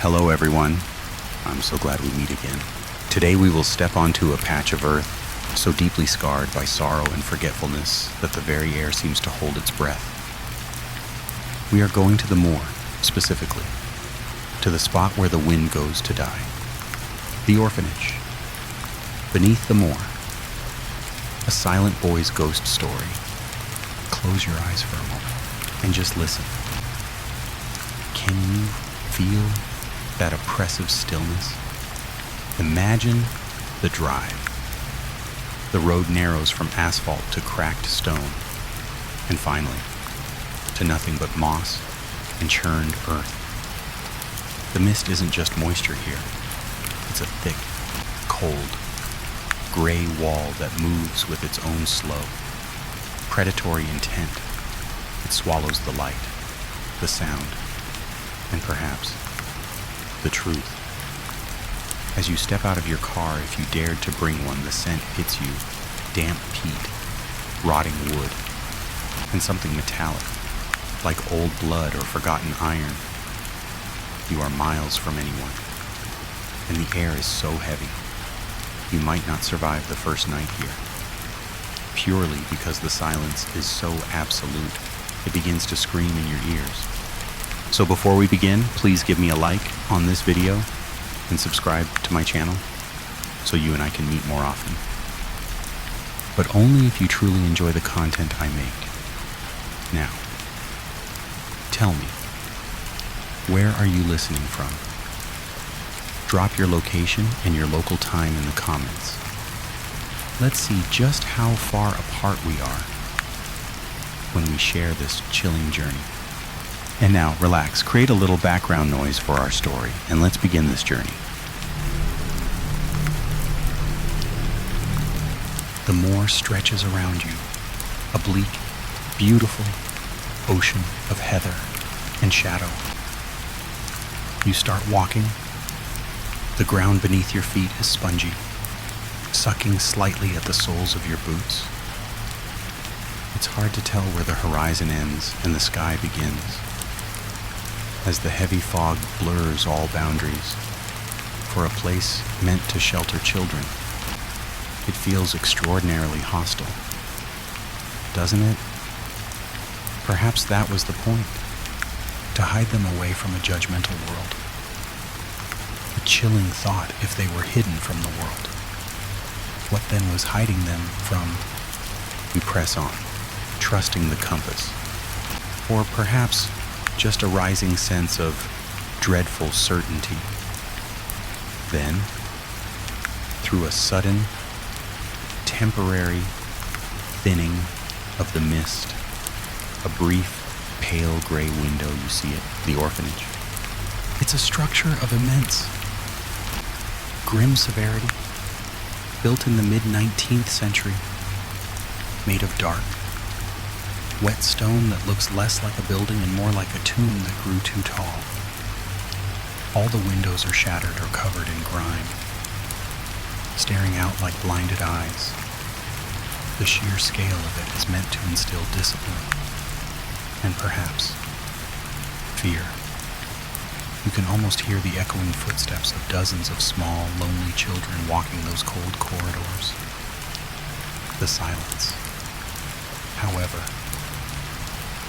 Hello everyone. I'm so glad we meet again. Today we will step onto a patch of earth so deeply scarred by sorrow and forgetfulness that the very air seems to hold its breath. We are going to the Moor, specifically, to the spot where the wind goes to die. The Orphanage. Beneath the Moor. A silent boy's ghost story. Close your eyes for a moment and just listen. Can you feel that oppressive stillness? Imagine the drive. The road narrows from asphalt to cracked stone, and finally, to nothing but moss and churned earth. The mist isn't just moisture here. It's a thick, cold, gray wall that moves with its own slow, predatory intent. It swallows the light, the sound, and perhaps the truth. As you step out of your car, if you dared to bring one, the scent hits you: damp peat, rotting wood, and something metallic, like old blood or forgotten iron. You are miles from anyone, and the air is so heavy, you might not survive the first night here. Purely because the silence is so absolute, it begins to scream in your ears. So before we begin, please give me a like on this video and subscribe to my channel so you and I can meet more often. But only if you truly enjoy the content I make. Now, tell me, where are you listening from? Drop your location and your local time in the comments. Let's see just how far apart we are when we share this chilling journey. And now, relax, create a little background noise for our story, and let's begin this journey. The moor stretches around you, a bleak, beautiful ocean of heather and shadow. You start walking. The ground beneath your feet is spongy, sucking slightly at the soles of your boots. It's hard to tell where the horizon ends and the sky begins, as the heavy fog blurs all boundaries. For a place meant to shelter children, it feels extraordinarily hostile, doesn't it? Perhaps that was the point, to hide them away from a judgmental world. A chilling thought if they were hidden from the world. What then was hiding them from? We press on, trusting the compass. Or perhaps just a rising sense of dreadful certainty. Then, through a sudden, temporary thinning of the mist, a brief, pale gray window, you see it, the orphanage. It's a structure of immense, grim severity, built in the mid-19th century, made of dark, wet stone that looks less like a building and more like a tomb that grew too tall. All the windows are shattered or covered in grime, staring out like blinded eyes. The sheer scale of it is meant to instill discipline, and perhaps fear. You can almost hear the echoing footsteps of dozens of small, lonely children walking those cold corridors. The silence, however,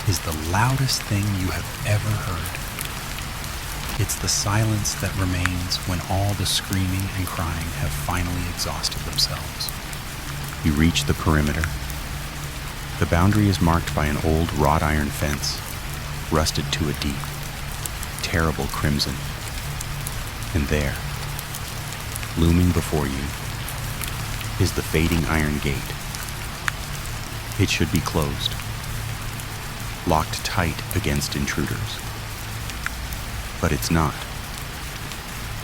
is the loudest thing you have ever heard. It's the silence that remains when all the screaming and crying have finally exhausted themselves. You reach the perimeter. The boundary is marked by an old wrought iron fence, rusted to a deep, terrible crimson. And there, looming before you, is the fading iron gate. It should be closed, locked tight against intruders. But it's not.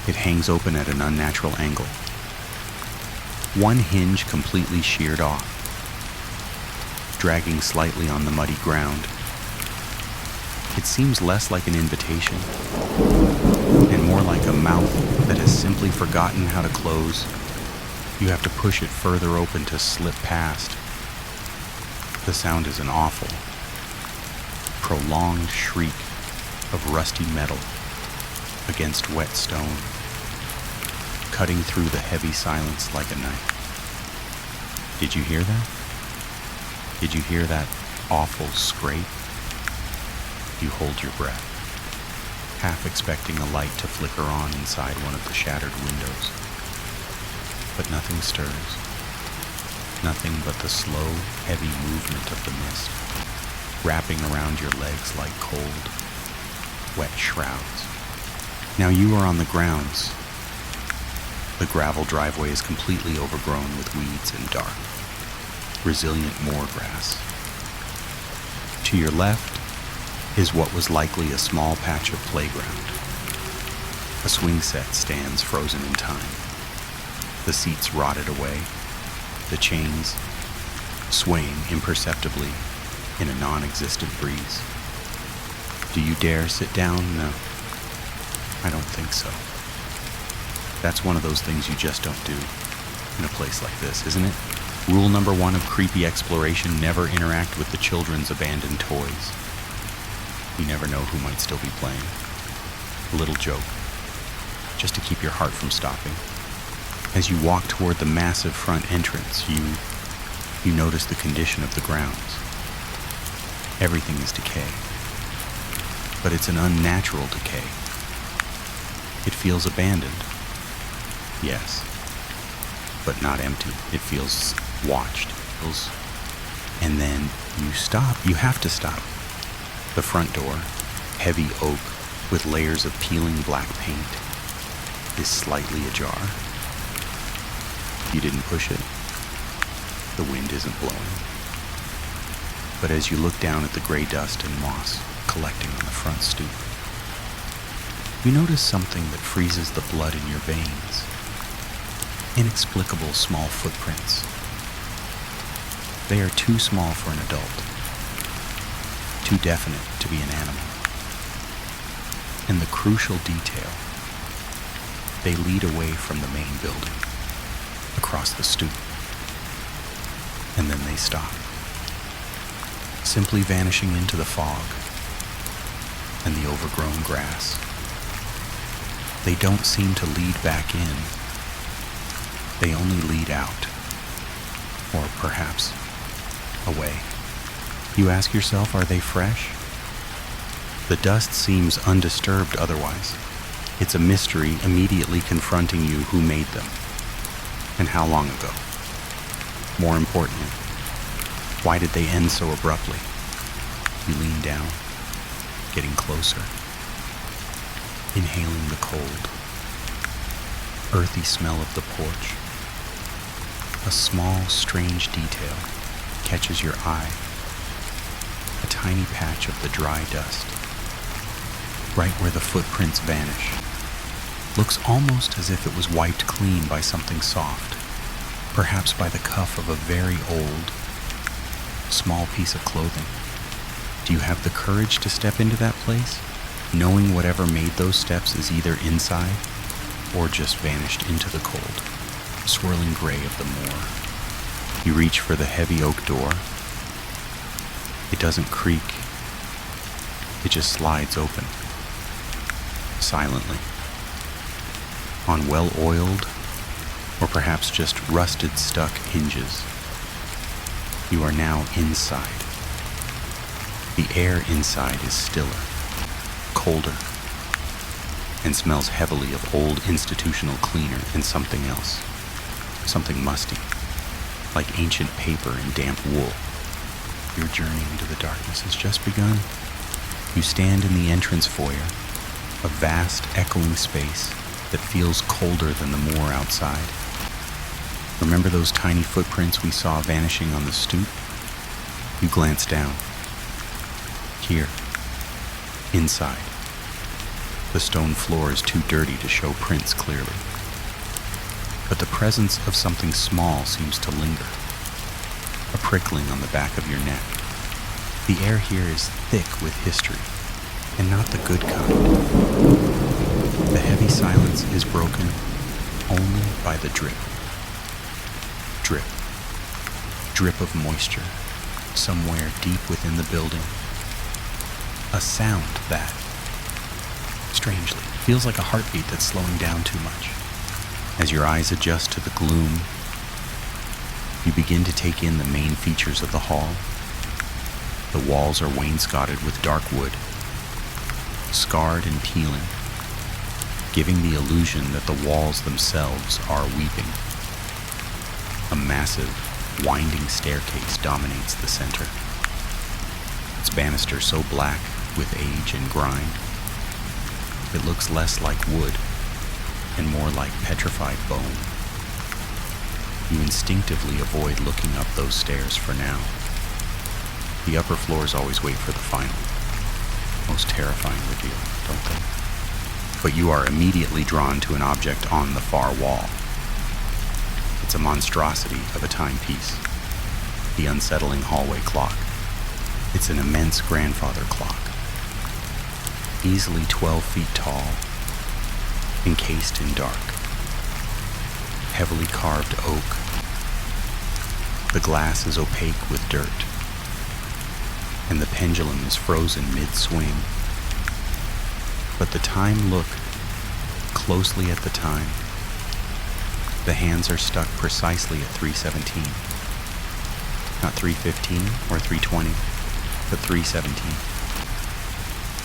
It hangs open at an unnatural angle. One hinge completely sheared off, dragging slightly on the muddy ground. It seems less like an invitation, and more like a mouth that has simply forgotten how to close. You have to push it further open to slip past. The sound is an awful, prolonged shriek of rusty metal against wet stone, cutting through the heavy silence like a knife. Did you hear that? Did you hear that awful scrape? You hold your breath, half expecting a light to flicker on inside one of the shattered windows. But nothing stirs. Nothing but the slow, heavy movement of the mist, wrapping around your legs like cold, wet shrouds. Now you are on the grounds. The gravel driveway is completely overgrown with weeds and dark, resilient moor grass. To your left is what was likely a small patch of playground. A swing set stands frozen in time. The seats rotted away, the chains swaying imperceptibly in a non-existent breeze. Do you dare sit down? No, I don't think so. That's one of those things you just don't do in a place like this, isn't it? Rule number 1 of creepy exploration: never interact with the children's abandoned toys. You never know who might still be playing. A little joke, just to keep your heart from stopping. As you walk toward the massive front entrance, you notice the condition of the grounds. Everything is decay, but it's an unnatural decay. It feels abandoned, yes, but not empty. It feels watched. And then you stop. You have to stop. The front door, heavy oak with layers of peeling black paint, is slightly ajar. You didn't push it. The wind isn't blowing. But as you look down at the gray dust and moss collecting on the front stoop, you notice something that freezes the blood in your veins. Inexplicable small footprints. They are too small for an adult, too definite to be an animal. And the crucial detail, they lead away from the main building, across the stoop, and then they stop, simply vanishing into the fog and the overgrown grass. They don't seem to lead back in. They only lead out, or perhaps away. You ask yourself, are they fresh? The dust seems undisturbed otherwise. It's a mystery immediately confronting you who made them, and how long ago. More importantly, why did they end so abruptly? You lean down, getting closer, inhaling the cold, earthy smell of the porch. A small, strange detail catches your eye. A tiny patch of the dry dust, right where the footprints vanish. Looks almost as if it was wiped clean by something soft, perhaps by the cuff of a very old, small piece of clothing. Do you have the courage to step into that place, knowing whatever made those steps is either inside or just vanished into the cold, swirling gray of the moor? You reach for the heavy oak door. It doesn't creak. It just slides open, silently. On well-oiled, or perhaps just rusted stuck hinges. You are now inside. The air inside is stiller, colder, and smells heavily of old institutional cleaner and something else. Something musty, like ancient paper and damp wool. Your journey into the darkness has just begun. You stand in the entrance foyer, a vast, echoing space that feels colder than the moor outside. Remember those tiny footprints we saw vanishing on the stoop? You glance down. Here, inside. The stone floor is too dirty to show prints clearly. But the presence of something small seems to linger, a prickling on the back of your neck. The air here is thick with history, and not the good kind. The heavy silence is broken only by the drip. Drip. Drip of moisture, somewhere deep within the building. A sound that, Strangely, it feels like a heartbeat that's slowing down too much. As your eyes adjust to the gloom, you begin to take in the main features of the hall. The walls are wainscoted with dark wood, scarred and peeling, giving the illusion that the walls themselves are weeping. A massive, winding staircase dominates the center, its banister so black with age and grind, it looks less like wood and more like petrified bone. You instinctively avoid looking up those stairs for now. The upper floors always wait for the final, most terrifying reveal, don't they? But you are immediately drawn to an object on the far wall. It's a monstrosity of a timepiece, the unsettling hallway clock. It's an immense grandfather clock, easily 12 feet tall, encased in dark, heavily carved oak. The glass is opaque with dirt, and the pendulum is frozen mid-swing. But the time look closely at the time. The hands are stuck precisely at 3:17. Not 3:15 or 3:20, but 3:17.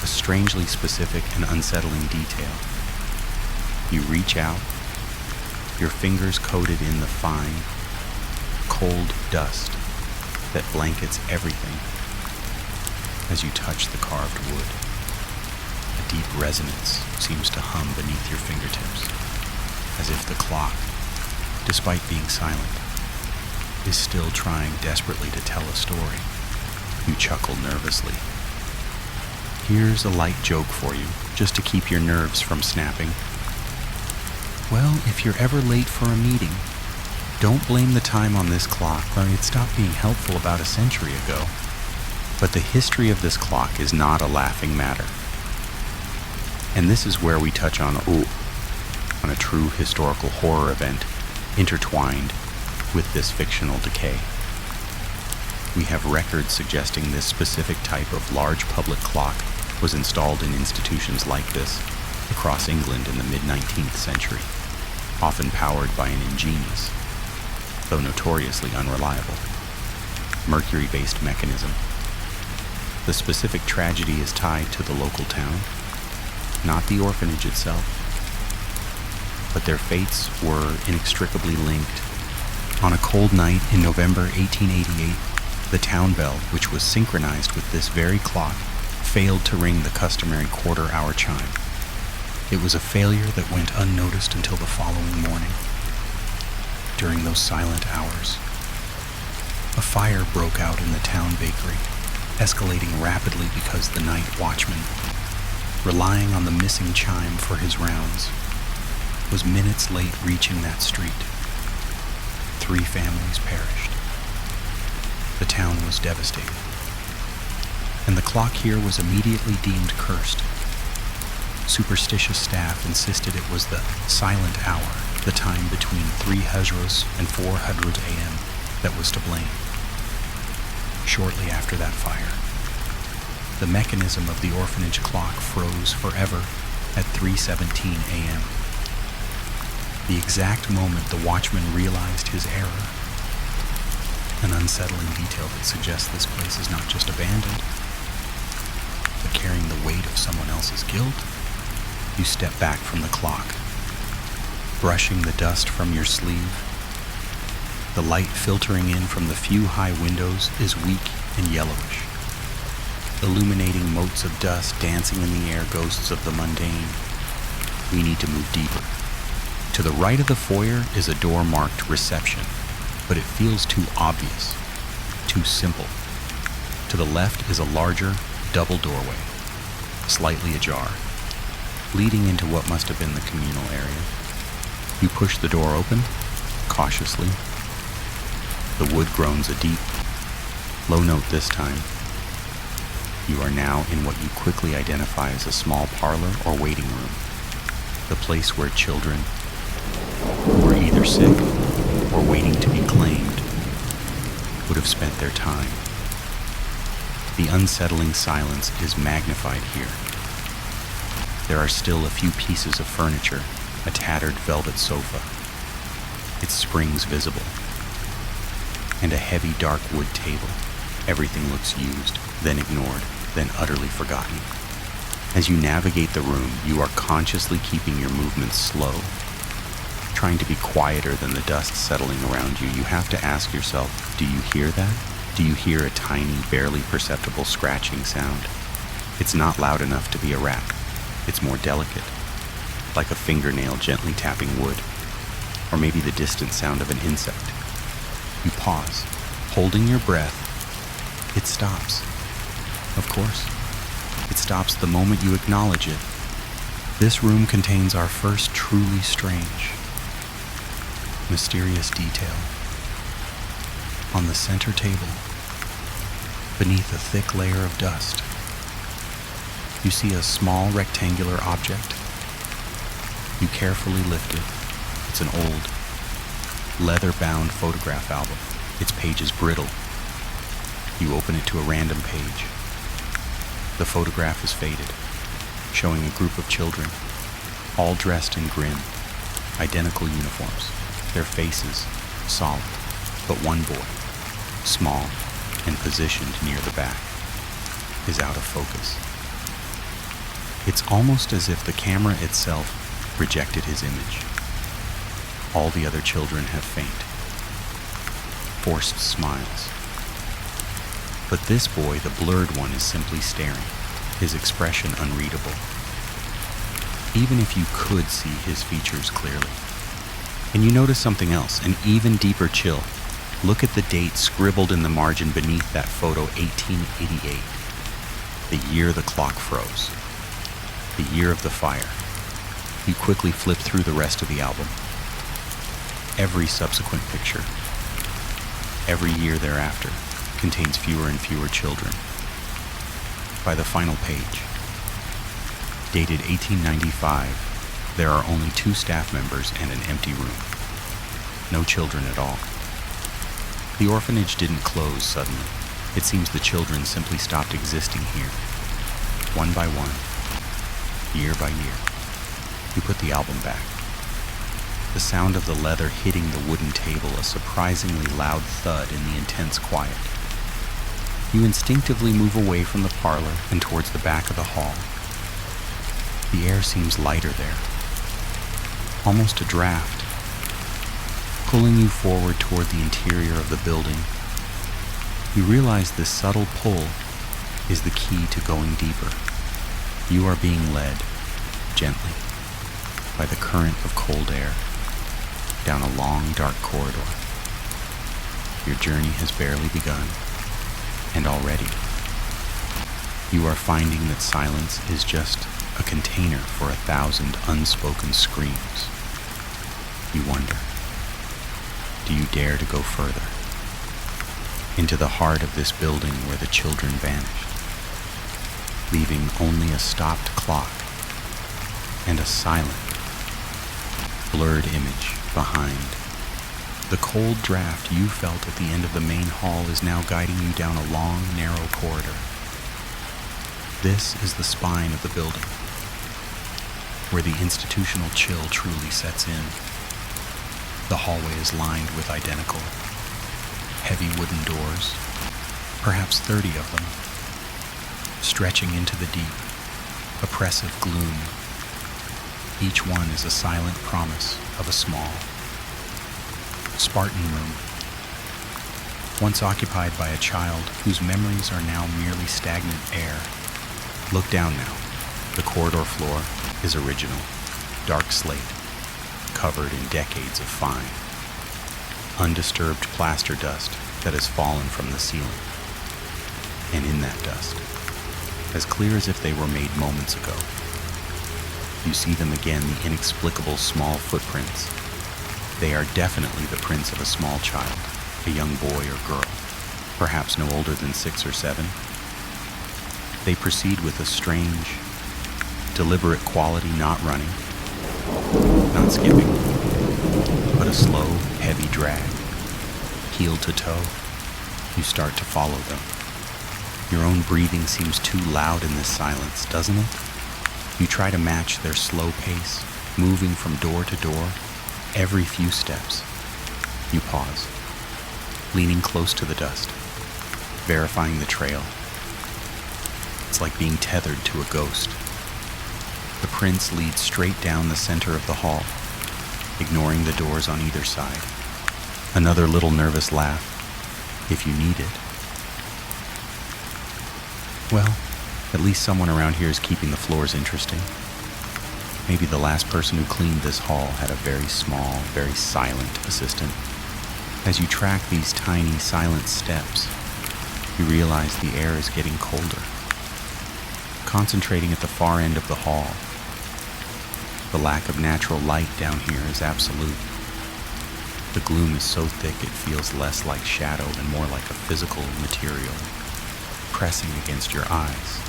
A strangely specific and unsettling detail. You reach out, your fingers coated in the fine, cold dust that blankets everything as you touch the carved wood. A deep resonance seems to hum beneath your fingertips, as if the clock, despite being silent, is still trying desperately to tell a story. You chuckle nervously. Here's a light joke for you, just to keep your nerves from snapping. Well, if you're ever late for a meeting, don't blame the time on this clock. It stopped being helpful about a century ago. But the history of this clock is not a laughing matter. And this is where we touch on a true historical horror event intertwined with this fictional decay. We have records suggesting this specific type of large public clock was installed in institutions like this across England in the mid-19th century, often powered by an ingenious, though notoriously unreliable, mercury-based mechanism. The specific tragedy is tied to the local town, not the orphanage itself, but their fates were inextricably linked. On a cold night in November 1888, the town bell, which was synchronized with this very clock, failed to ring the customary quarter-hour chime. It was a failure that went unnoticed until the following morning. During those silent hours, a fire broke out in the town bakery, escalating rapidly because the night watchman, relying on the missing chime for his rounds, was minutes late reaching that street. 3 families perished. The town was devastated, and the clock here was immediately deemed cursed. Superstitious staff insisted it was the silent hour, the time between 3 Hujras and 4 Hujras a.m. that was to blame. Shortly after that fire, the mechanism of the orphanage clock froze forever at 3:17 a.m. The exact moment the watchman realized his error. An unsettling detail that suggests this place is not just abandoned, but carrying the weight of someone else's guilt. You step back from the clock, brushing the dust from your sleeve. The light filtering in from the few high windows is weak and yellowish, illuminating motes of dust dancing in the air, ghosts of the mundane. We need to move deeper. To the right of the foyer is a door marked reception, but it feels too obvious, too simple. To the left is a larger, double doorway, slightly ajar, leading into what must have been the communal area. You push the door open, cautiously. The wood groans a deep, low note this time. You are now in what you quickly identify as a small parlor or waiting room, the place where children who were either sick or waiting to be claimed would have spent their time. The unsettling silence is magnified here. There are still a few pieces of furniture, a tattered velvet sofa, its springs visible, and a heavy dark wood table. Everything looks used, then ignored, then utterly forgotten. As you navigate the room, you are consciously keeping your movements slow, trying to be quieter than the dust settling around you. You have to ask yourself, do you hear that? Do you hear a tiny, barely perceptible scratching sound? It's not loud enough to be a rat. It's more delicate, like a fingernail gently tapping wood, or maybe the distant sound of an insect. You pause, holding your breath. It stops. Of course, it stops the moment you acknowledge it. This room contains our first truly strange, mysterious detail. On the center table, beneath a thick layer of dust, you see a small rectangular object. You carefully lift it. It's an old, leather-bound photograph album. Its pages brittle. You open it to a random page. The photograph is faded, showing a group of children, all dressed in grim, identical uniforms. Their faces solid, but one boy, small and positioned near the back, is out of focus. It's almost as if the camera itself rejected his image. All the other children have faint, forced smiles. But this boy, the blurred one, is simply staring, his expression unreadable, even if you could see his features clearly. And you notice something else, an even deeper chill. Look at the date scribbled in the margin beneath that photo, 1888, the year the clock froze, the year of the fire. You quickly flip through the rest of the album. Every subsequent picture, every year thereafter, contains fewer and fewer children. By the final page, dated 1895, there are only 2 staff members and an empty room. No children at all. The orphanage didn't close suddenly. It seems the children simply stopped existing here, one by one, year by year. You put the album back. The sound of the leather hitting the wooden table, a surprisingly loud thud in the intense quiet. You instinctively move away from the parlor and towards the back of the hall. The air seems lighter there, almost a draft, pulling you forward toward the interior of the building. You realize this subtle pull is the key to going deeper. You are being led, gently, by the current of cold air, down a long, dark corridor. Your journey has barely begun, and already, you are finding that silence is just a container for 1,000 unspoken screams. You wonder, do you dare to go further? Into the heart of this building where the children vanished, leaving only a stopped clock and a silent, blurred image behind. The cold draft you felt at the end of the main hall is now guiding you down a long, narrow corridor. This is the spine of the building, where the institutional chill truly sets in. The hallway is lined with identical, heavy wooden doors, perhaps 30 of them, stretching into the deep, oppressive gloom. Each one is a silent promise of a small, Spartan room, once occupied by a child whose memories are now merely stagnant air. Look down now. The corridor floor is original, dark slate, covered in decades of fine, undisturbed plaster dust that has fallen from the ceiling. And in that dust, as clear as if they were made moments ago, you see them again, the inexplicable small footprints. They are definitely the prints of a small child, a young boy or girl, perhaps no older than 6 or 7. They proceed with a strange, deliberate quality, not running, not skipping, but a slow, heavy drag. Heel to toe, you start to follow them. Your own breathing seems too loud in this silence, doesn't it? You try to match their slow pace, moving from door to door. Every few steps, you pause, leaning close to the dust, verifying the trail. It's like being tethered to a ghost. The prints lead straight down the center of the hall, ignoring the doors on either side. Another little nervous laugh, if you need it. Well, at least someone around here is keeping the floors interesting. Maybe the last person who cleaned this hall had a very small, very silent assistant. As you track these tiny, silent steps, you realize the air is getting colder. Concentrating at the far end of the hall, the lack of natural light down here is absolute. The gloom is so thick it feels less like shadow and more like a physical material pressing against your eyes.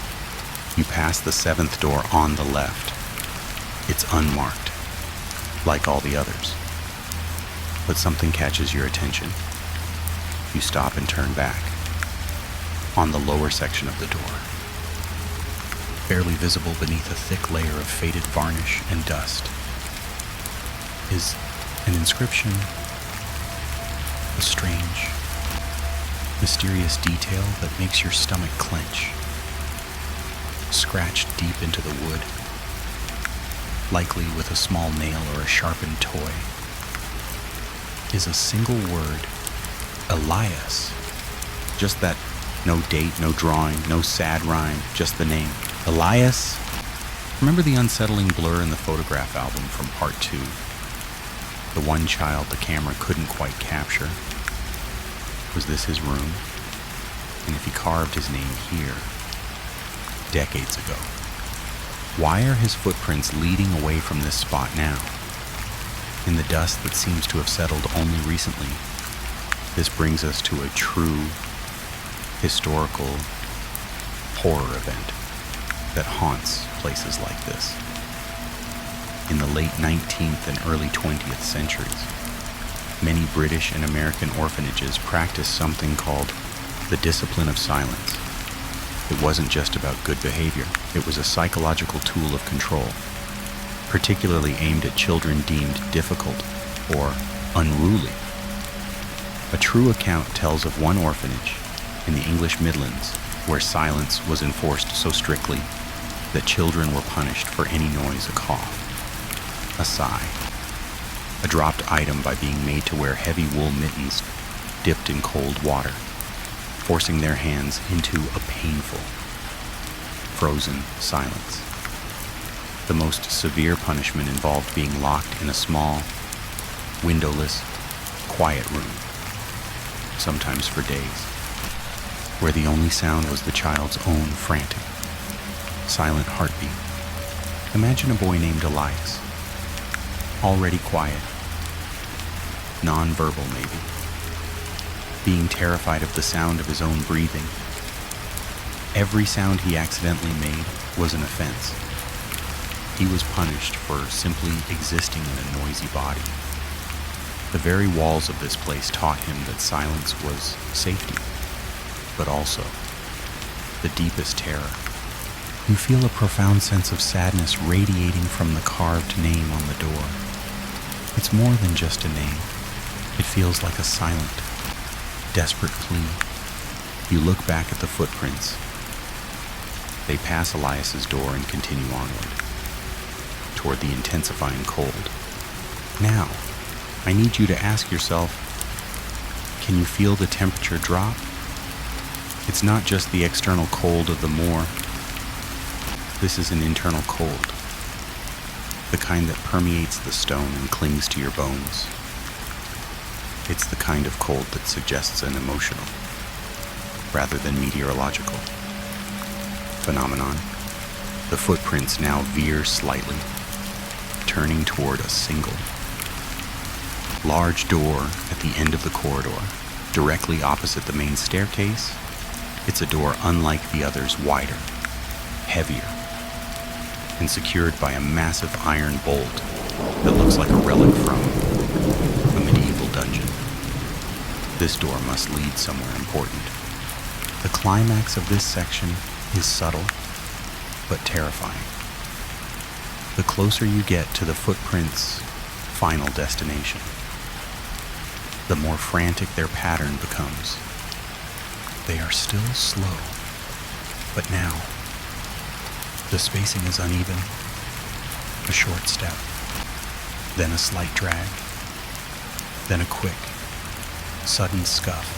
You pass the 7th door on the left. It's unmarked, like all the others. But something catches your attention. You stop and turn back. On the lower section of the door, barely visible beneath a thick layer of faded varnish and dust, is an inscription, a strange, mysterious detail that makes your stomach clench. Scratched deep into the wood, likely with a small nail or a sharpened toy, is a single word, Elias. Just that, no date, no drawing, no sad rhyme, just the name. Elias? Remember the unsettling blur in the photograph album from part 2? The one child the camera couldn't quite capture. Was this his room? And if he carved his name here, decades ago, why are his footprints leading away from this spot now? In the dust that seems to have settled only recently, this brings us to a true historical horror event that haunts places like this. In the late 19th and early 20th centuries, many British and American orphanages practiced something called the discipline of silence. It wasn't just about good behavior, it was a psychological tool of control, particularly aimed at children deemed difficult or unruly. A true account tells of one orphanage in the English Midlands where silence was enforced so strictly that children were punished for any noise, a cough, a sigh, a dropped item by being made to wear heavy wool mittens dipped in cold water, forcing their hands into a painful, frozen silence. The most severe punishment involved being locked in a small, windowless, quiet room, sometimes for days, where the only sound was the child's own frantic, silent heartbeat. Imagine a boy named Elias, already quiet, non-verbal maybe, being terrified of the sound of his own breathing. Every sound he accidentally made was an offense. He was punished for simply existing in a noisy body. The very walls of this place taught him that silence was safety, but also the deepest terror. You feel a profound sense of sadness radiating from the carved name on the door. It's more than just a name. It feels like a silent, desperate plea. You look back at the footprints. They pass Elias's door and continue onward, toward the intensifying cold. Now, I need you to ask yourself, can you feel the temperature drop? It's not just the external cold of the moor. This is an internal cold, the kind that permeates the stone and clings to your bones. It's the kind of cold that suggests an emotional, rather than meteorological, phenomenon. The footprints now veer slightly, turning toward a single, large door at the end of the corridor, directly opposite the main staircase. It's a door unlike the others, wider, heavier, and secured by a massive iron bolt that looks like a relic from a medieval dungeon. This door must lead somewhere important. The climax of this section is subtle, but terrifying. the closer you get to the footprints' final destination, the more frantic their pattern becomes. They are still slow, but now the spacing is uneven. A short step, then a slight drag, then a quick, sudden scuff,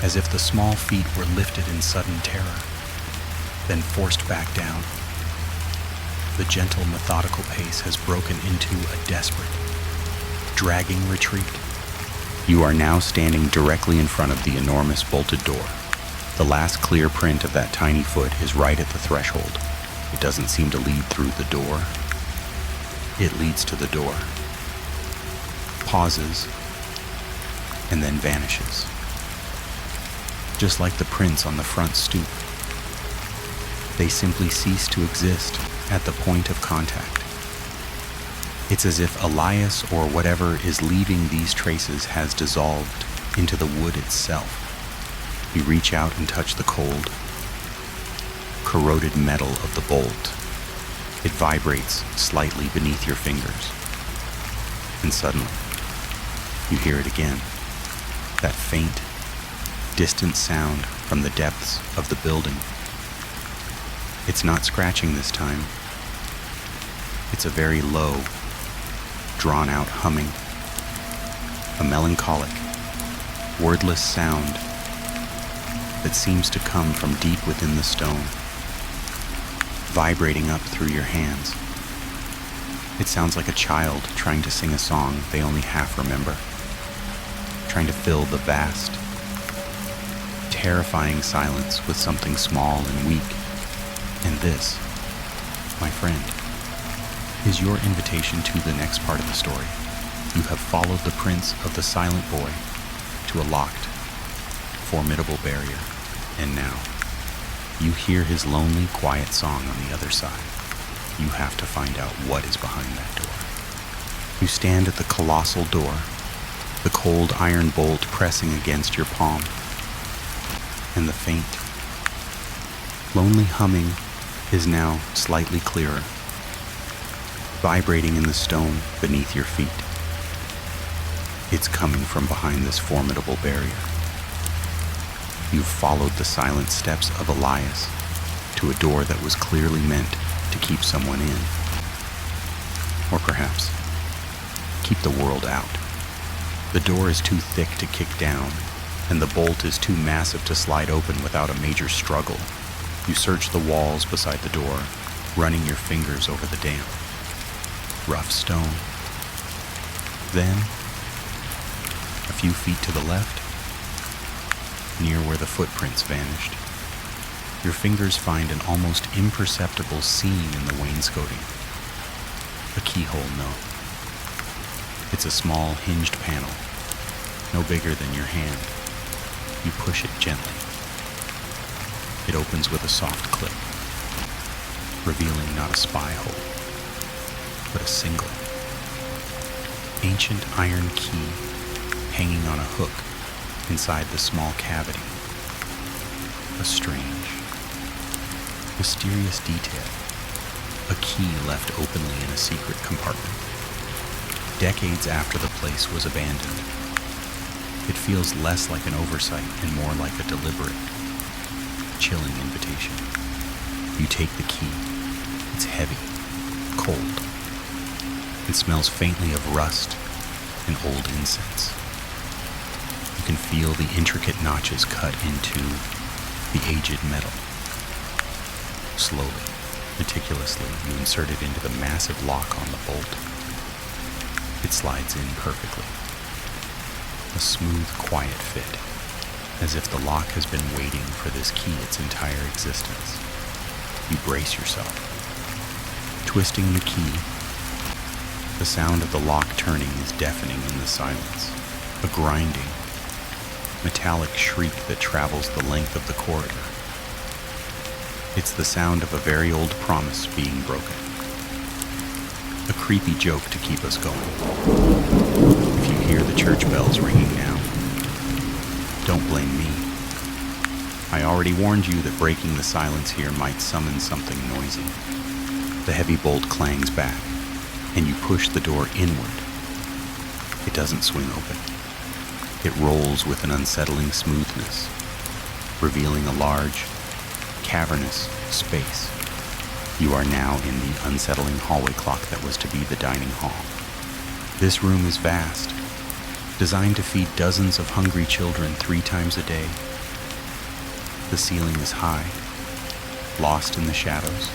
as if the small feet were lifted in sudden terror, then forced back down. The gentle, methodical pace has broken into a desperate, dragging retreat. You are now standing directly in front of the enormous bolted door. The last clear print of that tiny foot is right at the threshold. It doesn't seem to lead through the door. It leads to the door, pauses, and then vanishes. Just like the prints on the front stoop. They simply cease to exist at the point of contact. It's as if Elias or whatever is leaving these traces has dissolved into the wood itself. You reach out and touch the cold, corroded metal of the bolt. It vibrates slightly beneath your fingers. And suddenly, you hear it again. That faint, distant sound from the depths of the building. It's not scratching this time. It's a very low, drawn-out humming. A melancholic, wordless sound that seems to come from deep within the stone, vibrating up through your hands. It sounds like a child trying to sing a song they only half remember, trying to fill the vast, terrifying silence with something small and weak. And this, my friend, is your invitation to the next part of the story. You have followed the prints of the silent boy to a locked, formidable barrier, and now you hear his lonely, quiet song on the other side. You have to find out what is behind that door. You stand at the colossal door, the cold iron bolt pressing against your palm, and the faint, lonely humming is now slightly clearer, vibrating in the stone beneath your feet. It's coming from behind this formidable barrier. You've followed the silent steps of Elias to a door that was clearly meant to keep someone in. Or perhaps, keep the world out. The door is too thick to kick down, and the bolt is too massive to slide open without a major struggle. You search the walls beside the door, running your fingers over the damp, rough stone. Then, a few feet to the left, near where the footprints vanished, your fingers find an almost imperceptible seam in the wainscoting. A keyhole note. It's a small hinged panel, no bigger than your hand. You push it gently. It opens with a soft click, revealing not a spy hole, but a single, ancient iron key hanging on a hook inside the small cavity. A strange, mysterious detail. A key left openly in a secret compartment. Decades after the place was abandoned, it feels less like an oversight and more like a deliberate, chilling invitation. You take the key. It's heavy, cold. It smells faintly of rust and old incense. You can feel the intricate notches cut into the aged metal. Slowly, meticulously, you insert it into the massive lock on the bolt. It slides in perfectly. A smooth, quiet fit, as if the lock has been waiting for this key its entire existence. You brace yourself. Twisting the key, the sound of the lock turning is deafening in the silence. A grinding, metallic shriek that travels the length of the corridor. It's the sound of a very old promise being broken. A creepy joke to keep us going. If you hear the church bells ringing now, don't blame me. I already warned you that breaking the silence here might summon something noisy. The heavy bolt clangs back, and you push the door inward. It doesn't swing open. It rolls with an unsettling smoothness, revealing a large, cavernous space. You are now in the unsettling hallway clock that was to be the dining hall. This room is vast, designed to feed dozens of hungry children 3 times a day. The ceiling is high, lost in the shadows,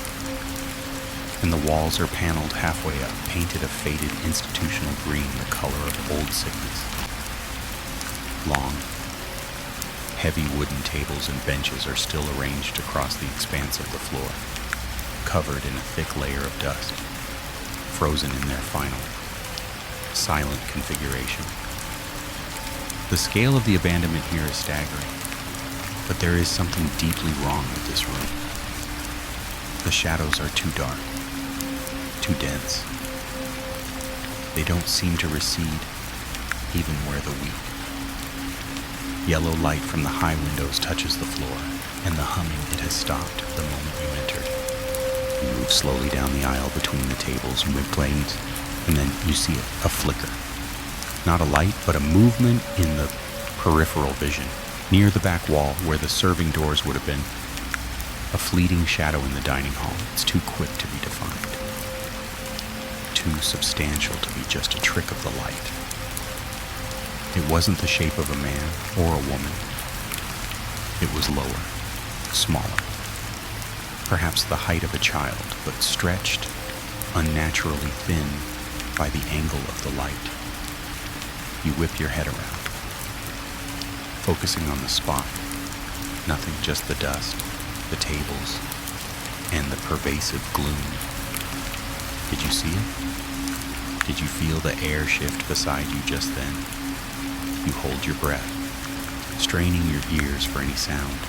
and the walls are paneled halfway up, painted a faded institutional green, the color of old sickness. Long, heavy wooden tables and benches are still arranged across the expanse of the floor, covered in a thick layer of dust, frozen in their final, silent configuration. The scale of the abandonment here is staggering, but there is something deeply wrong with this room. The shadows are too dark, too dense. They don't seem to recede, even where the weak. Yellow light from the high windows touches the floor, and the humming it has stopped the moment you entered. You move slowly down the aisle between the tables and plates, and then you see a flicker. Not a light, but a movement in the peripheral vision, near the back wall where the serving doors would have been. A fleeting shadow in the dining hall. It's too quick to be defined. Too substantial to be just a trick of the light. It wasn't the shape of a man or a woman. It was lower, smaller. Perhaps the height of a child, but stretched, unnaturally thin by the angle of the light. You whip your head around, focusing on the spot. Nothing, just the dust, the tables, and the pervasive gloom. Did you see it? Did you feel the air shift beside you just then? You hold your breath, straining your ears for any sound,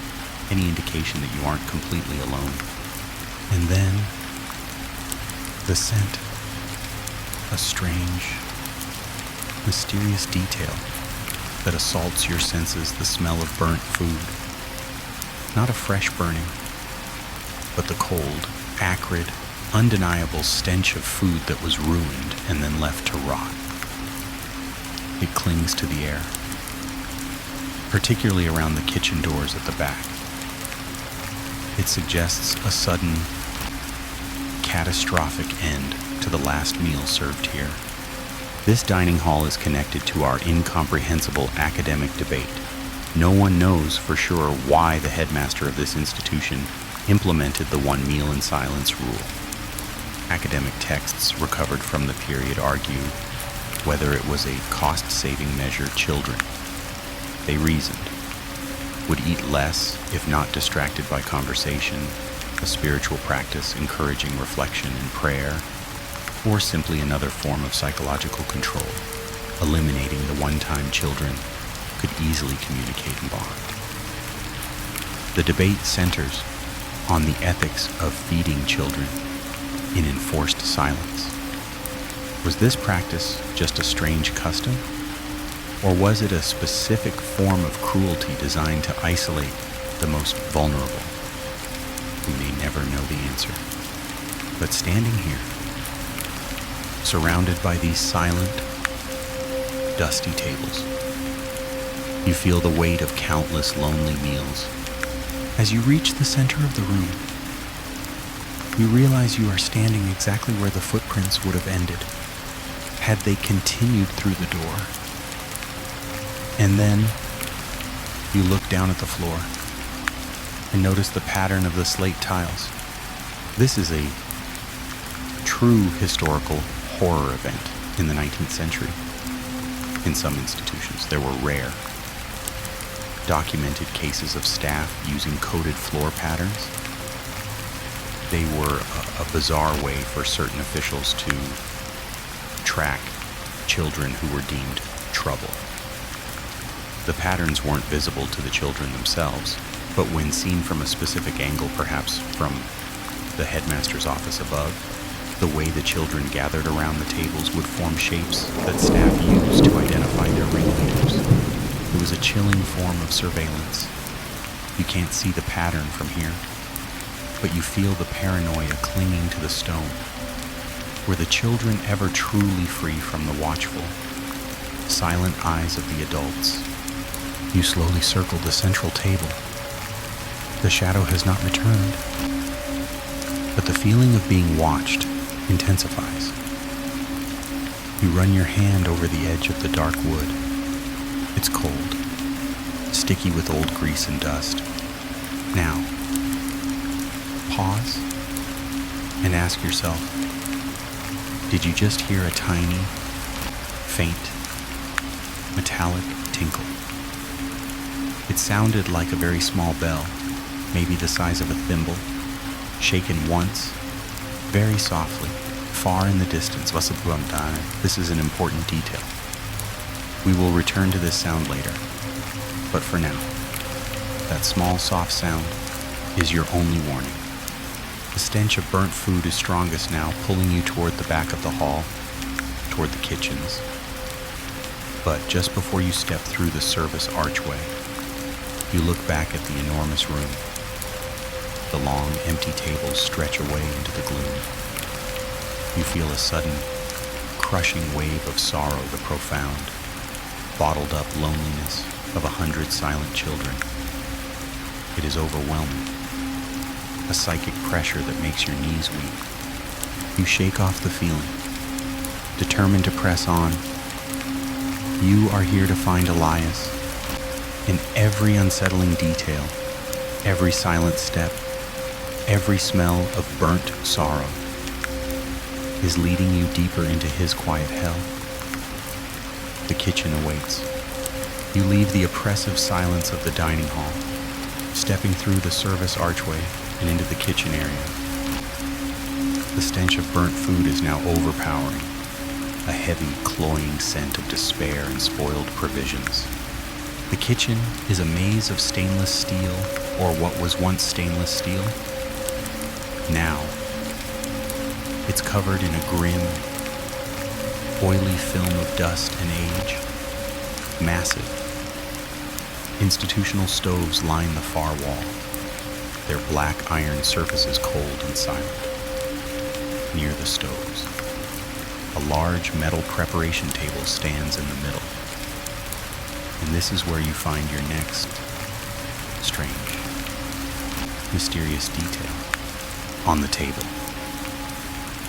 any indication that you aren't completely alone. And then, the scent. A strange, mysterious detail that assaults your senses, the smell of burnt food. Not a fresh burning, but the cold, acrid, undeniable stench of food that was ruined and then left to rot. It clings to the air, particularly around the kitchen doors at the back. It suggests a sudden, catastrophic end to the last meal served here. This dining hall is connected to our incomprehensible academic debate. No one knows for sure why the headmaster of this institution implemented the 1 meal in silence rule. Academic texts recovered from the period argue whether it was a cost-saving measure. Children, they reasoned, would eat less if not distracted by conversation, a spiritual practice encouraging reflection and prayer, or simply another form of psychological control, eliminating the one time children could easily communicate and bond. The debate centers on the ethics of feeding children in enforced silence. Was this practice just a strange custom, or was it a specific form of cruelty designed to isolate the most vulnerable? We may never know the answer, but standing here, surrounded by these silent, dusty tables, you feel the weight of countless lonely meals. As you reach the center of the room, you realize you are standing exactly where the footprints would have ended had they continued through the door. And then you look down at the floor and notice the pattern of the slate tiles. This is a true historical horror event in the 19th century. In some institutions, there were rare, documented cases of staff using coded floor patterns. They were a bizarre way for certain officials to track children who were deemed trouble. The patterns weren't visible to the children themselves, but when seen from a specific angle, perhaps from the headmaster's office above, the way the children gathered around the tables would form shapes that staff used to identify their ringleaders. It was a chilling form of surveillance. You can't see the pattern from here, but you feel the paranoia clinging to the stone. Were the children ever truly free from the watchful, silent eyes of the adults? You slowly circle the central table. The shadow has not returned, but the feeling of being watched intensifies. You run your hand over the edge of the dark wood. It's cold, sticky with old grease and dust. Now, pause and ask yourself, did you just hear a tiny, faint, metallic tinkle? It sounded like a very small bell, maybe the size of a thimble, shaken once, very softly, far in the distance. This is an important detail. We will return to this sound later, but for now, that small, soft sound is your only warning. The stench of burnt food is strongest now, pulling you toward the back of the hall, toward the kitchens. But just before you step through the service archway, you look back at the enormous room. The long, empty tables stretch away into the gloom. You feel a sudden, crushing wave of sorrow, the profound, bottled-up loneliness of 100 silent children. It is overwhelming, a psychic pressure that makes your knees weak. You shake off the feeling, determined to press on. You are here to find Elias. In every unsettling detail, every silent step, every smell of burnt sorrow is leading you deeper into his quiet hell. The kitchen awaits. You leave the oppressive silence of the dining hall, stepping through the service archway and into the kitchen area. The stench of burnt food is now overpowering, a heavy, cloying scent of despair and spoiled provisions. The kitchen is a maze of stainless steel, or what was once stainless steel. Now, it's covered in a grim, oily film of dust and age. Massive, institutional stoves line the far wall, their black iron surfaces cold and silent. Near the stoves, a large metal preparation table stands in the middle. And this is where you find your next strange, mysterious detail. On the table,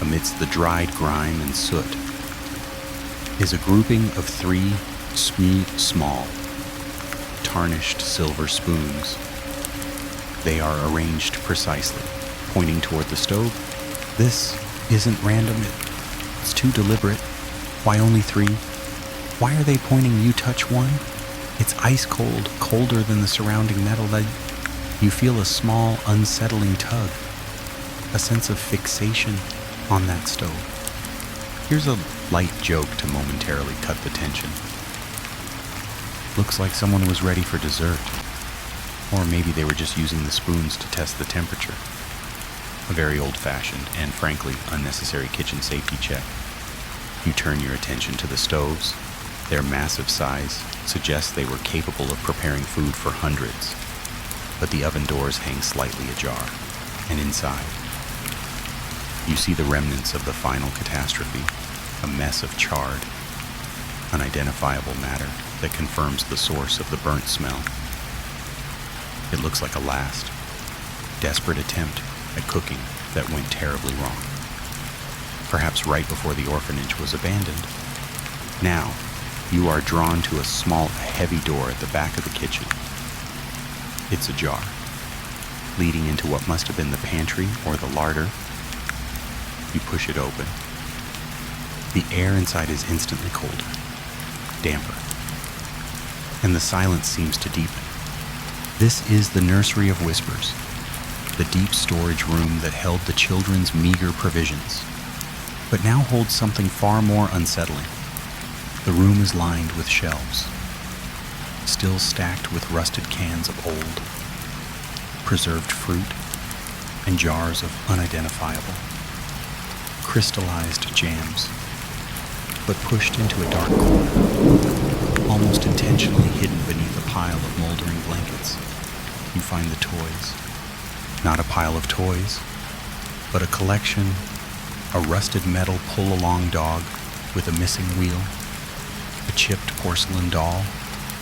amidst the dried grime and soot, is a grouping of 3 small, tarnished silver spoons. They are arranged precisely, pointing toward the stove. This isn't random, it's too deliberate. Why only 3? Why are they pointing? You touch one? It's ice cold, colder than the surrounding metal. That you feel a small, unsettling tug, a sense of fixation on that stove. Here's a light joke to momentarily cut the tension. Looks like someone was ready for dessert. Or maybe they were just using the spoons to test the temperature. A very old-fashioned and frankly unnecessary kitchen safety check. You turn your attention to the stoves. Their massive size suggests they were capable of preparing food for hundreds. But the oven doors hang slightly ajar, and inside, you see the remnants of the final catastrophe, a mess of charred, unidentifiable matter that confirms the source of the burnt smell. It looks like a last, desperate attempt at cooking that went terribly wrong. Perhaps right before the orphanage was abandoned. Now, you are drawn to a small, heavy door at the back of the kitchen. It's ajar, leading into what must have been the pantry or the larder. You push it open. The air inside is instantly colder, damper, and the silence seems to deepen. This is the nursery of whispers, the deep storage room that held the children's meager provisions, but now holds something far more unsettling. The room is lined with shelves, still stacked with rusted cans of old, preserved fruit, and jars of unidentifiable, crystallized jams, but pushed into a dark corner, almost intentionally hidden beneath a pile of moldering blankets. You find the toys, Not a pile of toys, but a collection, a rusted metal pull-along dog with a missing wheel, a chipped porcelain doll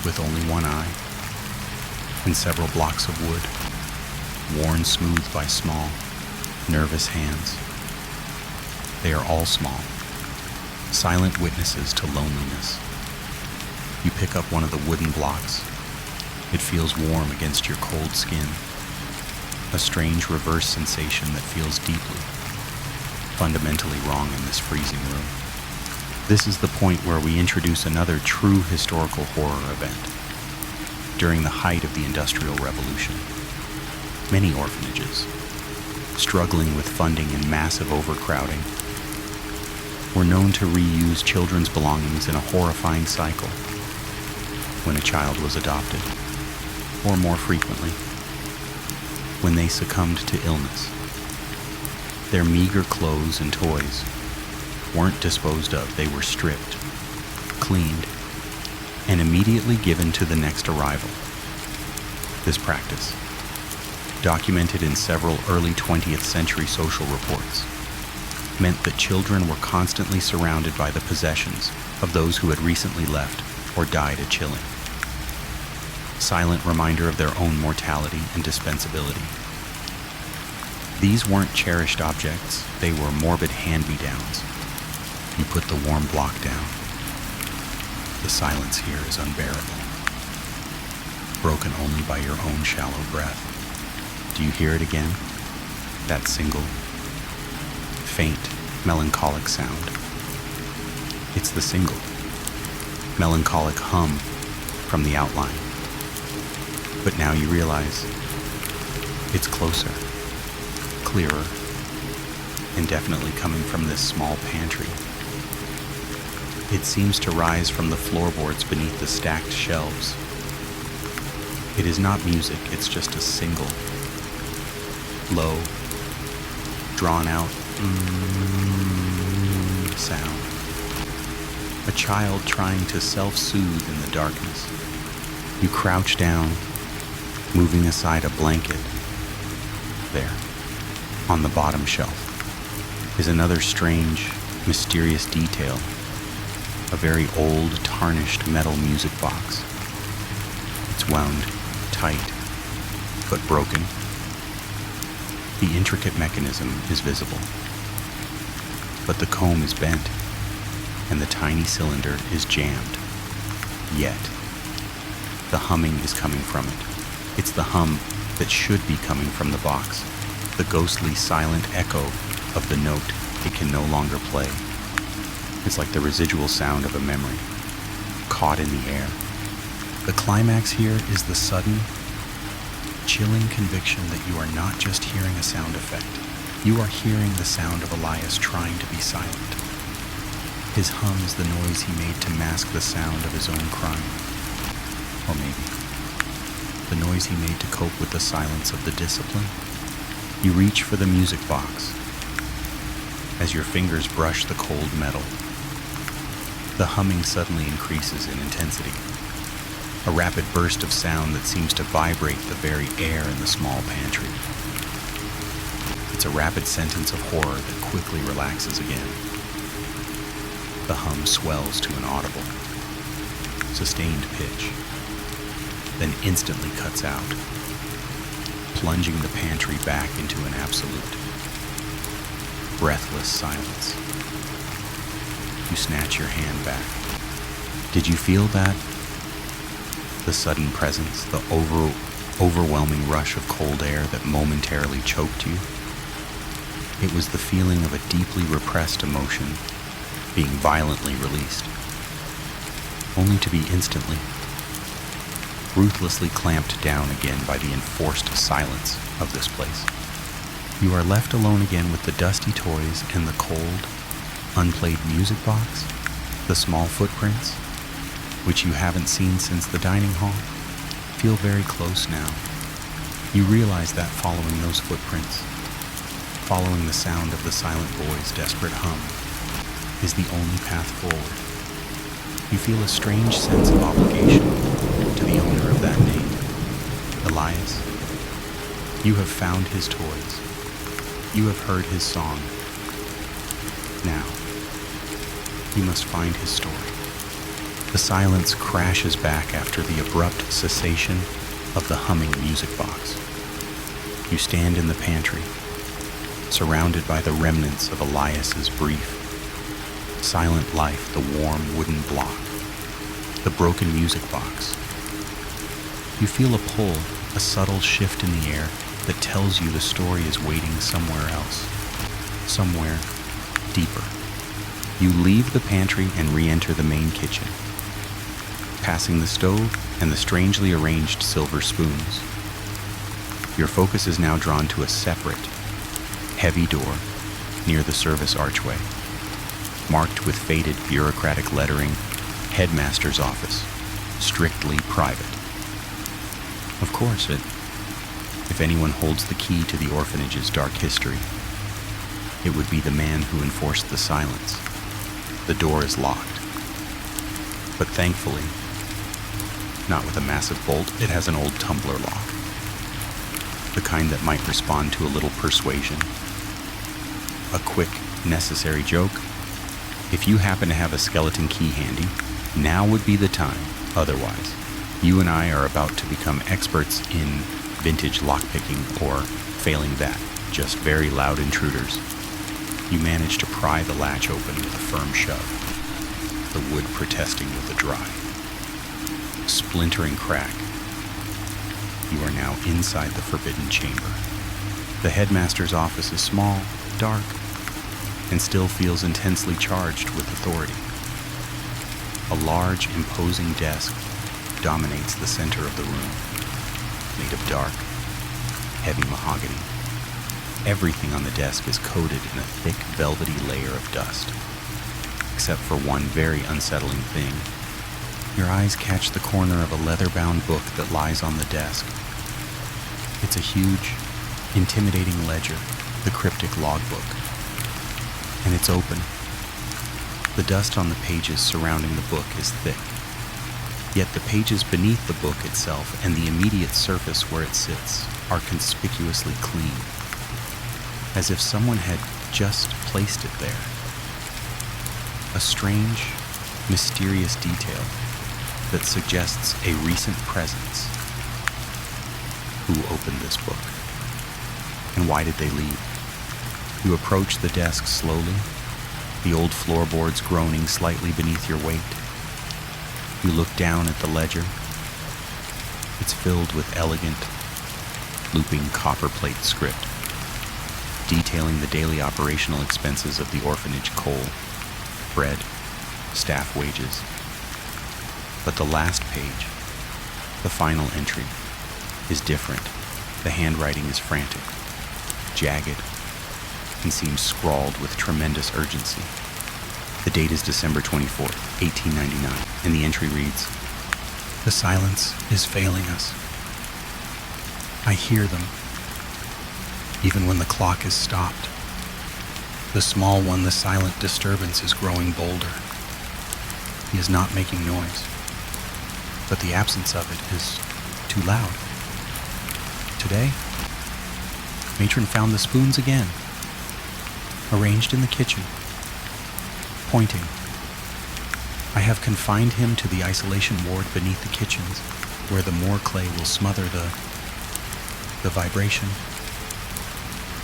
with only one eye, and several blocks of wood, worn smooth by small, nervous hands. They are all small, silent witnesses to loneliness. You pick up one of the wooden blocks. It feels warm against your cold skin, a strange reverse sensation that feels deeply, fundamentally wrong in this freezing room. This is the point where we introduce another true historical horror event. During the height of the Industrial Revolution, many orphanages, struggling with funding and massive overcrowding, were known to reuse children's belongings in a horrifying cycle. When a child was adopted, or more frequently, when they succumbed to illness, their meager clothes and toys weren't disposed of. They were stripped, cleaned, and immediately given to the next arrival. This practice, documented in several early 20th century social reports, meant that children were constantly surrounded by the possessions of those who had recently left or died a chilling. Silent reminder of their own mortality and dispensability. These weren't cherished objects, they were morbid hand-me-downs. You put the warm block down. The silence here is unbearable, broken only by your own shallow breath. Do you hear it again? That single, faint, melancholic sound. It's the single, melancholic hum from the outline. But now you realize it's closer, clearer, and definitely coming from this small pantry. It seems to rise from the floorboards beneath the stacked shelves. It is not music, it's just a single, low, drawn out sound. A child trying to self-soothe in the darkness. You crouch down, moving aside a blanket. There, on the bottom shelf, is another strange, mysterious detail. A very old, tarnished metal music box. It's wound tight, but broken. The intricate mechanism is visible, but the comb is bent, and the tiny cylinder is jammed. Yet, the humming is coming from it. It's the hum that should be coming from the box, the ghostly silent echo of the note it can no longer play. It's like the residual sound of a memory, caught in the air. The climax here is the sudden, chilling conviction that you are not just hearing a sound effect. You are hearing the sound of Elias trying to be silent. His hum is the noise he made to mask the sound of his own crime. Or maybe the noise he made to cope with the silence of the discipline. You reach for the music box. As your fingers brush the cold metal, the humming suddenly increases in intensity. A rapid burst of sound that seems to vibrate the very air in the small pantry. It's a rapid sentence of horror that quickly relaxes again. The hum swells to an audible, sustained pitch, then instantly cuts out, plunging the pantry back into an absolute, breathless silence. You snatch your hand back. Did you feel that? The sudden presence, the overwhelming rush of cold air that momentarily choked you? It was the feeling of a deeply repressed emotion being violently released, only to be instantly, ruthlessly clamped down again by the enforced silence of this place. You are left alone again with the dusty toys and the cold, unplayed music box, the small footprints, which you haven't seen since the dining hall, feel very close now. You realize that following those footprints, following the sound of the silent boy's desperate hum, is the only path forward. You feel a strange sense of obligation to the owner of that name, Elias. You have found his toys. You have heard his song. Now, you must find his story. The silence crashes back after the abrupt cessation of the humming music box. You stand in the pantry, surrounded by the remnants of Elias's brief, silent life, the warm wooden block, the broken music box. You feel a pull, a subtle shift in the air that tells you the story is waiting somewhere else, somewhere deeper. You leave the pantry and re-enter the main kitchen, passing the stove and the strangely arranged silver spoons. Your focus is now drawn to a separate, heavy door near the service archway, marked with faded bureaucratic lettering, Headmaster's Office, strictly private. Of course, if anyone holds the key to the orphanage's dark history, it would be the man who enforced the silence. The door is locked. But thankfully, not with a massive bolt, it has an old tumbler lock. The kind that might respond to a little persuasion. A quick, necessary joke. If you happen to have a skeleton key handy, now would be the time. Otherwise, you and I are about to become experts in vintage lockpicking, or, failing that, just very loud intruders. You manage to pry the latch open with a firm shove, the wood protesting with a dry, splintering crack. You are now inside the forbidden chamber. The headmaster's office is small, dark, and still feels intensely charged with authority. A large, imposing desk dominates the center of the room, made of dark, heavy mahogany. Everything on the desk is coated in a thick, velvety layer of dust, except for one very unsettling thing. Your eyes catch the corner of a leather-bound book that lies on the desk. It's a huge, intimidating ledger, the cryptic logbook, and it's open. The dust on the pages surrounding the book is thick, yet the pages beneath the book itself and the immediate surface where it sits are conspicuously clean, as if someone had just placed it there. A strange, mysterious detail that suggests a recent presence. Who opened this book? And why did they leave? You approach the desk slowly, the old floorboards groaning slightly beneath your weight. You look down at the ledger. It's filled with elegant, looping copperplate script, detailing the daily operational expenses of the orphanage: coal, bread, staff wages. But the last page, the final entry, is different. The handwriting is frantic, jagged, and seems scrawled with tremendous urgency. The date is December 24th, 1899, and the entry reads, "The silence is failing us. I hear them, even when the clock is stopped. The small one, the silent disturbance, is growing bolder. He is not making noise, but the absence of it is too loud. Today, Matron found the spoons again, arranged in the kitchen, pointing. I have confined him to the isolation ward beneath the kitchens, where the Moor clay will smother the vibration.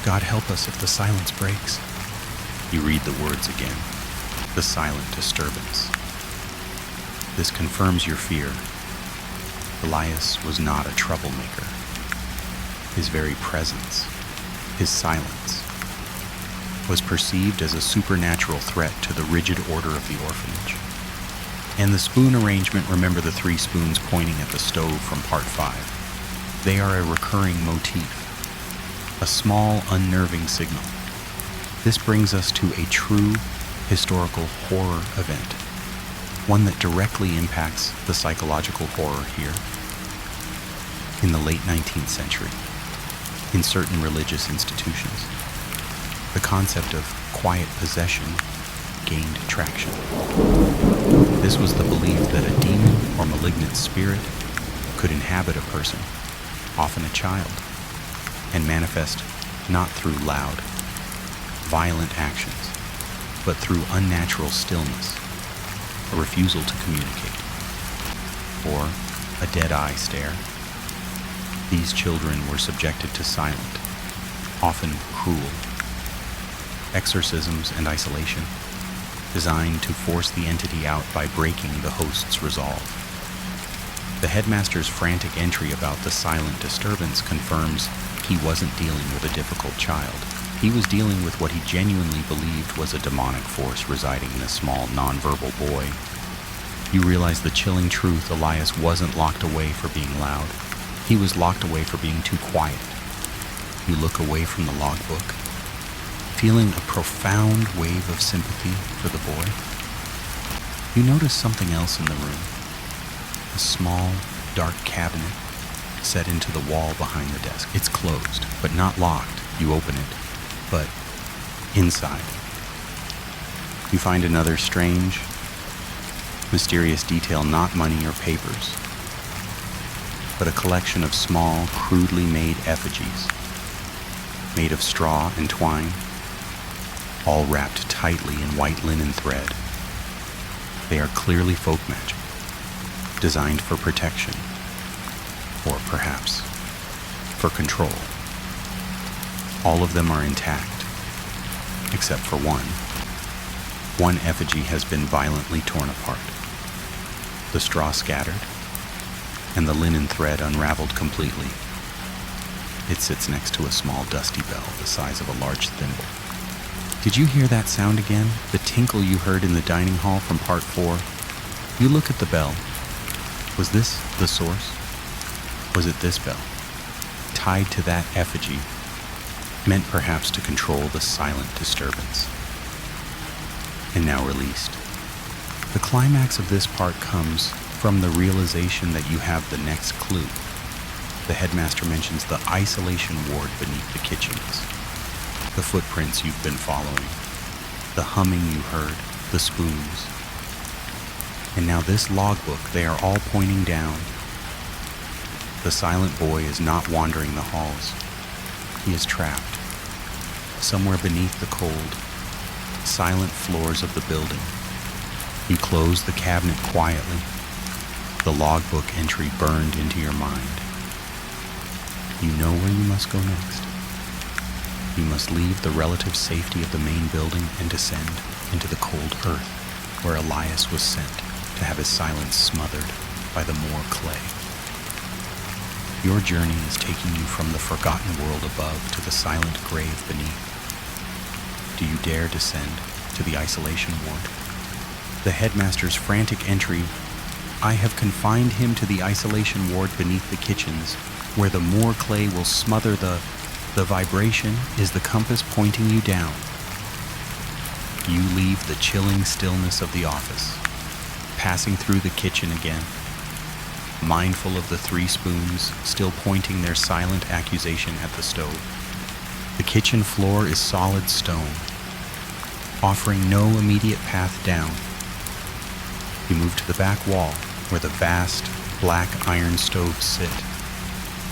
God help us if the silence breaks." You read the words again. The silent disturbance. This confirms your fear. Elias was not a troublemaker. His very presence, his silence, was perceived as a supernatural threat to the rigid order of the orphanage. And the spoon arrangement, remember the 3 spoons pointing at the stove from part 5. They are a recurring motif, a small, unnerving signal. This brings us to a true historical horror event, one that directly impacts the psychological horror here. In the late 19th century, in certain religious institutions, the concept of quiet possession gained traction. This was the belief that a demon or malignant spirit could inhabit a person, often a child, and manifest not through loud, violent actions, but through unnatural stillness, a refusal to communicate, or a dead-eye stare. These children were subjected to silent, often cruel, exorcisms and isolation, designed to force the entity out by breaking the host's resolve. The headmaster's frantic entry about the silent disturbance confirms he wasn't dealing with a difficult child. He was dealing with what he genuinely believed was a demonic force residing in a small, nonverbal boy. You realize the chilling truth: Elias wasn't locked away for being loud. He was locked away for being too quiet. You look away from the logbook, feeling a profound wave of sympathy for the boy. You notice something else in the room. A small, dark cabinet set into the wall behind the desk. It's closed, but not locked. You open it, but inside, you find another strange, mysterious detail: not money or papers, but a collection of small, crudely made effigies, made of straw and twine, all wrapped tightly in white linen thread. They are clearly folk magic, designed for protection, or perhaps for control. All of them are intact, except for one. One effigy has been violently torn apart, the straw scattered, and the linen thread unraveled completely. It sits next to a small dusty bell the size of a large thimble. Did you hear that sound again? The tinkle you heard in the dining hall from part 4? You look at the bell. Was this the source? Was it this bell, tied to that effigy, meant perhaps to control the silent disturbance? And now released. The climax of this part comes from the realization that you have the next clue. The headmaster mentions the isolation ward beneath the kitchens, the footprints you've been following, the humming you heard, the spoons. And now this logbook, they are all pointing down. The silent boy is not wandering the halls. He is trapped somewhere beneath the cold, silent floors of the building. You close the cabinet quietly, the logbook entry burned into your mind. You know where you must go next. You must leave the relative safety of the main building and descend into the cold earth where Elias was sent to have his silence smothered by the Moor clay. Your journey is taking you from the forgotten world above to the silent grave beneath. Do you dare descend to the isolation ward? The headmaster's frantic entry: I have confined him to the isolation ward beneath the kitchens, where the Moor clay will smother the vibration, is the compass pointing you down. You leave the chilling stillness of the office, passing through the kitchen again, mindful of the 3 spoons still pointing their silent accusation at the stove. The kitchen floor is solid stone, offering no immediate path down. You move to the back wall, where the vast, black iron stoves sit,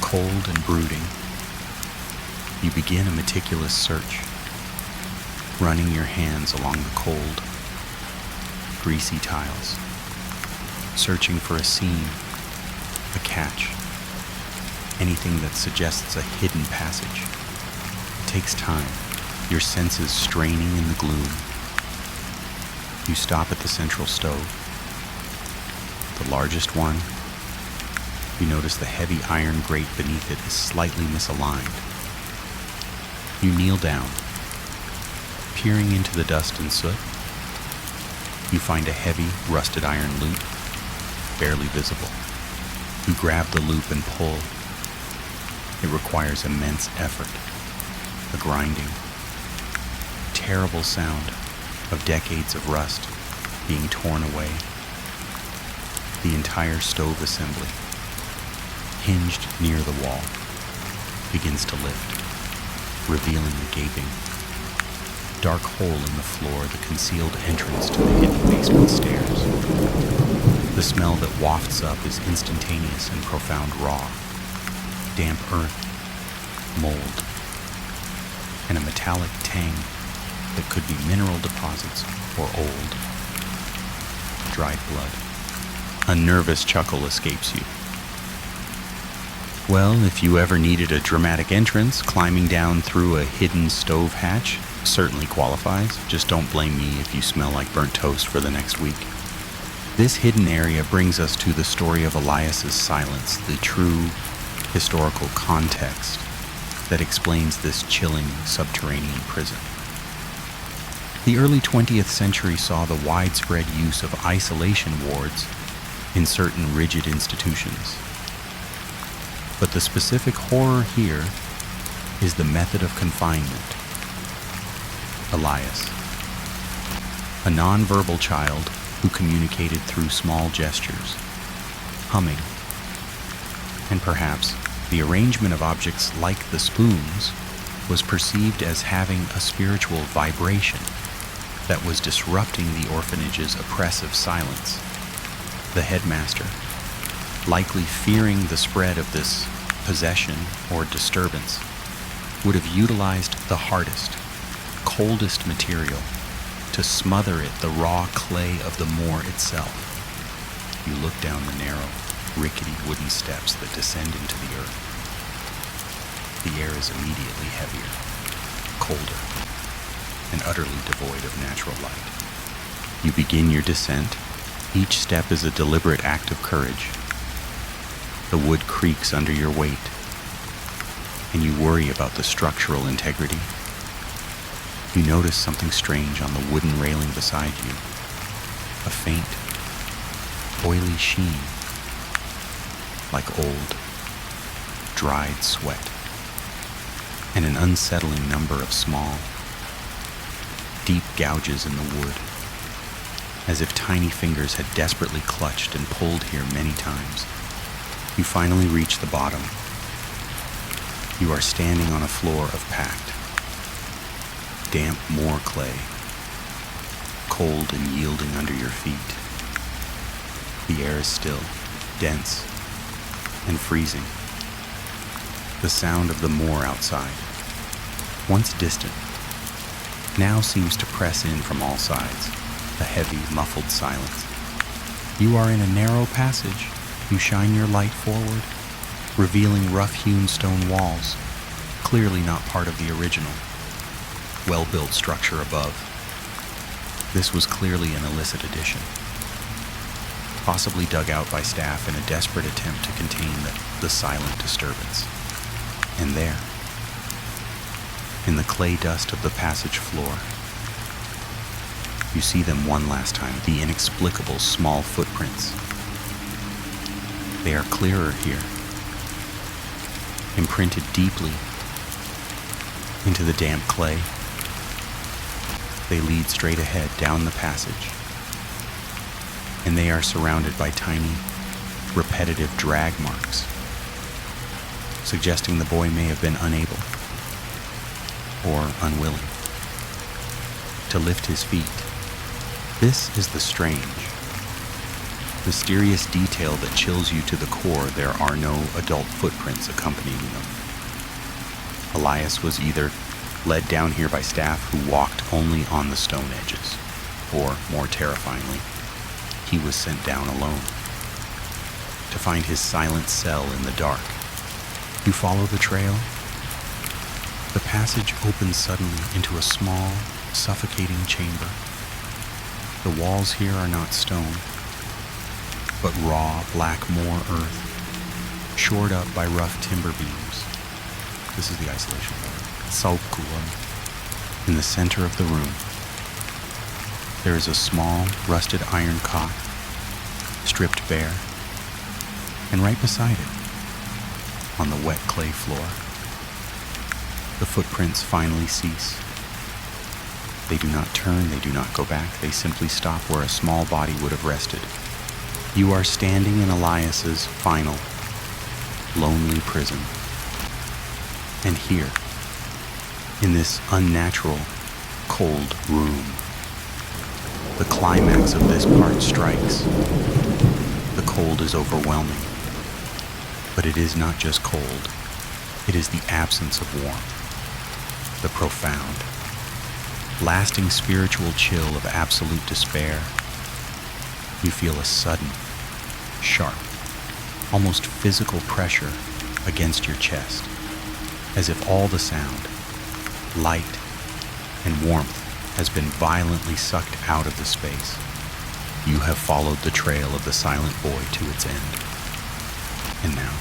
cold and brooding. You begin a meticulous search, running your hands along the cold, greasy tiles, searching for a seam, a catch, anything that suggests a hidden passage. It takes time, your senses straining in the gloom. You stop at the central stove, the largest one. You notice the heavy iron grate beneath it is slightly misaligned. You kneel down, peering into the dust and soot. You find a heavy, rusted iron loop, barely visible. You grab the loop and pull. It requires immense effort, a grinding, terrible sound of decades of rust being torn away. The entire stove assembly, hinged near the wall, begins to lift, revealing a gaping, dark hole in the floor, the concealed entrance to the hidden basement stairs. The smell that wafts up is instantaneous and profound: raw, damp earth, mold, and a metallic tang that could be mineral deposits or old, dried blood. A nervous chuckle escapes you. Well, if you ever needed a dramatic entrance, climbing down through a hidden stove hatch certainly qualifies. Just don't blame me if you smell like burnt toast for the next week. This hidden area brings us to the story of Elias's silence, the true historical context that explains this chilling subterranean prison. The early 20th century saw the widespread use of isolation wards in certain rigid institutions. But the specific horror here is the method of confinement. Elias, a nonverbal child who communicated through small gestures, humming, and perhaps the arrangement of objects like the spoons was perceived as having a spiritual vibration that was disrupting the orphanage's oppressive silence. The headmaster, likely fearing the spread of this possession or disturbance, would have utilized the hardest, coldest material to smother it, the raw clay of the moor itself. You look down the narrow, rickety wooden steps that descend into the earth. The air is immediately heavier, colder, and utterly devoid of natural light. You begin your descent. Each step is a deliberate act of courage. The wood creaks under your weight, and you worry about the structural integrity. You notice something strange on the wooden railing beside you. A faint, oily sheen, like old, dried sweat, and an unsettling number of small, deep gouges in the wood, as if tiny fingers had desperately clutched and pulled here many times. You finally reach the bottom. You are standing on a floor of packed, damp moor clay, cold and yielding under your feet. The air is still, dense, and freezing. The sound of the moor outside, once distant, now seems to press in from all sides, a heavy, muffled silence. You are in a narrow passage. You shine your light forward, revealing rough-hewn stone walls, clearly not part of the original, well-built structure above. This was clearly an illicit addition, possibly dug out by staff in a desperate attempt to contain the silent disturbance. And there, in the clay dust of the passage floor, you see them one last time, the inexplicable small footprints. They are clearer here, imprinted deeply into the damp clay. They lead straight ahead down the passage, and they are surrounded by tiny, repetitive drag marks, suggesting the boy may have been unable or unwilling to lift his feet. This is the strange, mysterious detail that chills you to the core. There are no adult footprints accompanying them. Elias was either led down here by staff who walked only on the stone edges, or, more terrifyingly, he was sent down alone to find his silent cell in the dark. You follow the trail. The passage opens suddenly into a small, suffocating chamber. The walls here are not stone, but raw, black moor earth, shored up by rough timber beams. This is the isolation ward. In the center of the room, there is a small, rusted iron cot, stripped bare, and right beside it, on the wet clay floor, the footprints finally cease. They do not turn, they do not go back, they simply stop where a small body would have rested. You are standing in Elias's final, lonely prison. And here, in this unnatural, cold room, the climax of this part strikes. The cold is overwhelming, but it is not just cold. It is the absence of warmth, the profound, lasting spiritual chill of absolute despair. You feel a sudden, sharp, almost physical pressure against your chest, as if all the sound, light, and warmth has been violently sucked out of the space. You have followed the trail of the silent boy to its end. And now,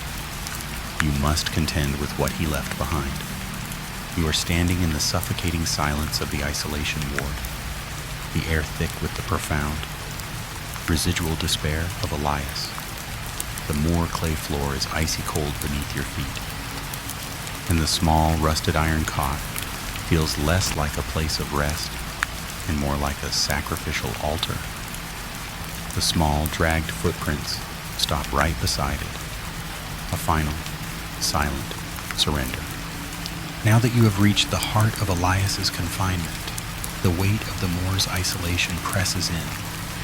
you must contend with what he left behind. You are standing in the suffocating silence of the isolation ward, the air thick with the profound, residual despair of Elias. The Moor clay floor is icy cold beneath your feet, and the small, rusted iron cot feels less like a place of rest and more like a sacrificial altar. The small, dragged footprints stop right beside it, a final, silent surrender. Now that you have reached the heart of Elias's confinement, the weight of the Moor's isolation presses in,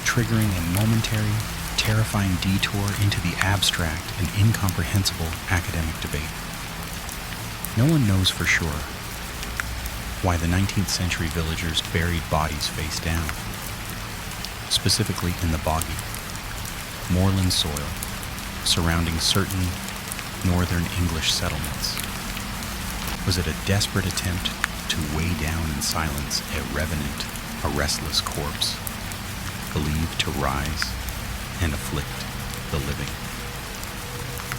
triggering a momentary, terrifying detour into the abstract and incomprehensible academic debate. No one knows for sure why the 19th century villagers buried bodies face down, specifically in the boggy, moorland soil surrounding certain northern English settlements. Was it a desperate attempt to weigh down in silence a revenant, a restless corpse, believed to rise and afflict the living?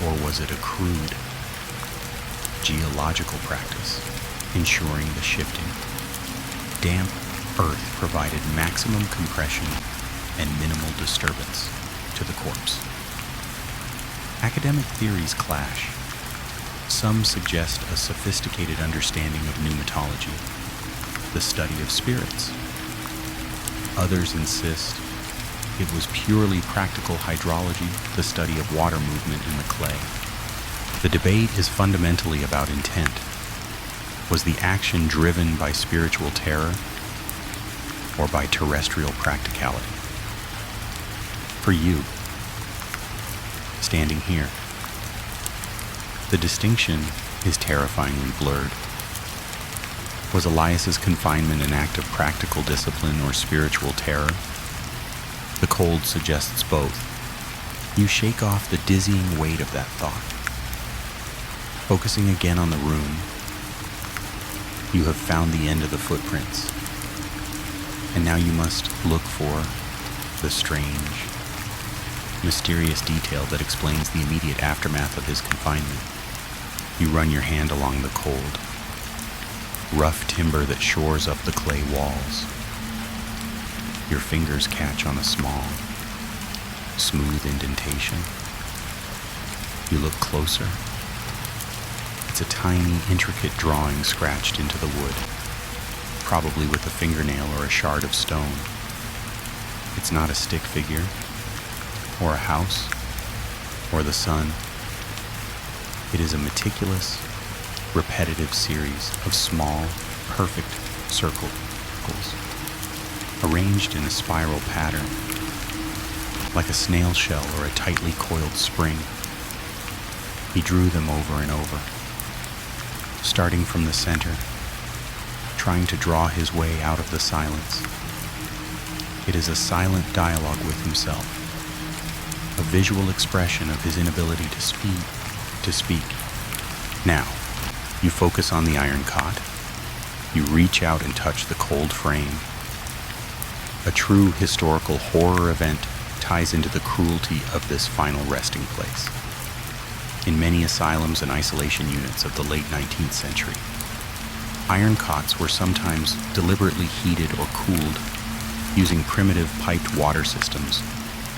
Or was it a crude, geological practice ensuring the shifting, damp earth provided maximum compression and minimal disturbance to the corpse? Academic theories clash. Some suggest a sophisticated understanding of pneumatology, the study of spirits. Others insist it was purely practical hydrology, the study of water movement in the clay. The debate is fundamentally about intent. Was the action driven by spiritual terror or by terrestrial practicality? For you, standing here, the distinction is terrifyingly blurred. Was Elias's confinement an act of practical discipline or spiritual terror? The cold suggests both. You shake off the dizzying weight of that thought. Focusing again on the room, you have found the end of the footprints, and now you must look for the strange, mysterious detail that explains the immediate aftermath of his confinement. You run your hand along the cold, rough timber that shores up the clay walls. Your fingers catch on a small, smooth indentation. You look closer. It's a tiny, intricate drawing scratched into the wood, probably with a fingernail or a shard of stone. It's not a stick figure, or a house, or the sun. It is a meticulous, repetitive series of small, perfect circles, arranged in a spiral pattern, like a snail shell or a tightly coiled spring. He drew them over and over, starting from the center, trying to draw his way out of the silence. It is a silent dialogue with himself, a visual expression of his inability to speak. Now, you focus on the iron cot. You reach out and touch the cold frame. A true historical horror event ties into the cruelty of this final resting place. In many asylums and isolation units of the late 19th century, iron cots were sometimes deliberately heated or cooled using primitive piped water systems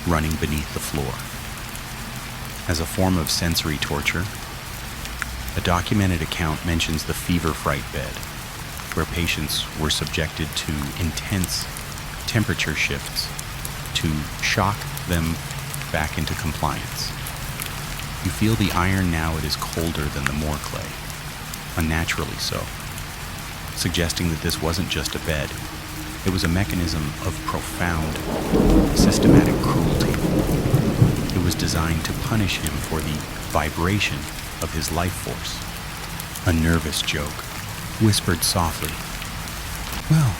running beneath the floor. As a form of sensory torture, a documented account mentions the fever fright bed, where patients were subjected to intense temperature shifts to shock them back into compliance. You feel the iron now it is colder than the Moor clay, unnaturally so, suggesting that this wasn't just a bed, it was a mechanism of profound, systematic cruelty. It was designed to punish him for the vibration of his life force, A nervous joke, whispered softly. Well,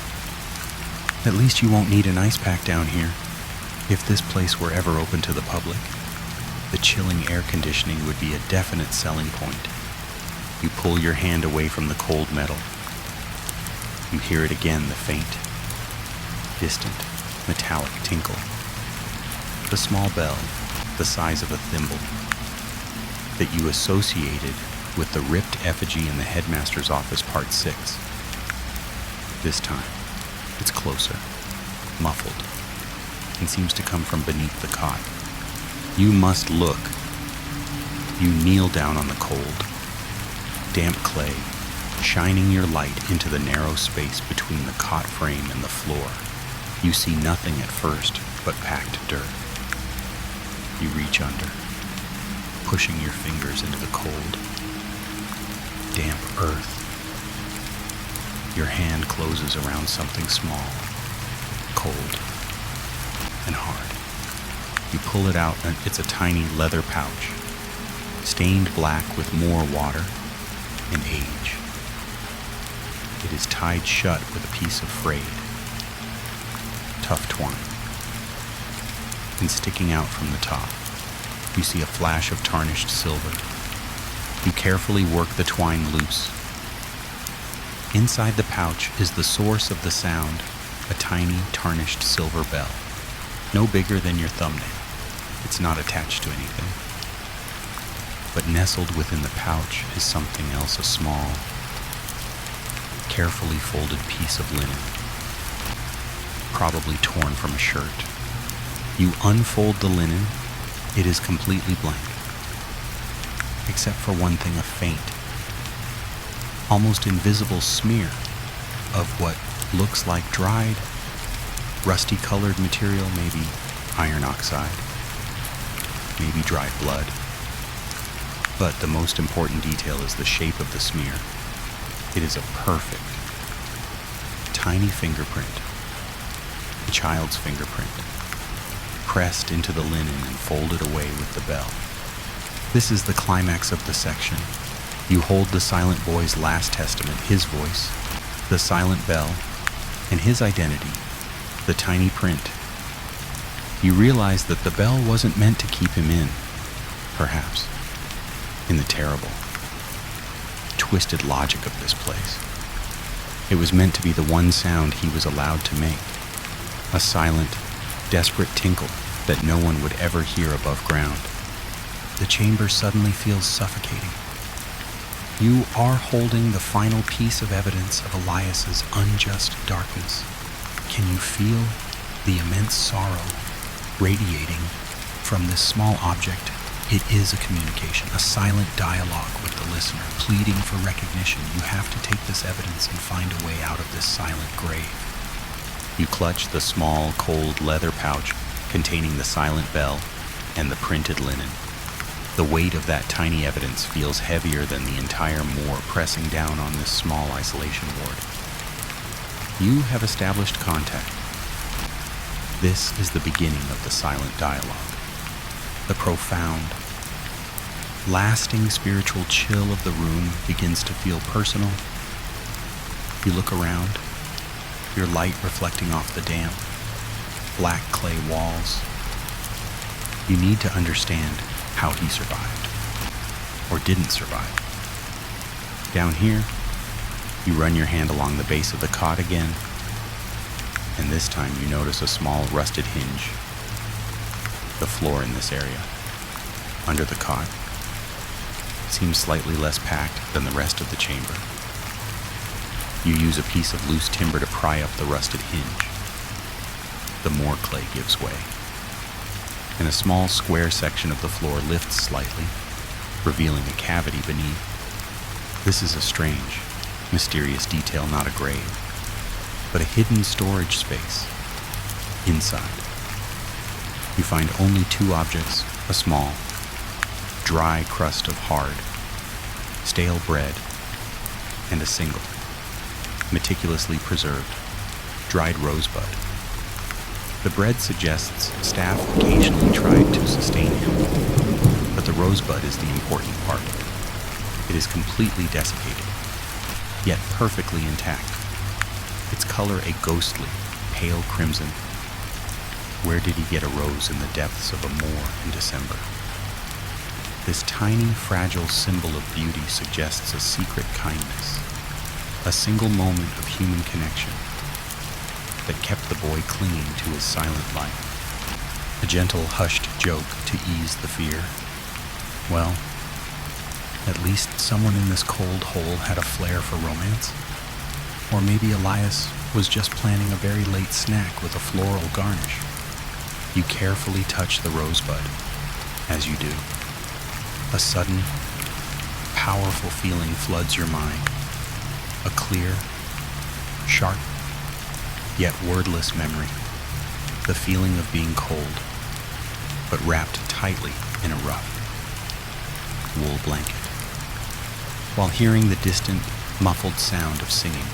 at least you won't need an ice pack down here. If this place were ever open to the public, the chilling air conditioning would be a definite selling point. You pull your hand away from the cold metal. You hear it again, the faint, distant, metallic tinkle. The small bell, the size of a thimble, that you associated with the ripped effigy in the headmaster's office, part 6. This time, it's closer, muffled, and seems to come from beneath the cot. You must look. You kneel down on the cold, damp clay, shining your light into the narrow space between the cot frame and the floor. You see nothing at first but packed dirt. You reach under, pushing your fingers into the cold, damp earth. Your hand closes around something small, cold, and hard. You pull it out, and it's a tiny leather pouch, stained black with more water and age. It is tied shut with a piece of frayed, tough twine. And sticking out from the top, you see a flash of tarnished silver. You carefully work the twine loose. Inside the pouch is the source of the sound, a tiny, tarnished silver bell, no bigger than your thumbnail. It's not attached to anything. But nestled within the pouch is something else, a small, carefully folded piece of linen, probably torn from a shirt. You unfold the linen, it is completely blank, except for one thing, a faint, almost invisible smear of what looks like dried, rusty-colored material, maybe iron oxide, maybe dried blood. But the most important detail is the shape of the smear. It is a perfect, tiny fingerprint, a child's fingerprint, pressed into the linen and folded away with the bell. This is the climax of the section. You hold the silent boy's last testament, his voice, the silent bell, and his identity, the tiny print. You realize that the bell wasn't meant to keep him in, perhaps, in the terrible, twisted logic of this place. It was meant to be the one sound he was allowed to make, a silent, desperate tinkle that no one would ever hear above ground. The chamber suddenly feels suffocating. You are holding the final piece of evidence of Elias's unjust darkness. Can you feel the immense sorrow radiating from this small object? It is a communication, a silent dialogue with the listener, pleading for recognition. You have to take this evidence and find a way out of this silent grave. You clutch the small, cold leather pouch containing the silent bell and the printed linen. The weight of that tiny evidence feels heavier than the entire Moor pressing down on this small isolation ward. You have established contact. This is the beginning of the silent dialogue. The profound, lasting spiritual chill of the room begins to feel personal. You look around, your light reflecting off the damp, black clay walls. You need to understand how he survived, or didn't survive. Down here, you run your hand along the base of the cot again, and this time you notice a small rusted hinge. The floor in this area, under the cot, seems slightly less packed than the rest of the chamber. You use a piece of loose timber to pry up the rusted hinge. The Moor clay gives way, and a small square section of the floor lifts slightly, revealing a cavity beneath. This is a strange, mysterious detail, not a grave, but a hidden storage space. Inside, you find only two objects, a small, dry crust of hard, stale bread, and a single, meticulously preserved, dried rosebud. The bread suggests staff occasionally tried to sustain him, but the rosebud is the important part. It is completely desiccated, yet perfectly intact. Its color a ghostly, pale crimson. Where did he get a rose in the depths of a moor in December? This tiny, fragile symbol of beauty suggests a secret kindness, a single moment of human connection that kept the boy clinging to his silent life. A gentle, hushed joke to ease the fear. Well, at least someone in this cold hole had a flair for romance. Or maybe Elias was just planning a very late snack with a floral garnish. You carefully touch the rosebud, as you do. A sudden, powerful feeling floods your mind. A clear, sharp, yet wordless memory. The feeling of being cold, but wrapped tightly in a rough wool blanket, while hearing the distant, muffled sound of singing.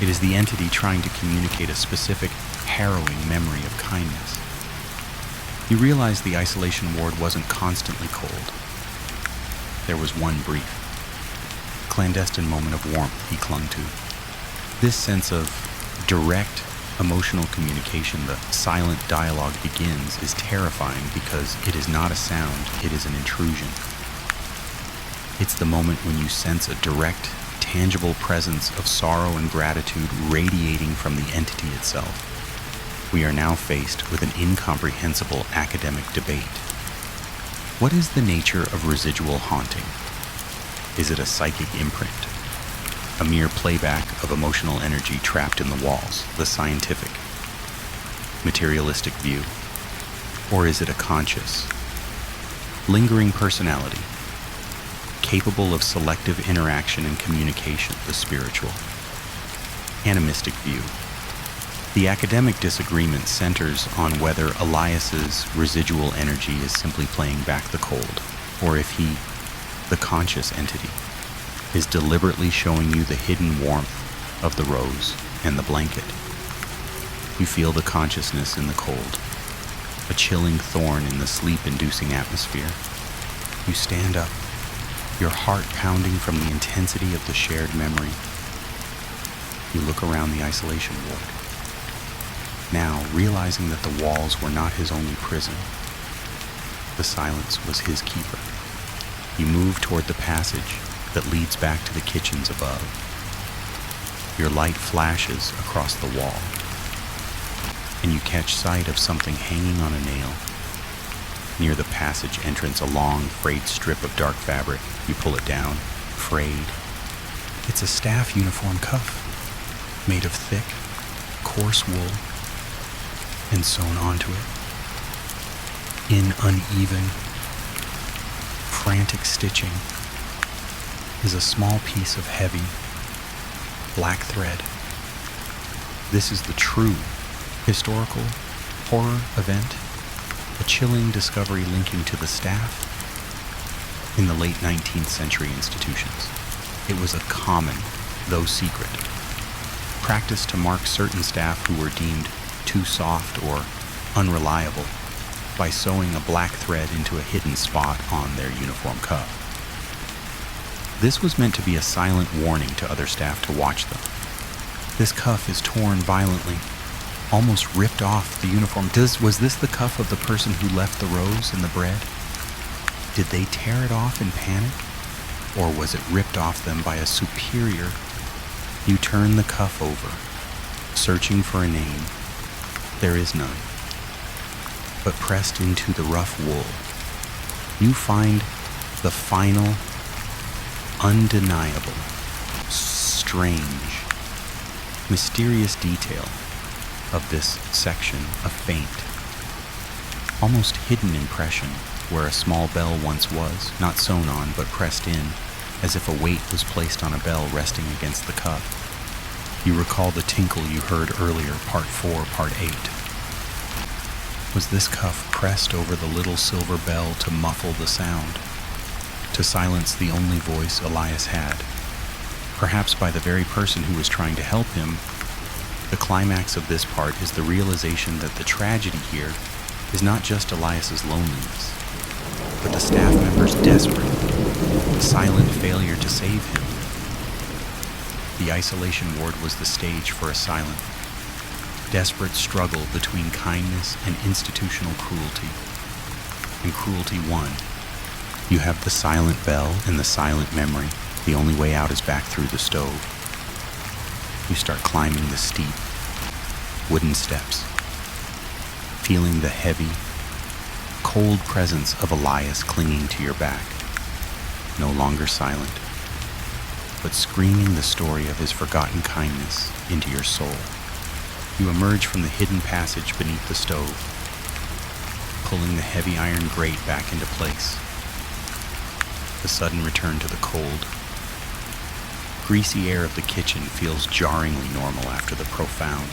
It is the entity trying to communicate a specific, harrowing memory of kindness. You realize the isolation ward wasn't constantly cold. There was one brief, clandestine moment of warmth he clung to. This sense of direct emotional communication, the silent dialogue begins, is terrifying because it is not a sound, it is an intrusion. It's the moment when you sense a direct, tangible presence of sorrow and gratitude radiating from the entity itself. We are now faced with an incomprehensible academic debate. What is the nature of residual haunting? Is it a psychic imprint? A mere playback of emotional energy trapped in the walls, the scientific, materialistic view? Or is it a conscious, lingering personality, capable of selective interaction and communication, the spiritual, animistic view? The academic disagreement centers on whether Elias's residual energy is simply playing back the cold, or if he, the conscious entity, is deliberately showing you the hidden warmth of the rose and the blanket. You feel the consciousness in the cold, a chilling thorn in the sleep-inducing atmosphere. You stand up, your heart pounding from the intensity of the shared memory. You look around the isolation ward, now realizing that the walls were not his only prison. The silence was his keeper. You move toward the passage that leads back to the kitchens above. Your light flashes across the wall, and you catch sight of something hanging on a nail. Near the passage entrance, a long, frayed strip of dark fabric. You pull it down, frayed. It's a staff uniform cuff, made of thick, coarse wool, and sewn onto it. In uneven, frantic stitching is a small piece of heavy, black thread. This is the true, historical horror event, a chilling discovery linking to the staff in the late 19th century institutions. It was a common, though secret, practice to mark certain staff who were deemed too soft or unreliable by sewing a black thread into a hidden spot on their uniform cuff. This was meant to be a silent warning to other staff to watch them. This cuff is torn violently, almost ripped off the uniform. Was this the cuff of the person who left the rose in the bread? Did they tear it off in panic? Or was it ripped off them by a superior? You turn the cuff over, searching for a name. There is none. But pressed into the rough wool, you find the final, undeniable, strange, mysterious detail of this section, a faint, almost hidden impression where a small bell once was, not sewn on but pressed in, as if a weight was placed on a bell resting against the cuff. You recall the tinkle you heard earlier, part 4, part 8. Was this cuff pressed over the little silver bell to muffle the sound, to silence the only voice Elias had, perhaps by the very person who was trying to help him? The climax of this part is the realization that the tragedy here is not just Elias's loneliness, but the staff members' desperate, a silent failure to save him. The isolation ward was the stage for a silent, desperate struggle between kindness and institutional cruelty. And cruelty won. You have the silent bell and the silent memory. The only way out is back through the stove. You start climbing the steep, wooden steps, feeling the heavy, cold presence of Elias clinging to your back, no longer silent, but screaming the story of his forgotten kindness into your soul. You emerge from the hidden passage beneath the stove, pulling the heavy iron grate back into place. The sudden return to the cold, greasy air of the kitchen feels jarringly normal after the profound,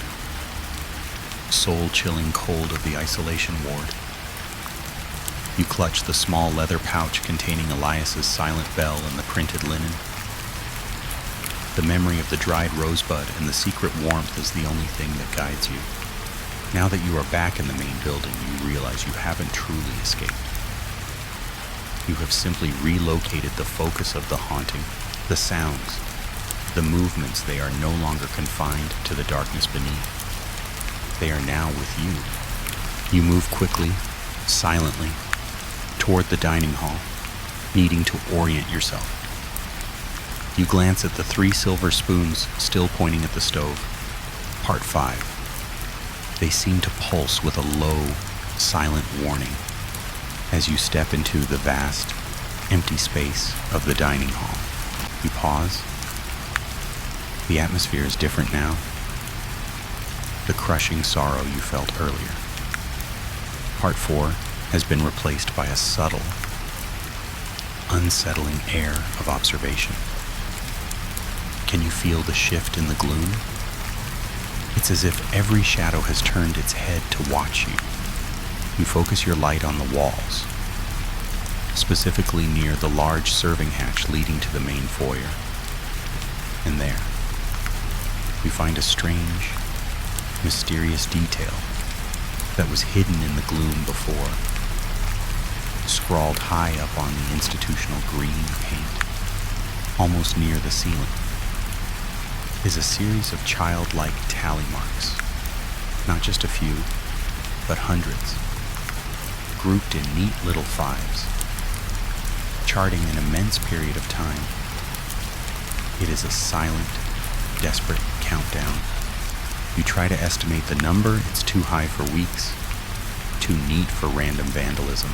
soul-chilling cold of the isolation ward. You clutch the small leather pouch containing Elias's silent bell and the printed linen. The memory of the dried rosebud and the secret warmth is the only thing that guides you. Now that you are back in the main building, you realize you haven't truly escaped. You have simply relocated the focus of the haunting, the sounds, the movements. They are no longer confined to the darkness beneath. They are now with you. You move quickly, silently, toward the dining hall, needing to orient yourself. You glance at the 3 silver spoons still pointing at the stove. Part 5. They seem to pulse with a low, silent warning as you step into the vast, empty space of the dining hall. You pause. The atmosphere is different now. The crushing sorrow you felt earlier. Part 4 has been replaced by a subtle, unsettling air of observation. Can you feel the shift in the gloom? It's as if every shadow has turned its head to watch you. You focus your light on the walls, specifically near the large serving hatch leading to the main foyer. And there, you find a strange, mysterious detail that was hidden in the gloom before. Scrawled high up on the institutional green paint, almost near the ceiling, is a series of childlike tally marks. Not just a few, but hundreds, grouped in neat little 5s, charting an immense period of time. It is a silent, desperate countdown. You try to estimate the number. It's too high for weeks, too neat for random vandalism.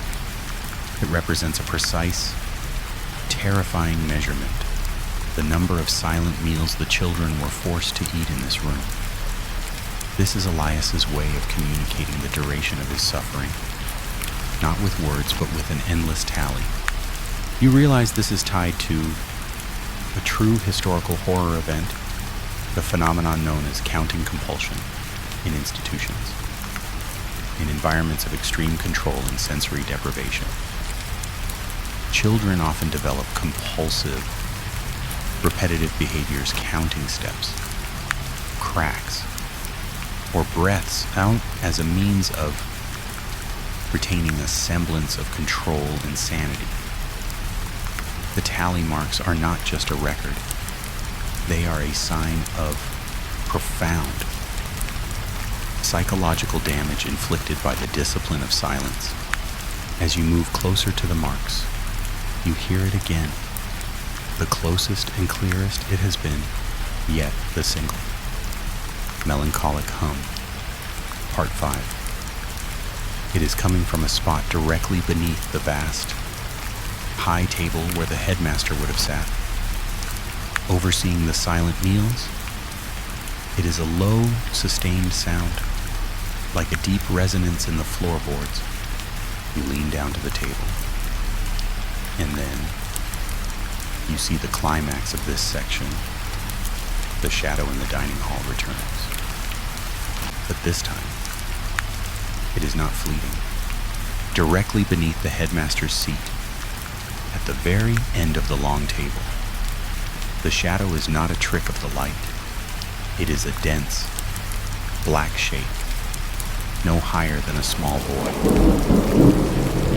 It represents a precise, terrifying measurement. The number of silent meals the children were forced to eat in this room. This is Elias's way of communicating the duration of his suffering, not with words, but with an endless tally. You realize this is tied to a true historical horror event, the phenomenon known as counting compulsion in institutions, in environments of extreme control and sensory deprivation. Children often develop compulsive, repetitive behaviors, counting steps, cracks, or breaths out as a means of retaining a semblance of control and sanity. The tally marks are not just a record. They are a sign of profound psychological damage inflicted by the discipline of silence. As you move closer to the marks, you hear it again, the closest and clearest it has been, yet the single, melancholic hum. Part 5. It is coming from a spot directly beneath the vast, high table where the headmaster would have sat, overseeing the silent meals. It is a low, sustained sound, like a deep resonance in the floorboards. You lean down to the table, and then you see the climax of this section. The shadow in the dining hall returns. But this time, it is not fleeting. Directly beneath the headmaster's seat, at the very end of the long table, the shadow is not a trick of the light. It is a dense, black shape, no higher than a small boy,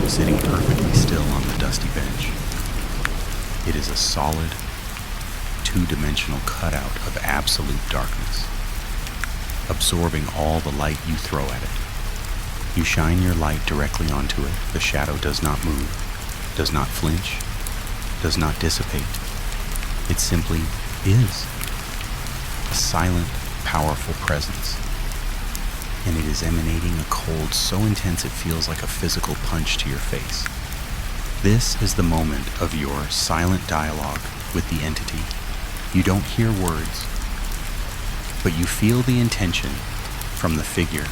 sitting perfectly still on the dusty bench. It is a solid, two-dimensional cutout of absolute darkness, absorbing all the light you throw at it. You shine your light directly onto it. The shadow does not move, does not flinch, does not dissipate. It simply is. A silent, powerful presence. And it is emanating a cold so intense it feels like a physical punch to your face. This is the moment of your silent dialogue with the entity. You don't hear words, but you feel the intention from the figure,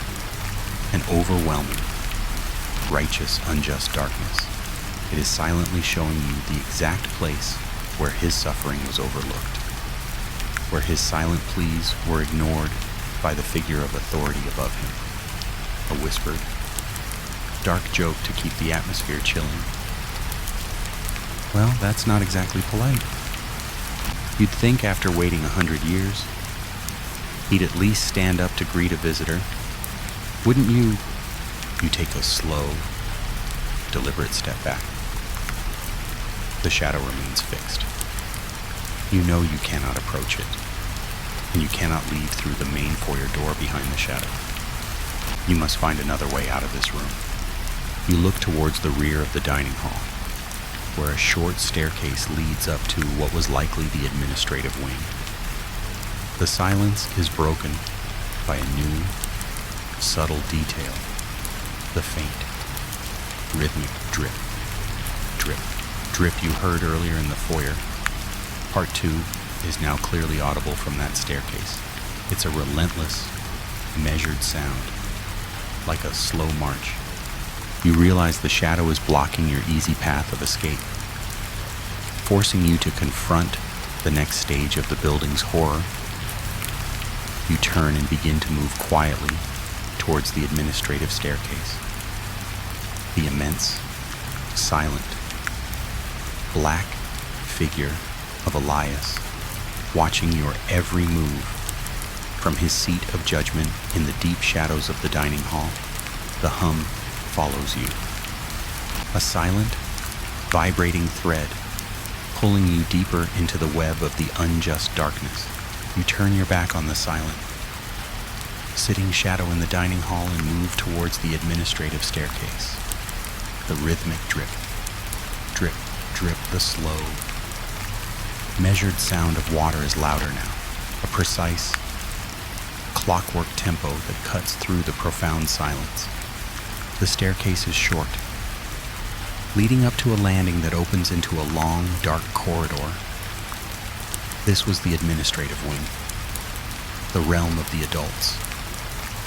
an overwhelming, righteous, unjust darkness. It is silently showing you the exact place where his suffering was overlooked, where his silent pleas were ignored by the figure of authority above him. A whispered, dark joke to keep the atmosphere chilling. Well, that's not exactly polite. You'd think after waiting 100 years, he'd at least stand up to greet a visitor. Wouldn't you? You take a slow, deliberate step back. The shadow remains fixed. You know you cannot approach it, and you cannot leave through the main foyer door behind the shadow. You must find another way out of this room. You look towards the rear of the dining hall, where a short staircase leads up to what was likely the administrative wing. The silence is broken by a new, subtle detail, the faint, rhythmic drip, drip, drip you heard earlier in the foyer. Part 2 is now clearly audible from that staircase. It's a relentless, measured sound, like a slow march. You realize the shadow is blocking your easy path of escape, forcing you to confront the next stage of the building's horror. You turn and begin to move quietly towards the administrative staircase. The immense, silent, black figure of Elias, watching your every move from his seat of judgment in the deep shadows of the dining hall. The hum follows you. A silent, vibrating thread pulling you deeper into the web of the unjust darkness. You turn your back on the silent, sitting shadow in the dining hall and move towards the administrative staircase. The rhythmic drip, drip, drip, the slow, measured sound of water is louder now, a precise, clockwork tempo that cuts through the profound silence. The staircase is short, leading up to a landing that opens into a long, dark corridor. This was the administrative wing, the realm of the adults,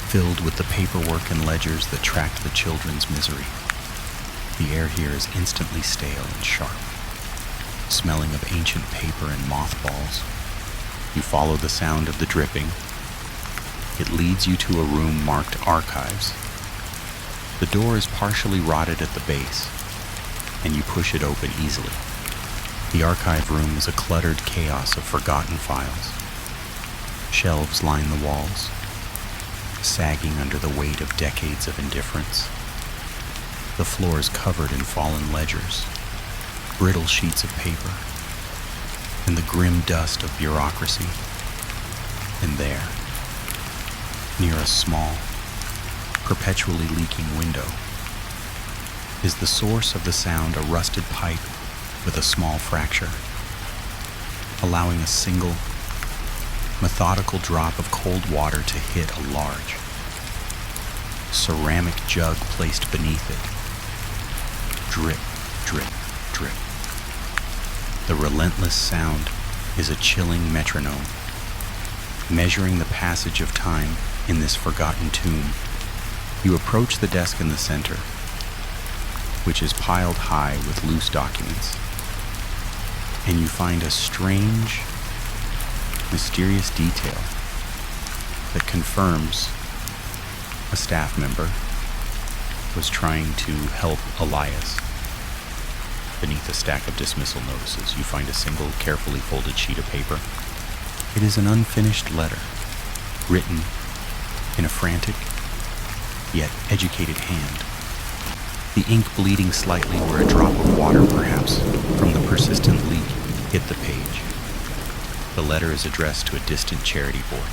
filled with the paperwork and ledgers that tracked the children's misery. The air here is instantly stale and sharp, smelling of ancient paper and mothballs. You follow the sound of the dripping. It leads you to a room marked Archives. The door is partially rotted at the base, and you push it open easily. The archive room is a cluttered chaos of forgotten files. Shelves line the walls, sagging under the weight of decades of indifference. The floor is covered in fallen ledgers, brittle sheets of paper, and the grim dust of bureaucracy. And there, near a small, perpetually leaking window, is the source of the sound, a rusted pipe with a small fracture, allowing a single, methodical drop of cold water to hit a large, ceramic jug placed beneath it. Drip, drip, drip. The relentless sound is a chilling metronome, measuring the passage of time in this forgotten tomb. You approach the desk in the center, which is piled high with loose documents, and you find a strange, mysterious detail that confirms a staff member was trying to help Elias. Beneath a stack of dismissal notices, you find a single carefully folded sheet of paper. It is an unfinished letter, written in a frantic yet educated hand, the ink bleeding slightly where a drop of water, perhaps from the persistent leak, Hit the page. The letter is addressed to a distant charity board.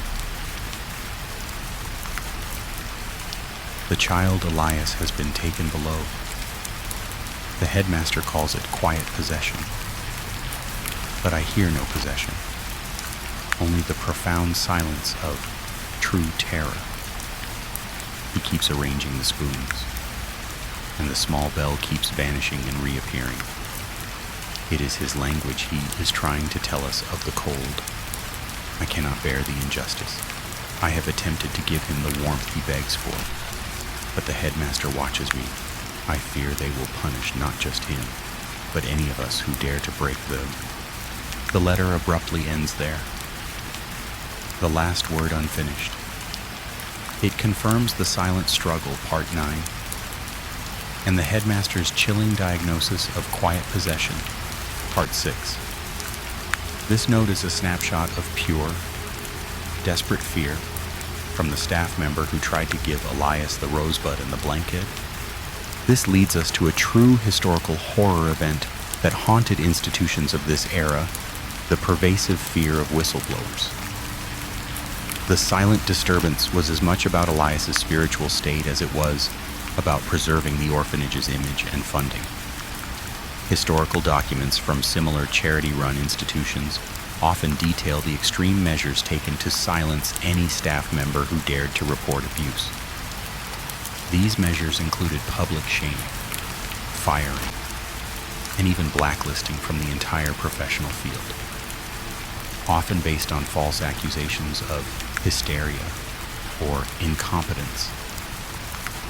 The child Elias has been taken below. The headmaster calls it quiet possession. But I hear no possession, only the profound silence of true terror. He keeps arranging the spoons, and the small bell keeps vanishing and reappearing. It is his language he is trying to tell us of the cold. I cannot bear the injustice. I have attempted to give him the warmth he begs for, but the headmaster watches me. I fear they will punish not just him, but any of us who dare to break them. The letter abruptly ends there. The last word unfinished. It confirms the silent struggle, part 9, and the headmaster's chilling diagnosis of quiet possession, part 6. This note is a snapshot of pure, desperate fear from the staff member who tried to give Elias the rosebud and the blanket. This leads us to a true historical horror event that haunted institutions of this era, the pervasive fear of whistleblowers. The silent disturbance was as much about Elias's spiritual state as it was about preserving the orphanage's image and funding. Historical documents from similar charity-run institutions often detail the extreme measures taken to silence any staff member who dared to report abuse. These measures included public shaming, firing, and even blacklisting from the entire professional field, often based on false accusations of hysteria or incompetence.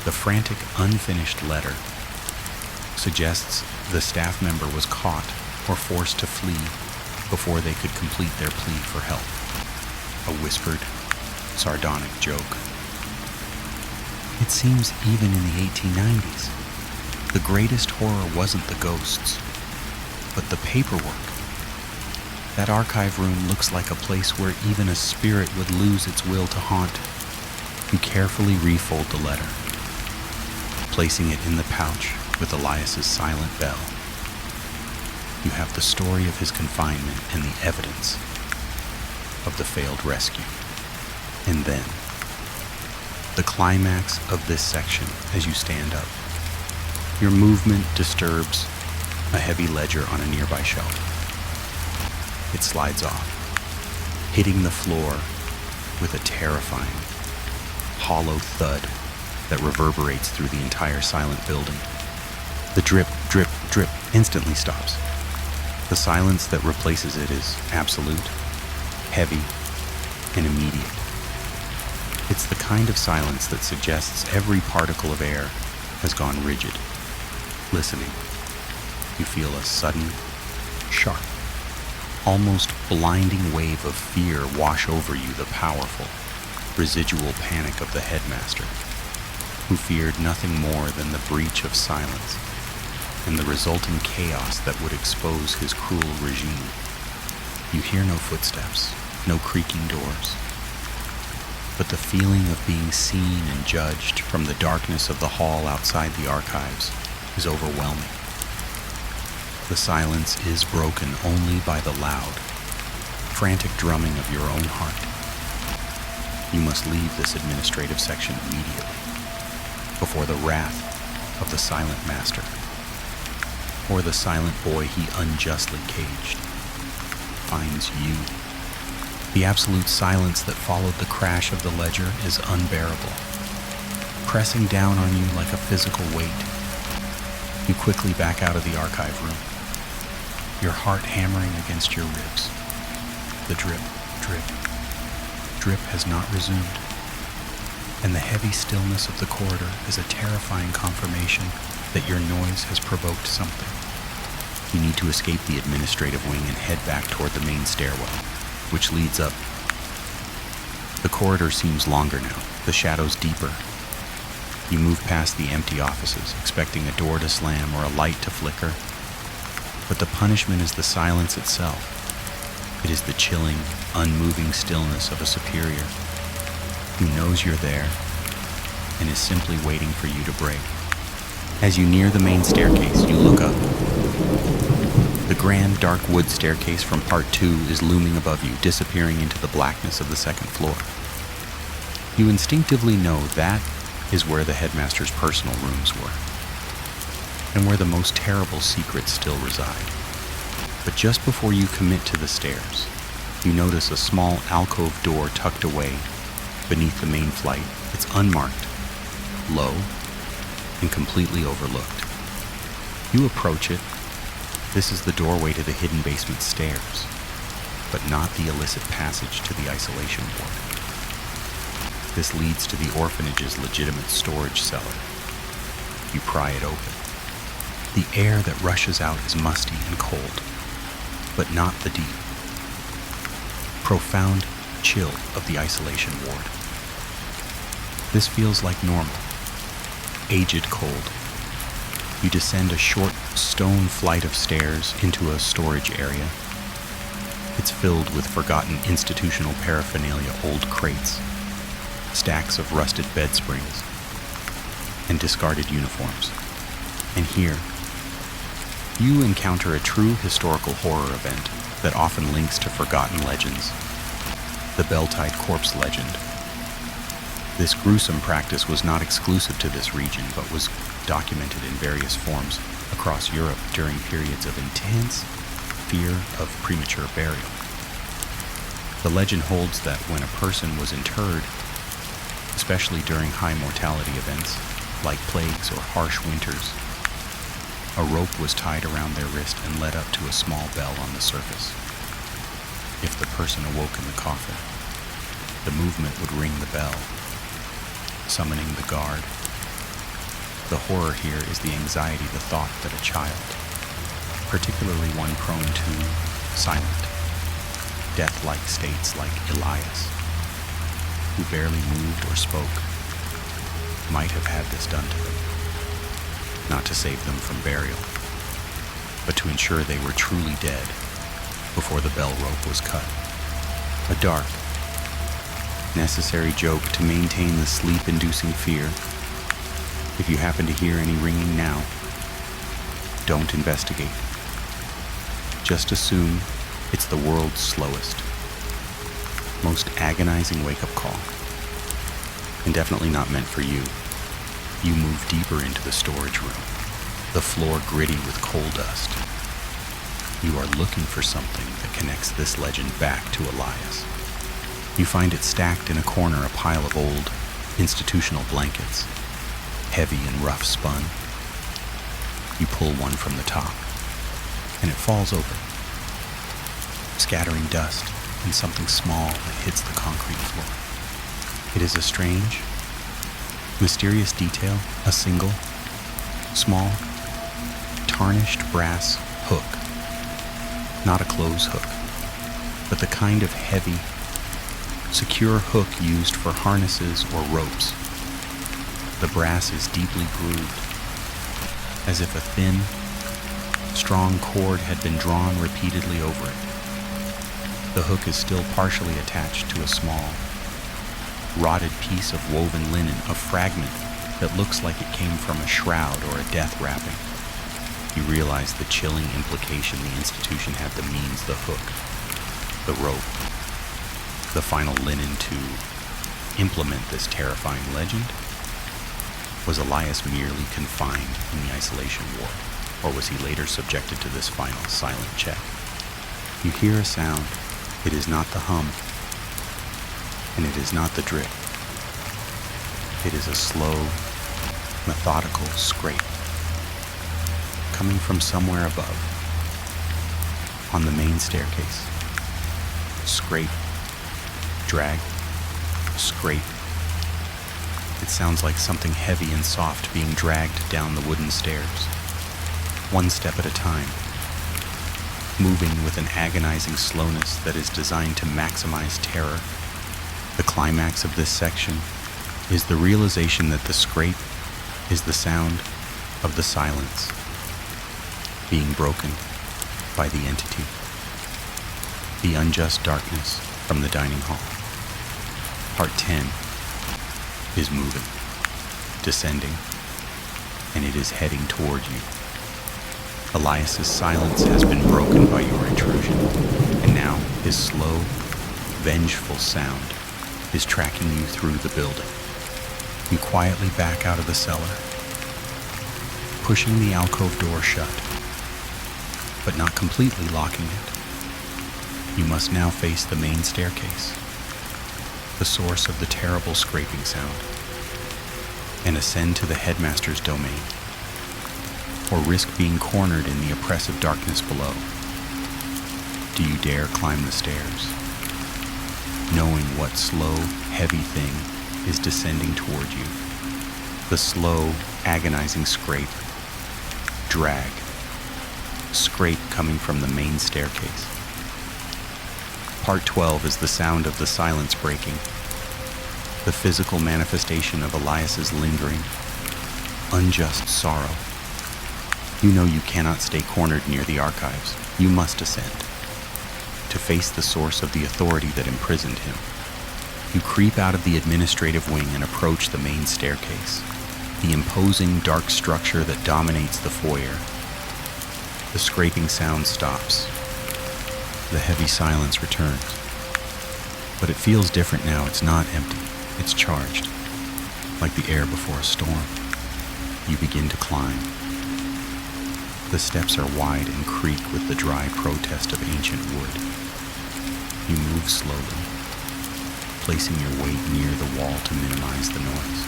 The frantic, unfinished letter suggests the staff member was caught or forced to flee before they could complete their plea for help. A whispered, sardonic joke. It seems even in the 1890s, the greatest horror wasn't the ghosts, but the paperwork. That archive room looks like a place where even a spirit would lose its will to haunt. You carefully refold the letter, placing it in the pouch with Elias's silent bell. You have the story of his confinement and the evidence of the failed rescue. And then, the climax of this section as you stand up. Your movement disturbs a heavy ledger on a nearby shelf. It slides off, hitting the floor with a terrifying, hollow thud that reverberates through the entire silent building. The drip, drip, drip instantly stops. The silence that replaces it is absolute, heavy, and immediate. It's the kind of silence that suggests every particle of air has gone rigid. Listening, you feel a sudden, sharp, almost blinding wave of fear wash over you, the powerful, residual panic of the headmaster, who feared nothing more than the breach of silence and the resulting chaos that would expose his cruel regime. You hear no footsteps, no creaking doors, but the feeling of being seen and judged from the darkness of the hall outside the archives is overwhelming. The silence is broken only by the loud, frantic drumming of your own heart. You must leave this administrative section immediately, before the wrath of the silent master, or the silent boy he unjustly caged, finds you. The absolute silence that followed the crash of the ledger is unbearable, pressing down on you like a physical weight. You quickly back out of the archive room, your heart hammering against your ribs. The drip, drip, drip has not resumed, and the heavy stillness of the corridor is a terrifying confirmation that your noise has provoked something. You need to escape the administrative wing and head back toward the main stairwell, which leads up. The corridor seems longer now, the shadows deeper. You move past the empty offices, expecting a door to slam or a light to flicker. But the punishment is the silence itself. It is the chilling, unmoving stillness of a superior who knows you're there and is simply waiting for you to break. As you near the main staircase, you look up. The grand dark wood staircase from Part 2 is looming above you, disappearing into the blackness of the second floor. You instinctively know that is where the headmaster's personal rooms were, and where the most terrible secrets still reside. But just before you commit to the stairs, you notice a small alcove door tucked away beneath the main flight. It's unmarked, low, and completely overlooked. You approach it. This is the doorway to the hidden basement stairs, but not the illicit passage to the isolation ward. This leads to the orphanage's legitimate storage cellar. You pry it open. The air that rushes out is musty and cold, but not the deep, profound chill of the isolation ward. This feels like normal, aged cold. You descend a short stone flight of stairs into a storage area. It's filled with forgotten institutional paraphernalia, old crates, stacks of rusted bed springs, and discarded uniforms. And here, you encounter a true historical horror event that often links to forgotten legends, the Bell-Tide corpse legend. This gruesome practice was not exclusive to this region, but was documented in various forms across Europe during periods of intense fear of premature burial. The legend holds that when a person was interred, especially during high mortality events like plagues or harsh winters, a rope was tied around their wrist and led up to a small bell on the surface. If the person awoke in the coffin, the movement would ring the bell, summoning the guard. The horror here is the anxiety, the thought that a child, particularly one prone to silent, death-like states like Elias, who barely moved or spoke, might have had this done to them, not to save them from burial, but to ensure they were truly dead before the bell rope was cut. A dark, necessary joke to maintain the sleep-inducing fear. If you happen to hear any ringing now, don't investigate. Just assume it's the world's slowest, most agonizing wake-up call, and definitely not meant for you. You move deeper into the storage room, the floor gritty with coal dust. You are looking for something that connects this legend back to Elias. You find it stacked in a corner, a pile of old, institutional blankets, heavy and rough spun. You pull one from the top, and it falls open, scattering dust and something small that hits the concrete floor. It is a strange, mysterious detail, a single, small, tarnished brass hook. Not a clothes hook, but the kind of heavy, secure hook used for harnesses or ropes. The brass is deeply grooved, as if a thin, strong cord had been drawn repeatedly over it. The hook is still partially attached to a small, rotted piece of woven linen, a fragment that looks like it came from a shroud or a death wrapping. You realize the chilling implication the institution had the means, the hook, the rope, the final linen to implement this terrifying legend. Was Elias merely confined in the isolation ward, or was he later subjected to this final silent check? You hear a sound. It is not the hum, and it is not the drip. It is a slow, methodical scrape, coming from somewhere above, on the main staircase. Scrape, drag, scrape. It sounds like something heavy and soft being dragged down the wooden stairs, one step at a time, moving with an agonizing slowness that is designed to maximize terror. The climax of this section is the realization that the scrape is the sound of the silence being broken by the entity, the unjust darkness from the dining hall. Part 10 is moving, descending, and it is heading toward you. Elias's silence has been broken by your intrusion, and now his slow, vengeful sound is tracking you through the building. You quietly back out of the cellar, pushing the alcove door shut, but not completely locking it. You must now face the main staircase, the source of the terrible scraping sound, and ascend to the headmaster's domain, or risk being cornered in the oppressive darkness below. Do you dare climb the stairs, knowing what slow, heavy thing is descending toward you? The slow, agonizing scrape, drag, scrape coming from the main staircase. Part 12 is the sound of the silence breaking, the physical manifestation of Elias's lingering, unjust sorrow. You know you cannot stay cornered near the archives. You must ascend to face the source of the authority that imprisoned him. You creep out of the administrative wing and approach the main staircase, the imposing dark structure that dominates the foyer. The scraping sound stops. The heavy silence returns. But it feels different now. It's not empty. It's charged, like the air before a storm. You begin to climb. The steps are wide and creak with the dry protest of ancient wood. You move slowly, placing your weight near the wall to minimize the noise.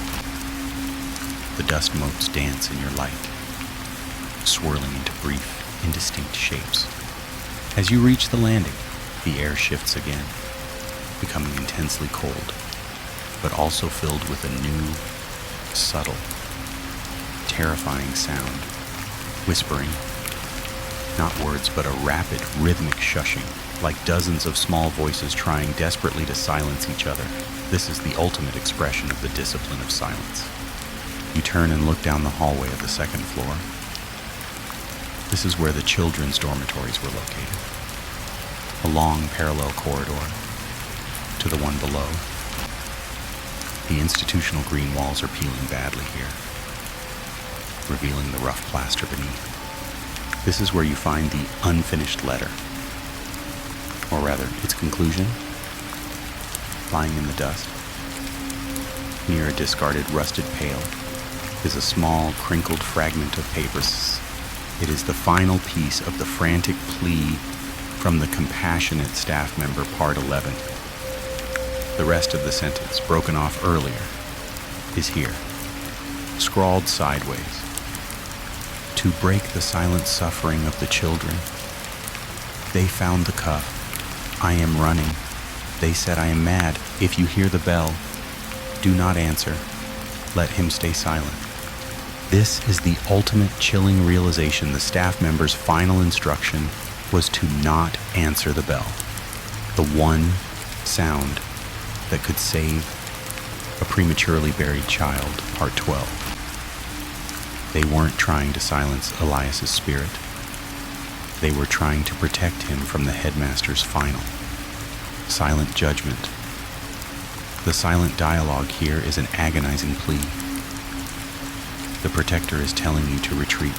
The dust motes dance in your light, swirling into brief, indistinct shapes. As you reach the landing, the air shifts again, becoming intensely cold, but also filled with a new, subtle, terrifying sound. Whispering, not words, but a rapid, rhythmic shushing, like dozens of small voices trying desperately to silence each other. This is the ultimate expression of the discipline of silence. You turn and look down the hallway of the second floor. This is where the children's dormitories were located. A long, parallel corridor to the one below. The institutional green walls are peeling badly here, revealing the rough plaster beneath. This is where you find the unfinished letter, or rather, its conclusion, lying in the dust. Near a discarded rusted pail is a small, crinkled fragment of paper. It is the final piece of the frantic plea from the compassionate staff member, part 11. The rest of the sentence, broken off earlier, is here, scrawled sideways. To break the silent suffering of the children. They found the cuff. I am running. They said I am mad. If you hear the bell, do not answer. Let him stay silent. This is the ultimate chilling realization. The staff member's final instruction was to not answer the bell. The one sound that could save a prematurely buried child, part 12. They weren't trying to silence Elias's spirit. They were trying to protect him from the headmaster's final, silent judgment. The silent dialogue here is an agonizing plea. The protector is telling you to retreat,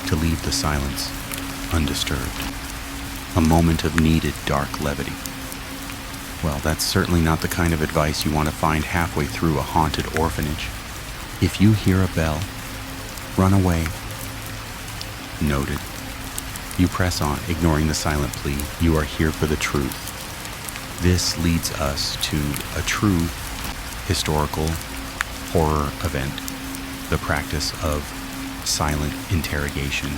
to leave the silence undisturbed. A moment of needed dark levity. Well, that's certainly not the kind of advice you want to find halfway through a haunted orphanage. If you hear a bell, run away. Noted. You press on, ignoring the silent plea. You are here for the truth. This leads us to a true historical horror event, the practice of silent interrogation.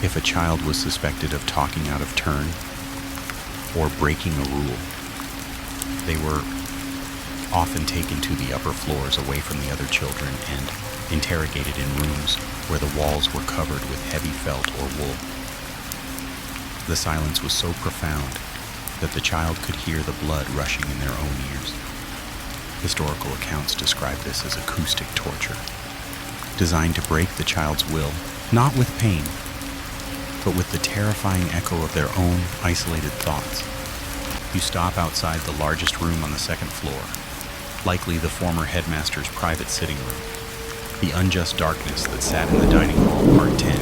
If a child was suspected of talking out of turn or breaking a rule, they were often taken to the upper floors away from the other children and interrogated in rooms where the walls were covered with heavy felt or wool. The silence was so profound that the child could hear the blood rushing in their own ears. Historical accounts describe this as acoustic torture, designed to break the child's will, not with pain, but with the terrifying echo of their own isolated thoughts. You stop outside the largest room on the second floor, likely the former headmaster's private sitting room. The unjust darkness that sat in the dining hall, Part 10,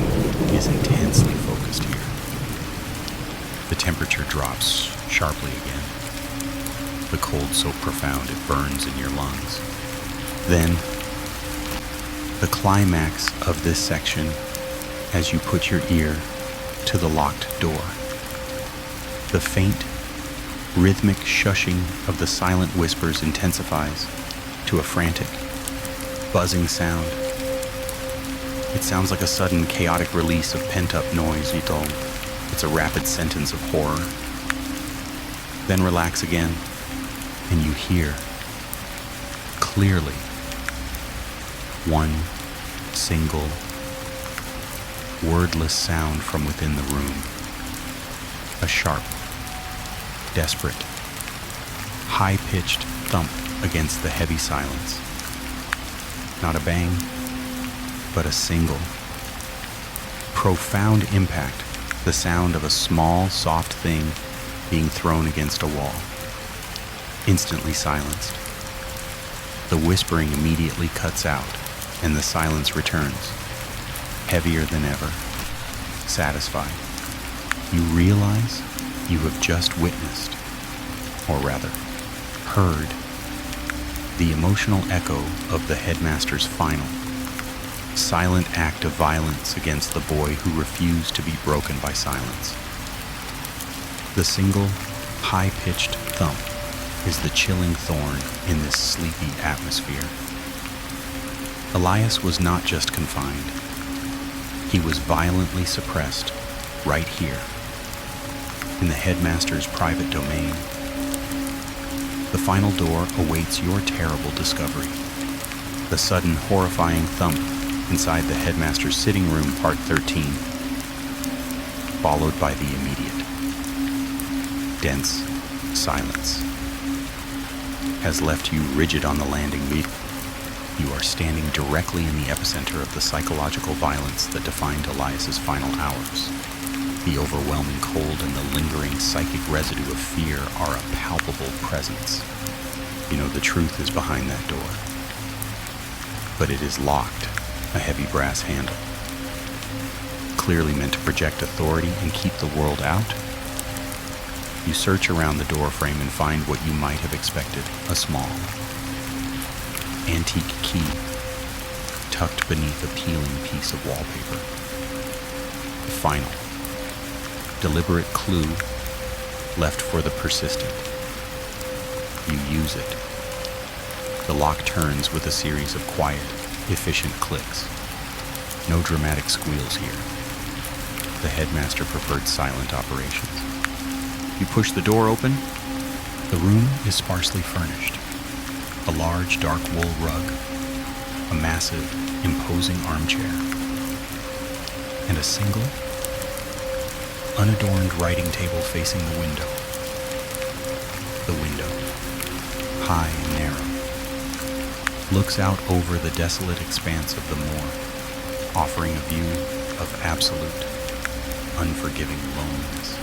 is intensely focused here. The temperature drops sharply again. The cold so profound it burns in your lungs. Then, the climax of this section as you put your ear to the locked door. The faint, rhythmic shushing of the silent whispers intensifies to a frantic, buzzing sound. It sounds like a sudden, chaotic release of pent-up noise, Yitol. It's a rapid sentence of horror. Then relax again, and you hear, clearly, one single, wordless sound from within the room. A sharp, desperate, high-pitched thump against the heavy silence. Not a bang, but a single, profound impact, the sound of a small, soft thing being thrown against a wall. Instantly silenced. The whispering immediately cuts out, and the silence returns, heavier than ever, satisfied. You realize you have just witnessed, or rather, heard, the emotional echo of the headmaster's final, silent act of violence against the boy who refused to be broken by silence. The single, high-pitched thump is the chilling thorn in this sleepy atmosphere. Elias was not just confined. He was violently suppressed right here, in the headmaster's private domain. The final door awaits your terrible discovery. The sudden, horrifying thump inside the headmaster's sitting room, Part 13, followed by the immediate, dense silence, has left you rigid on the landing. You are standing directly in the epicenter of the psychological violence that defined Elias's final hours. The overwhelming cold and the lingering psychic residue of fear are a palpable presence. You know the truth is behind that door. But it is locked, a heavy brass handle. Clearly meant to project authority and keep the world out. You search around the door frame and find what you might have expected, a small, antique key tucked beneath a peeling piece of wallpaper. The final, deliberate clue left for the persistent. You use it. The lock turns with a series of quiet, efficient clicks. No dramatic squeals here. The headmaster preferred silent operations. You push the door open. The room is sparsely furnished. A large dark wool rug, a massive, imposing armchair, and a single, unadorned writing table facing the window. The window, high and narrow, looks out over the desolate expanse of the moor, offering a view of absolute, unforgiving loneliness.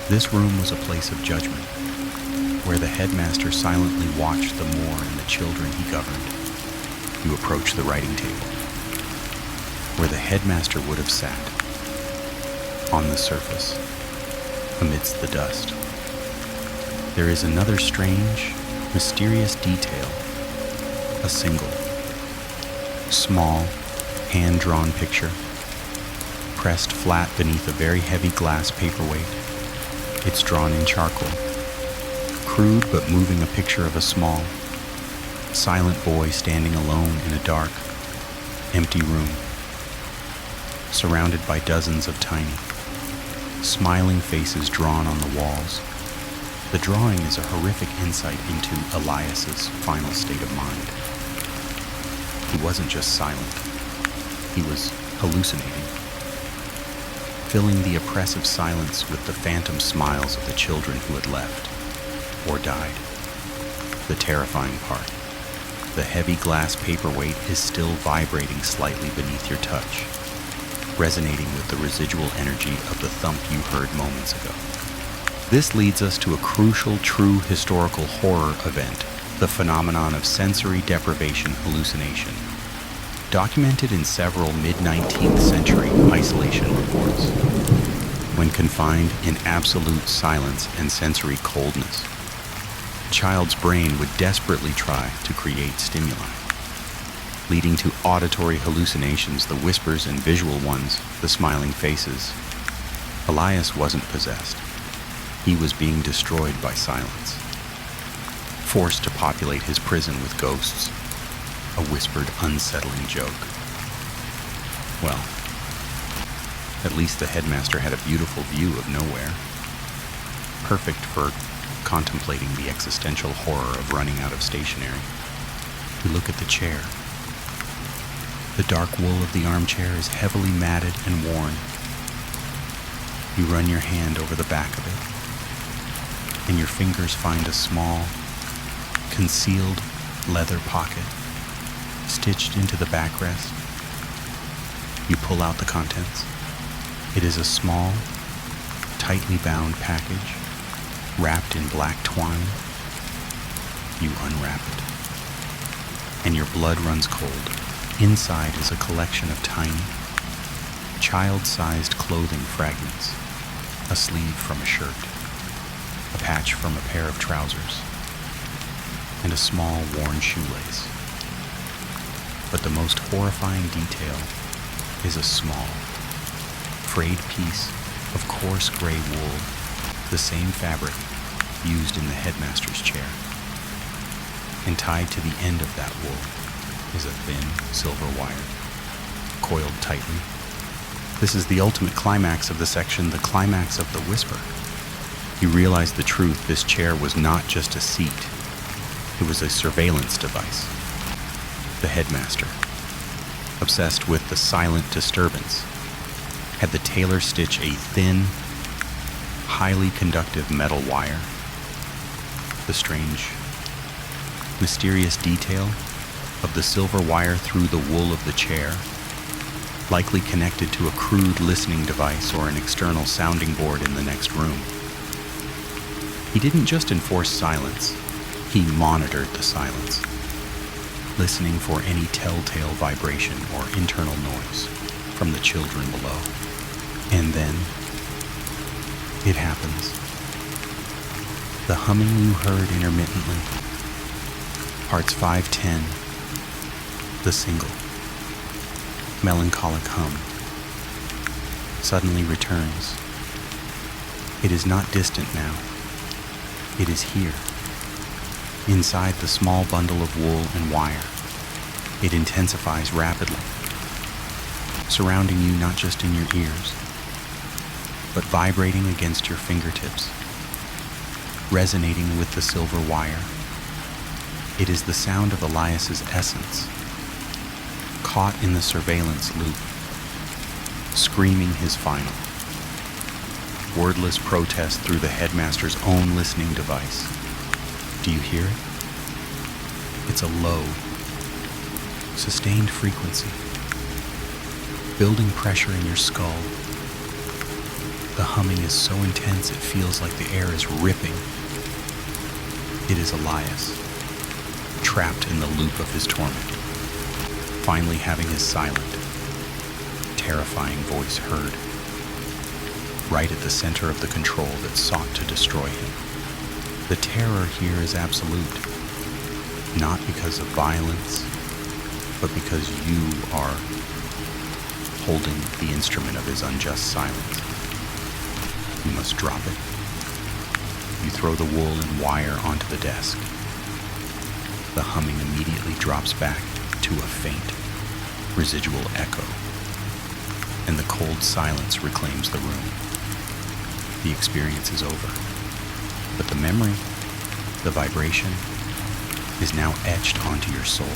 This room was a place of judgment, where the headmaster silently watched the moor and the children he governed. You approach the writing table, where the headmaster would have sat, on the surface, amidst the dust. There is another strange, mysterious detail, a single, small, hand-drawn picture, pressed flat beneath a very heavy glass paperweight. It's drawn in charcoal, crude but moving, a picture of a small, silent boy standing alone in a dark, empty room, surrounded by dozens of tiny, smiling faces drawn on the walls. The drawing is a horrific insight into Elias's final state of mind. He wasn't just silent, he was hallucinating, filling the oppressive silence with the phantom smiles of the children who had left or died. The terrifying part, the heavy glass paperweight is still vibrating slightly beneath your touch, resonating with the residual energy of the thump you heard moments ago. This leads us to a crucial, true historical horror event, the phenomenon of sensory deprivation hallucination, documented in several mid-19th century isolation reports. When confined in absolute silence and sensory coldness, a child's brain would desperately try to create stimuli, leading to auditory hallucinations, the whispers, and visual ones, the smiling faces. Elias wasn't possessed. He was being destroyed by silence, forced to populate his prison with ghosts, a whispered, unsettling joke. Well, at least the headmaster had a beautiful view of nowhere, perfect for contemplating the existential horror of running out of stationery. You look at the chair. The dark wool of the armchair is heavily matted and worn. You run your hand over the back of it, and your fingers find a small, concealed leather pocket stitched into the backrest. You pull out the contents. It is a small, tightly bound package wrapped in black twine. You unwrap it, and your blood runs cold. Inside is a collection of tiny, child-sized clothing fragments, a sleeve from a shirt, a patch from a pair of trousers, and a small worn shoelace. But the most horrifying detail is a small, frayed piece of coarse gray wool, the same fabric used in the headmaster's chair. And tied to the end of that wool is a thin silver wire, coiled tightly. This is the ultimate climax of the section, the climax of the whisper. You realize the truth. This chair was not just a seat. It was a surveillance device. The headmaster, obsessed with the silent disturbance, had the tailor stitch a thin, highly conductive metal wire. The strange, mysterious detail of the silver wire through the wool of the chair, likely connected to a crude listening device or an external sounding board in the next room. He didn't just enforce silence, he monitored the silence, listening for any telltale vibration or internal noise from the children below. And then, it happens. The humming you heard intermittently, parts 510, the single, melancholic hum, suddenly returns. It is not distant now. It is here, inside the small bundle of wool and wire. It intensifies rapidly, surrounding you not just in your ears, but vibrating against your fingertips, resonating with the silver wire. It is the sound of Elias's essence, caught in the surveillance loop, screaming his final, wordless protest through the headmaster's own listening device. Do you hear it? It's a low, sustained frequency, building pressure in your skull. The humming is so intense it feels like the air is ripping. It is Elias, trapped in the loop of his torment, finally having his silent, terrifying voice heard, right at the center of the control that sought to destroy him. The terror here is absolute, not because of violence, but because you are holding the instrument of his unjust silence. You must drop it. You throw the wool and wire onto the desk. The humming immediately drops back to a faint, residual echo, and the cold silence reclaims the room. The experience is over, but the memory, the vibration, is now etched onto your soul.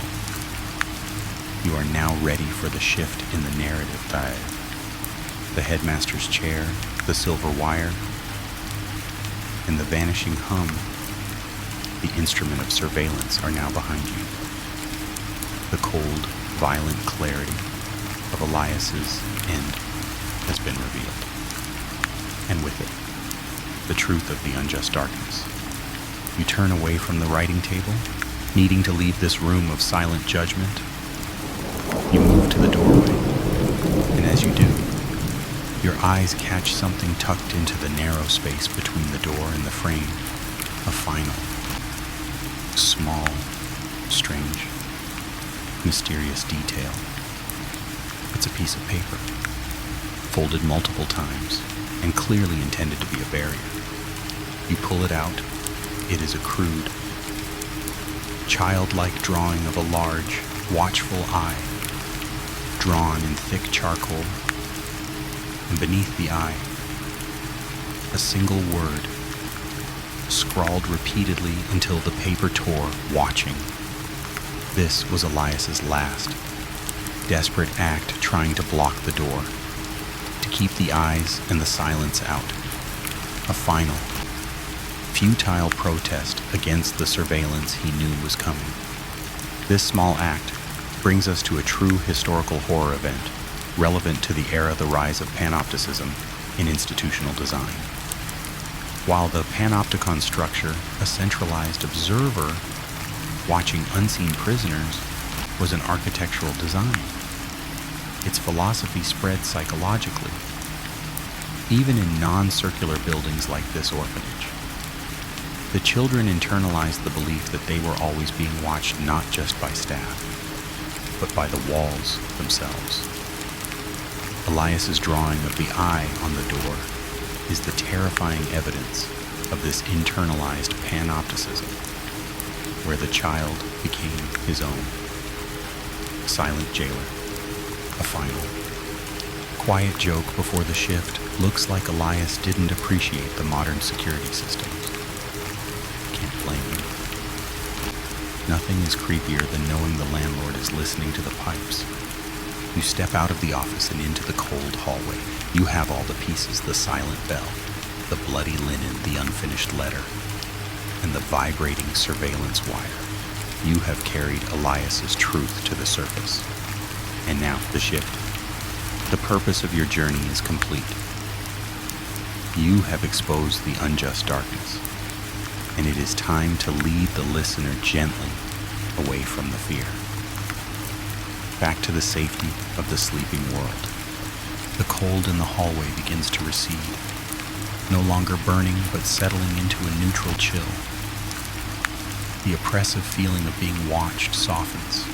You are now ready for the shift in the narrative. The headmaster's chair, the silver wire, and the vanishing hum, the instrument of surveillance, are now behind you. The cold, violent clarity of Elias's end has been revealed, and with it, the truth of the unjust darkness. You turn away from the writing table, needing to leave this room of silent judgment. You move Your eyes catch something tucked into the narrow space between the door and the frame. A final, small, strange, mysterious detail. It's a piece of paper, folded multiple times, and clearly intended to be a barrier. You pull it out. It is a crude, childlike drawing of a large, watchful eye, drawn in thick charcoal, and beneath the eye, a single word, scrawled repeatedly until the paper tore, watching. This was Elias's last, desperate act, trying to block the door, to keep the eyes and the silence out. A final, futile protest against the surveillance he knew was coming. This small act brings us to a true historical horror event, relevant to the era of the rise of panopticism in institutional design. While the panopticon structure, a centralized observer watching unseen prisoners, was an architectural design, its philosophy spread psychologically, even in non-circular buildings like this orphanage. The children internalized the belief that they were always being watched not just by staff, but by the walls themselves. Elias's drawing of the eye on the door is the terrifying evidence of this internalized panopticism, where the child became his own. Silent jailer, a final, quiet joke before the shift. Looks like Elias didn't appreciate the modern security systems. Can't blame him. Nothing is creepier than knowing the landlord is listening to the pipes. You step out of the office and into the cold hallway. You have all the pieces: the silent bell, the bloody linen, the unfinished letter, and the vibrating surveillance wire. You have carried Elias's truth to the surface. And now, the shift. The purpose of your journey is complete. You have exposed the unjust darkness, and it is time to lead the listener gently away from the fear, back to the safety of the sleeping world. The cold in the hallway begins to recede, no longer burning but settling into a neutral chill. The oppressive feeling of being watched softens,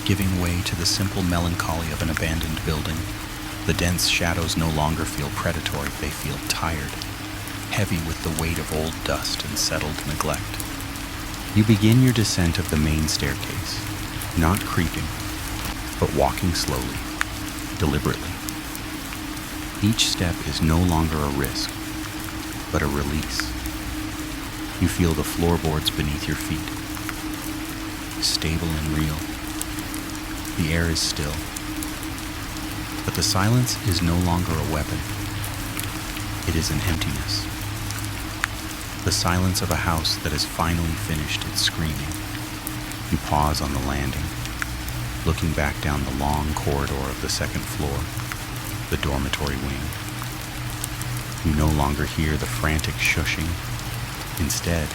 giving way to the simple melancholy of an abandoned building. The dense shadows no longer feel predatory, they feel tired, heavy with the weight of old dust and settled neglect. You begin your descent of the main staircase, not creeping, but walking slowly, deliberately. Each step is no longer a risk, but a release. You feel the floorboards beneath your feet, stable and real. The air is still, but the silence is no longer a weapon. It is an emptiness. The silence of a house that has finally finished its screaming. You pause on the landing, looking back down the long corridor of the second floor, the dormitory wing. You no longer hear the frantic shushing. Instead,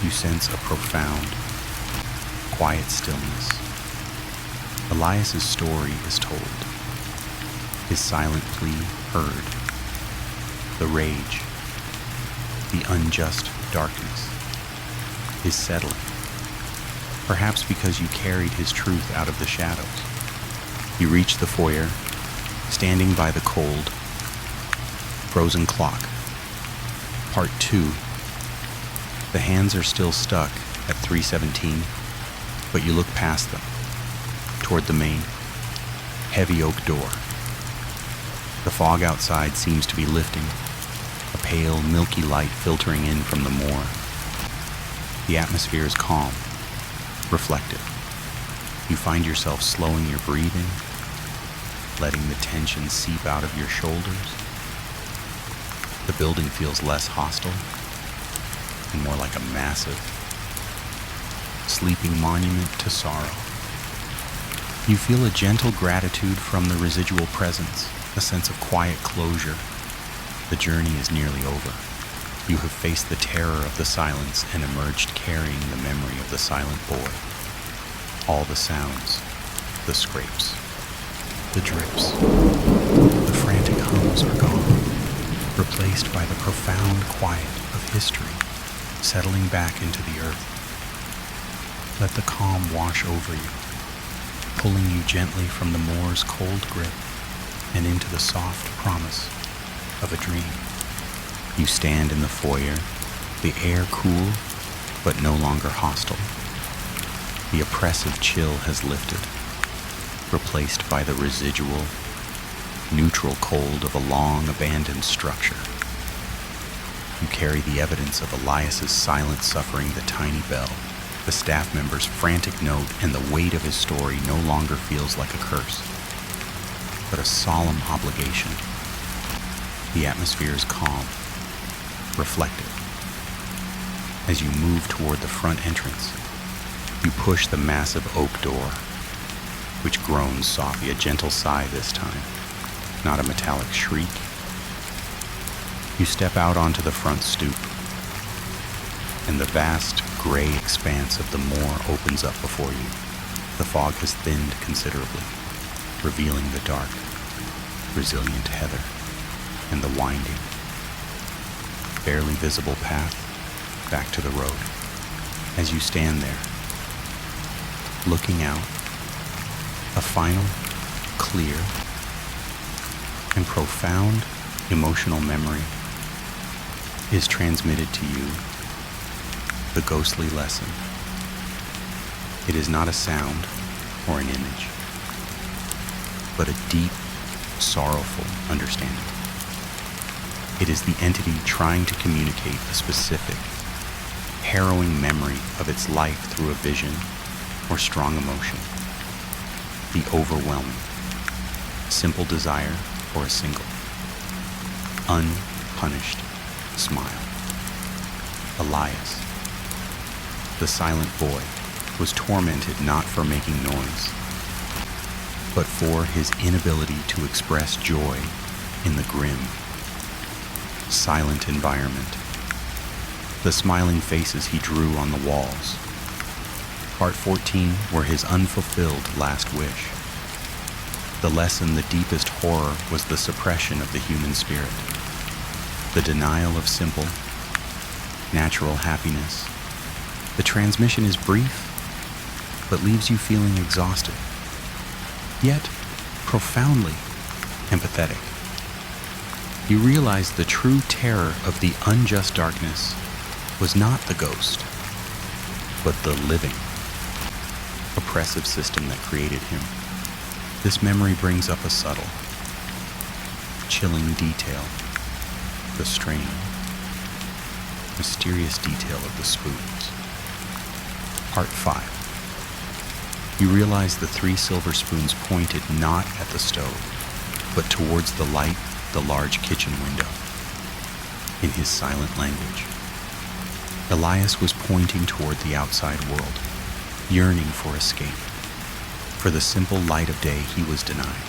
you sense a profound, quiet stillness. Elias's story is told, his silent plea heard. The rage, the unjust darkness, is settling, perhaps because you carried his truth out of the shadows. You reach the foyer, standing by the cold, frozen clock. Part 2. The hands are still stuck at 3:17, but you look past them, toward the main, heavy oak door. The fog outside seems to be lifting, a pale, milky light filtering in from the moor. The atmosphere is calm, reflective. You find yourself slowing your breathing, letting the tension seep out of your shoulders. The building feels less hostile and more like a massive, sleeping monument to sorrow. You feel a gentle gratitude from the residual presence, a sense of quiet closure. The journey is nearly over. You have faced the terror of the silence and emerged carrying the memory of the silent boy. All the sounds, the scrapes, the drips, the frantic echoes are gone, replaced by the profound quiet of history settling back into the earth. Let the calm wash over you, pulling you gently from the moor's cold grip and into the soft promise of a dream. You stand in the foyer, the air cool but no longer hostile. The oppressive chill has lifted, replaced by the residual, neutral cold of a long abandoned structure. You carry the evidence of Elias's silent suffering, the tiny bell, the staff member's frantic note, and the weight of his story no longer feels like a curse, but a solemn obligation. The atmosphere is calm, reflective. As you move toward the front entrance, you push the massive oak door, which groans softly, a gentle sigh this time, not a metallic shriek. You step out onto the front stoop, and the vast gray expanse of the moor opens up before you. The fog has thinned considerably, revealing the dark, resilient heather and the winding, barely visible path back to the road. As you stand there, looking out, a final, clear, and profound emotional memory is transmitted to you, the ghostly lesson. It is not a sound or an image, but a deep, sorrowful understanding. It is the entity trying to communicate a specific, harrowing memory of its life through a vision or strong emotion. The overwhelming, simple desire for a single, unpunished smile. Elias, the silent boy, was tormented not for making noise, but for his inability to express joy in the grim, silent environment. The smiling faces he drew on the walls. Part 14 were his unfulfilled last wish. The lesson, the deepest horror, was the suppression of the human spirit, the denial of simple, natural happiness. The transmission is brief, but leaves you feeling exhausted, yet profoundly empathetic. You realize the true terror of the unjust darkness was not the ghost, but the living, oppressive system that created him. This memory brings up a subtle, chilling detail, the strange, mysterious detail of the spoons. Part 5. You realize the 3 silver spoons pointed not at the stove, but towards the light, the large kitchen window. In his silent language, Elias was pointing toward the outside world, yearning for escape, for the simple light of day he was denied.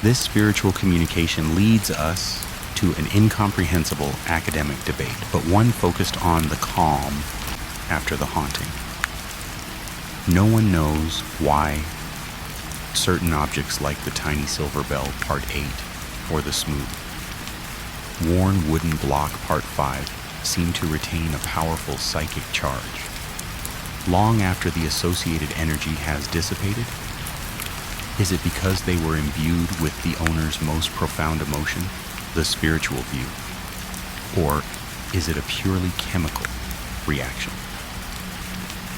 This spiritual communication leads us to an incomprehensible academic debate, but one focused on the calm after the haunting. No one knows why certain objects like the tiny silver bell, Part 8, or the smooth, worn wooden block, Part 5, seem to retain a powerful psychic charge. Long after the associated energy has dissipated? Is it because they were imbued with the owner's most profound emotion, the spiritual view? Or is it a purely chemical reaction,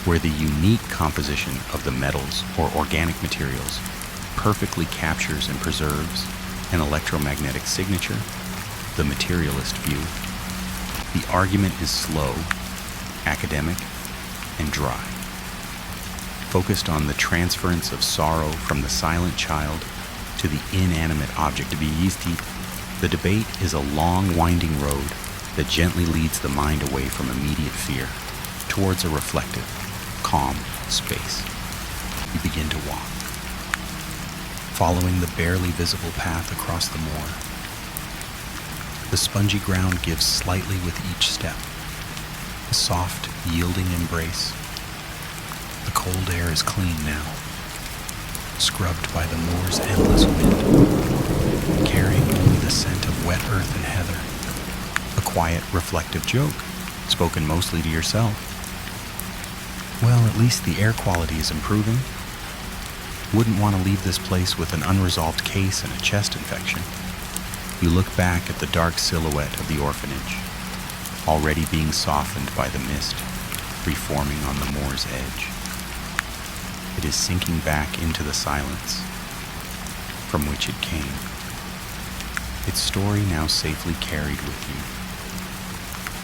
where the unique composition of the metals or organic materials perfectly captures and preserves an electromagnetic signature, the materialist view? The argument is slow, academic, and dry, focused on the transference of sorrow from the silent child to the inanimate object. To be yeasty, the debate is a long, winding road that gently leads the mind away from immediate fear towards a reflective, calm space. You begin to walk, following the barely visible path across the moor. The spongy ground gives slightly with each step, a soft, yielding embrace. The cold air is clean now, scrubbed by the moor's endless wind, carrying only the the scent of wet earth and heather. A quiet, reflective joke, spoken mostly to yourself. Well, at least the air quality is improving. Wouldn't want to leave this place with an unresolved case and a chest infection. You look back at the dark silhouette of the orphanage, already being softened by the mist, reforming on the moor's edge. It is sinking back into the silence from which it came. Its story now safely carried with you.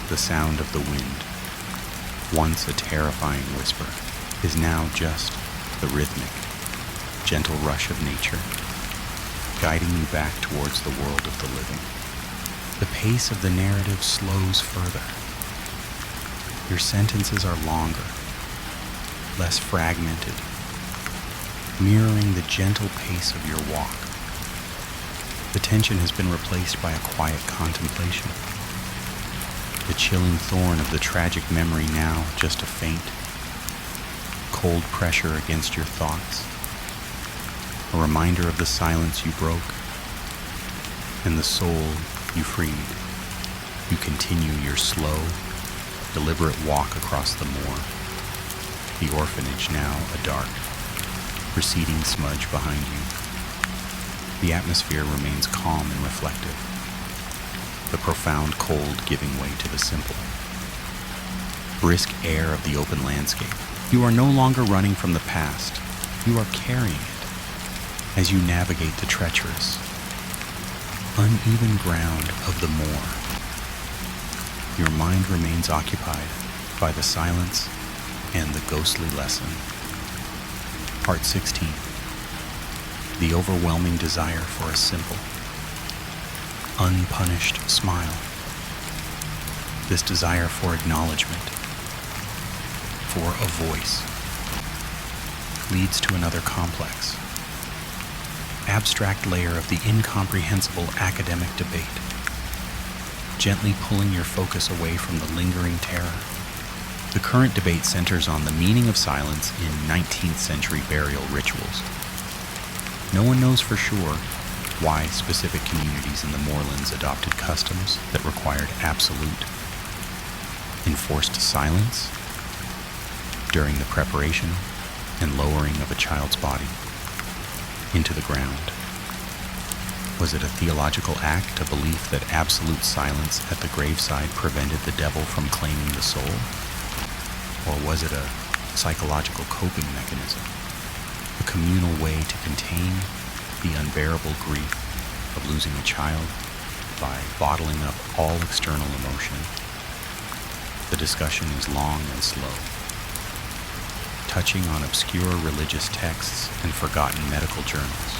The sound of the wind, once a terrifying whisper, is now just the rhythmic, gentle rush of nature, guiding you back towards the world of the living. The pace of the narrative slows further. Your sentences are longer, less fragmented, mirroring the gentle pace of your walk. The tension has been replaced by a quiet contemplation. The chilling thorn of the tragic memory now just a faint, cold pressure against your thoughts. A reminder of the silence you broke and the soul you freed. You continue your slow, deliberate walk across the moor. The orphanage now a dark, receding smudge behind you. The atmosphere remains calm and reflective, the profound cold giving way to the simple, brisk air of the open landscape. You are no longer running from the past. You are carrying it as you navigate the treacherous, uneven ground of the moor. Your mind remains occupied by the silence and the ghostly lesson. Part 16. The overwhelming desire for a simple, unpunished smile. This desire for acknowledgement, for a voice, leads to another complex, abstract layer of the incomprehensible academic debate, gently pulling your focus away from the lingering terror. The current debate centers on the meaning of silence in 19th century burial rituals. No one knows for sure why specific communities in the moorlands adopted customs that required absolute, enforced silence during the preparation and lowering of a child's body into the ground. Was it a theological act, a belief that absolute silence at the graveside prevented the devil from claiming the soul? Or was it a psychological coping mechanism, a communal way to contain the unbearable grief of losing a child by bottling up all external emotion? The discussion is long and slow, touching on obscure religious texts and forgotten medical journals.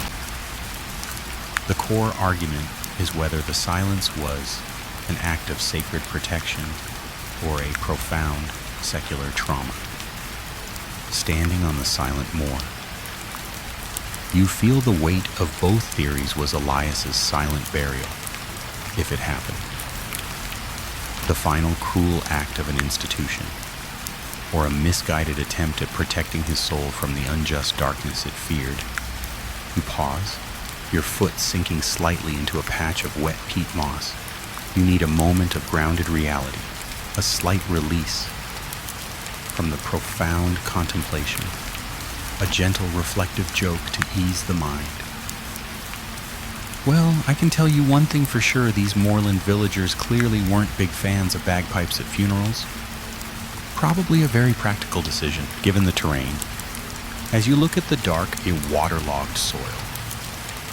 The core argument is whether the silence was an act of sacred protection or a profound secular trauma. Standing on the silent moor, you feel the weight of both theories was Elias's silent burial, if it happened. The final cruel act of an institution, or a misguided attempt at protecting his soul from the unjust darkness it feared. You pause, your foot sinking slightly into a patch of wet peat moss. You need a moment of grounded reality, a slight release from the profound contemplation, a gentle reflective joke to ease the mind. Well, I can tell you one thing for sure, these moorland villagers clearly weren't big fans of bagpipes at funerals. Probably a very practical decision, given the terrain. As you look at the dark, a waterlogged soil,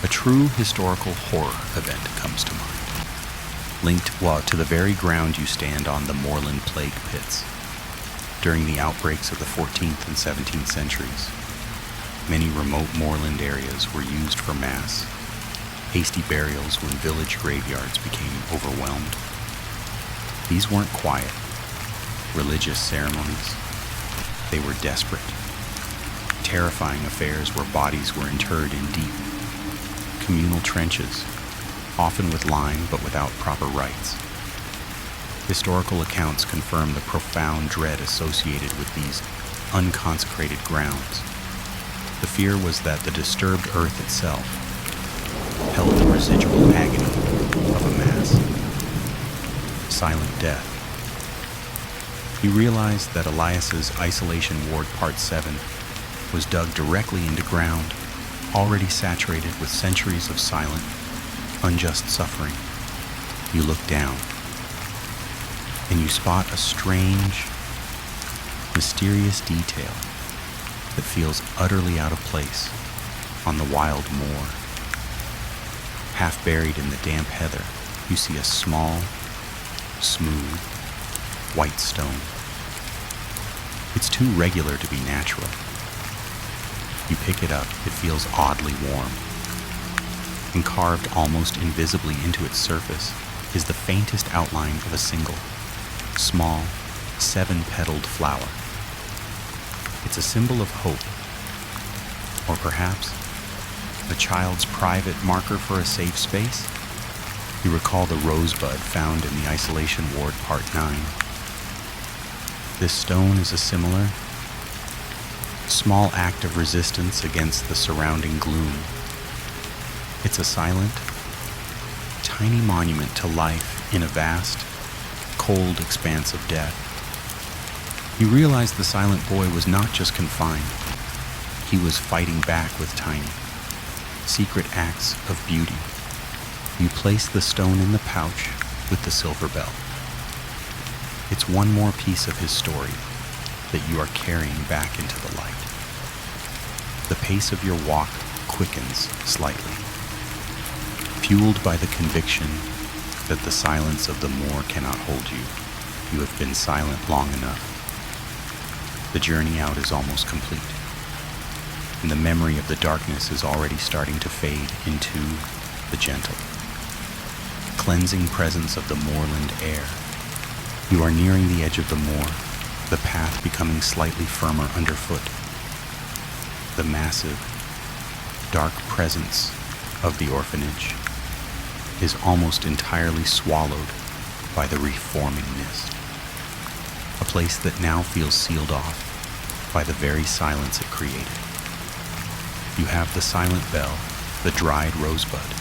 a true historical horror event comes to mind. Linked to the very ground you stand on, the moorland plague pits. During the outbreaks of the 14th and 17th centuries, many remote moorland areas were used for mass, hasty burials when village graveyards became overwhelmed. These weren't quiet, religious ceremonies. They were desperate, terrifying affairs where bodies were interred in deep, communal trenches, often with lime but without proper rites. Historical accounts confirm the profound dread associated with these unconsecrated grounds. The fear was that the disturbed earth itself held the residual agony of a mass. Silent death. You realize that Elias's Isolation Ward Part 7 was dug directly into ground, already saturated with centuries of silent, unjust suffering. You look down, and you spot a strange, mysterious detail that feels utterly out of place on the wild moor. Half buried in the damp heather, you see a small, smooth, white stone. It's too regular to be natural. You pick it up, it feels oddly warm. And carved almost invisibly into its surface is the faintest outline of a single, small, 7-petaled flower. It's a symbol of hope, or perhaps a child's private marker for a safe space. You recall the rosebud found in the Isolation Ward Part 9. This stone is a similar, small act of resistance against the surrounding gloom. It's a silent, tiny monument to life in a vast, cold expanse of death. You realize the silent boy was not just confined. He was fighting back with tiny, secret acts of beauty. You place the stone in the pouch with the silver bell. It's one more piece of his story that you are carrying back into the light. The pace of your walk quickens slightly, fueled by the conviction that the silence of the moor cannot hold you. You have been silent long enough. The journey out is almost complete, and the memory of the darkness is already starting to fade into the gentle, cleansing presence of the moorland air. You are nearing the edge of the moor, the path becoming slightly firmer underfoot. The massive, dark presence of the orphanage is almost entirely swallowed by the reforming mist. A place that now feels sealed off by the very silence it created. You have the silent bell, the dried rosebud,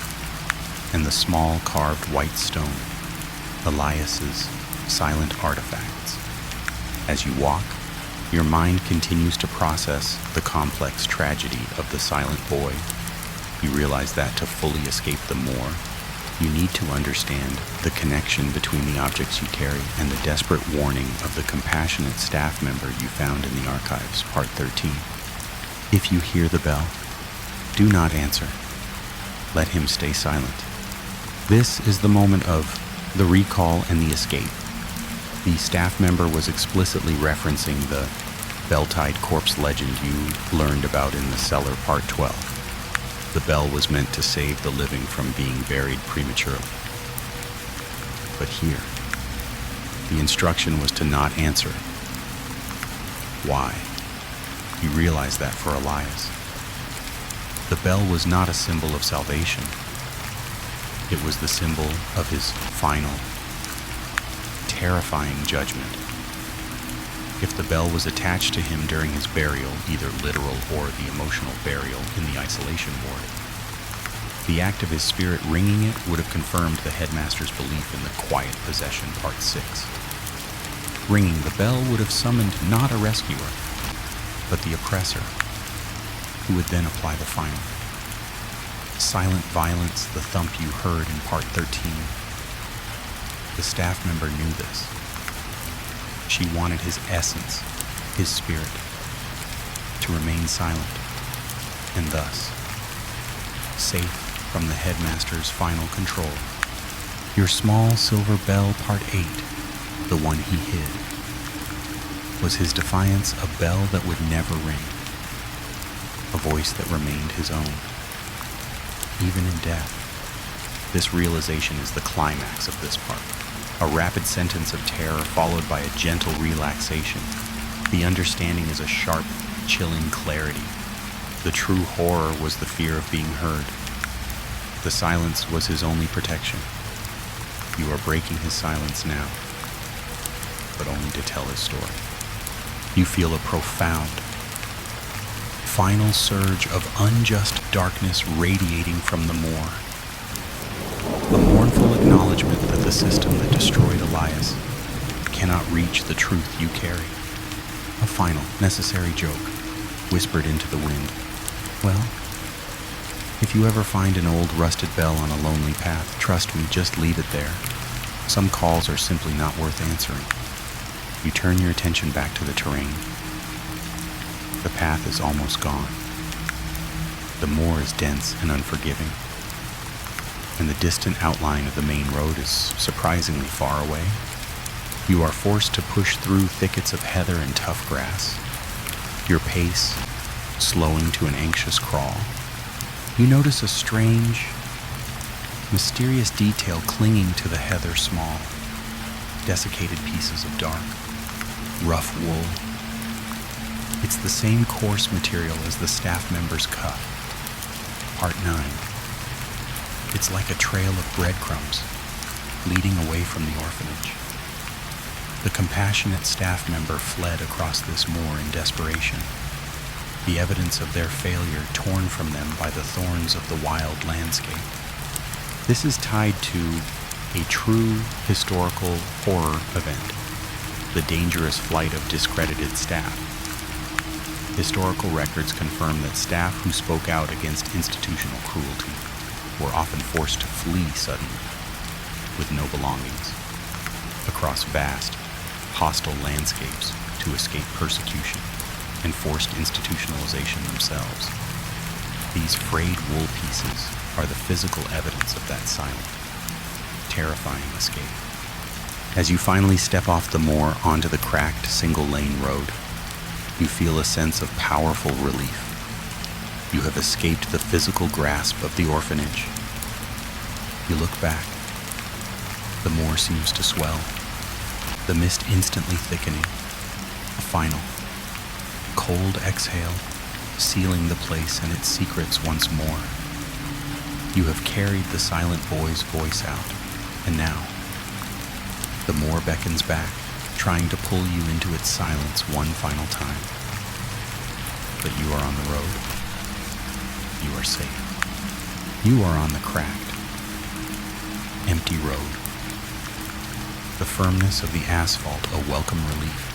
and the small carved white stone, Elias's silent artifacts. As you walk, your mind continues to process the complex tragedy of the silent boy. You realize that to fully escape the moor, you need to understand the connection between the objects you carry and the desperate warning of the compassionate staff member you found in the archives, Part 13. If you hear the bell, do not answer. Let him stay silent. This is the moment of the recall and the escape. The staff member was explicitly referencing the bell-tied corpse legend you learned about in the cellar, Part 12. The bell was meant to save the living from being buried prematurely. But here, the instruction was to not answer. Why? You realize that for Elias, the bell was not a symbol of salvation. It was the symbol of his final, terrifying judgment. If the bell was attached to him during his burial, either literal or the emotional burial in the isolation ward, the act of his spirit ringing it would have confirmed the headmaster's belief in the quiet possession, Part 6. Ringing the bell would have summoned not a rescuer, but the oppressor, who would then apply the final silent violence, the thump you heard in Part 13. The staff member knew this. She wanted his essence, his spirit, to remain silent, and thus, safe from the headmaster's final control. Your small silver bell, Part 8, the one he hid, was his defiance, a bell that would never ring, a voice that remained his own, even in death. This realization is the climax of this part. A rapid sentence of terror followed by a gentle relaxation. The understanding is a sharp, chilling clarity. The true horror was the fear of being heard. The silence was his only protection. You are breaking his silence now, but only to tell his story. You feel a profound, final surge of unjust darkness radiating from the moor. The moor the system that destroyed Elias cannot reach the truth you carry. A final, necessary joke, whispered into the wind. Well, if you ever find an old rusted bell on a lonely path, trust me, just leave it there. Some calls are simply not worth answering. You turn your attention back to the terrain. The path is almost gone. The moor is dense and unforgiving, and the distant outline of the main road is surprisingly far away. You are forced to push through thickets of heather and tough grass, your pace slowing to an anxious crawl. You notice a strange, mysterious detail clinging to the heather, small, desiccated pieces of dark, rough wool. It's the same coarse material as the staff member's cuff. Part 9. It's like a trail of breadcrumbs leading away from the orphanage. The compassionate staff member fled across this moor in desperation, the evidence of their failure torn from them by the thorns of the wild landscape. This is tied to a true historical horror event, the dangerous flight of discredited staff. Historical records confirm that staff who spoke out against institutional cruelty were often forced to flee suddenly, with no belongings, across vast, hostile landscapes to escape persecution and forced institutionalization themselves. These frayed wool pieces are the physical evidence of that silent, terrifying escape. As you finally step off the moor onto the cracked single-lane road, you feel a sense of powerful relief. You have escaped the physical grasp of the orphanage. You look back. The moor seems to swell, the mist instantly thickening. A final, cold exhale, sealing the place and its secrets once more. You have carried the silent boy's voice out, and now the moor beckons back, trying to pull you into its silence one final time. But you are on the road. You are safe. You are on the cracked, empty road. The firmness of the asphalt a welcome relief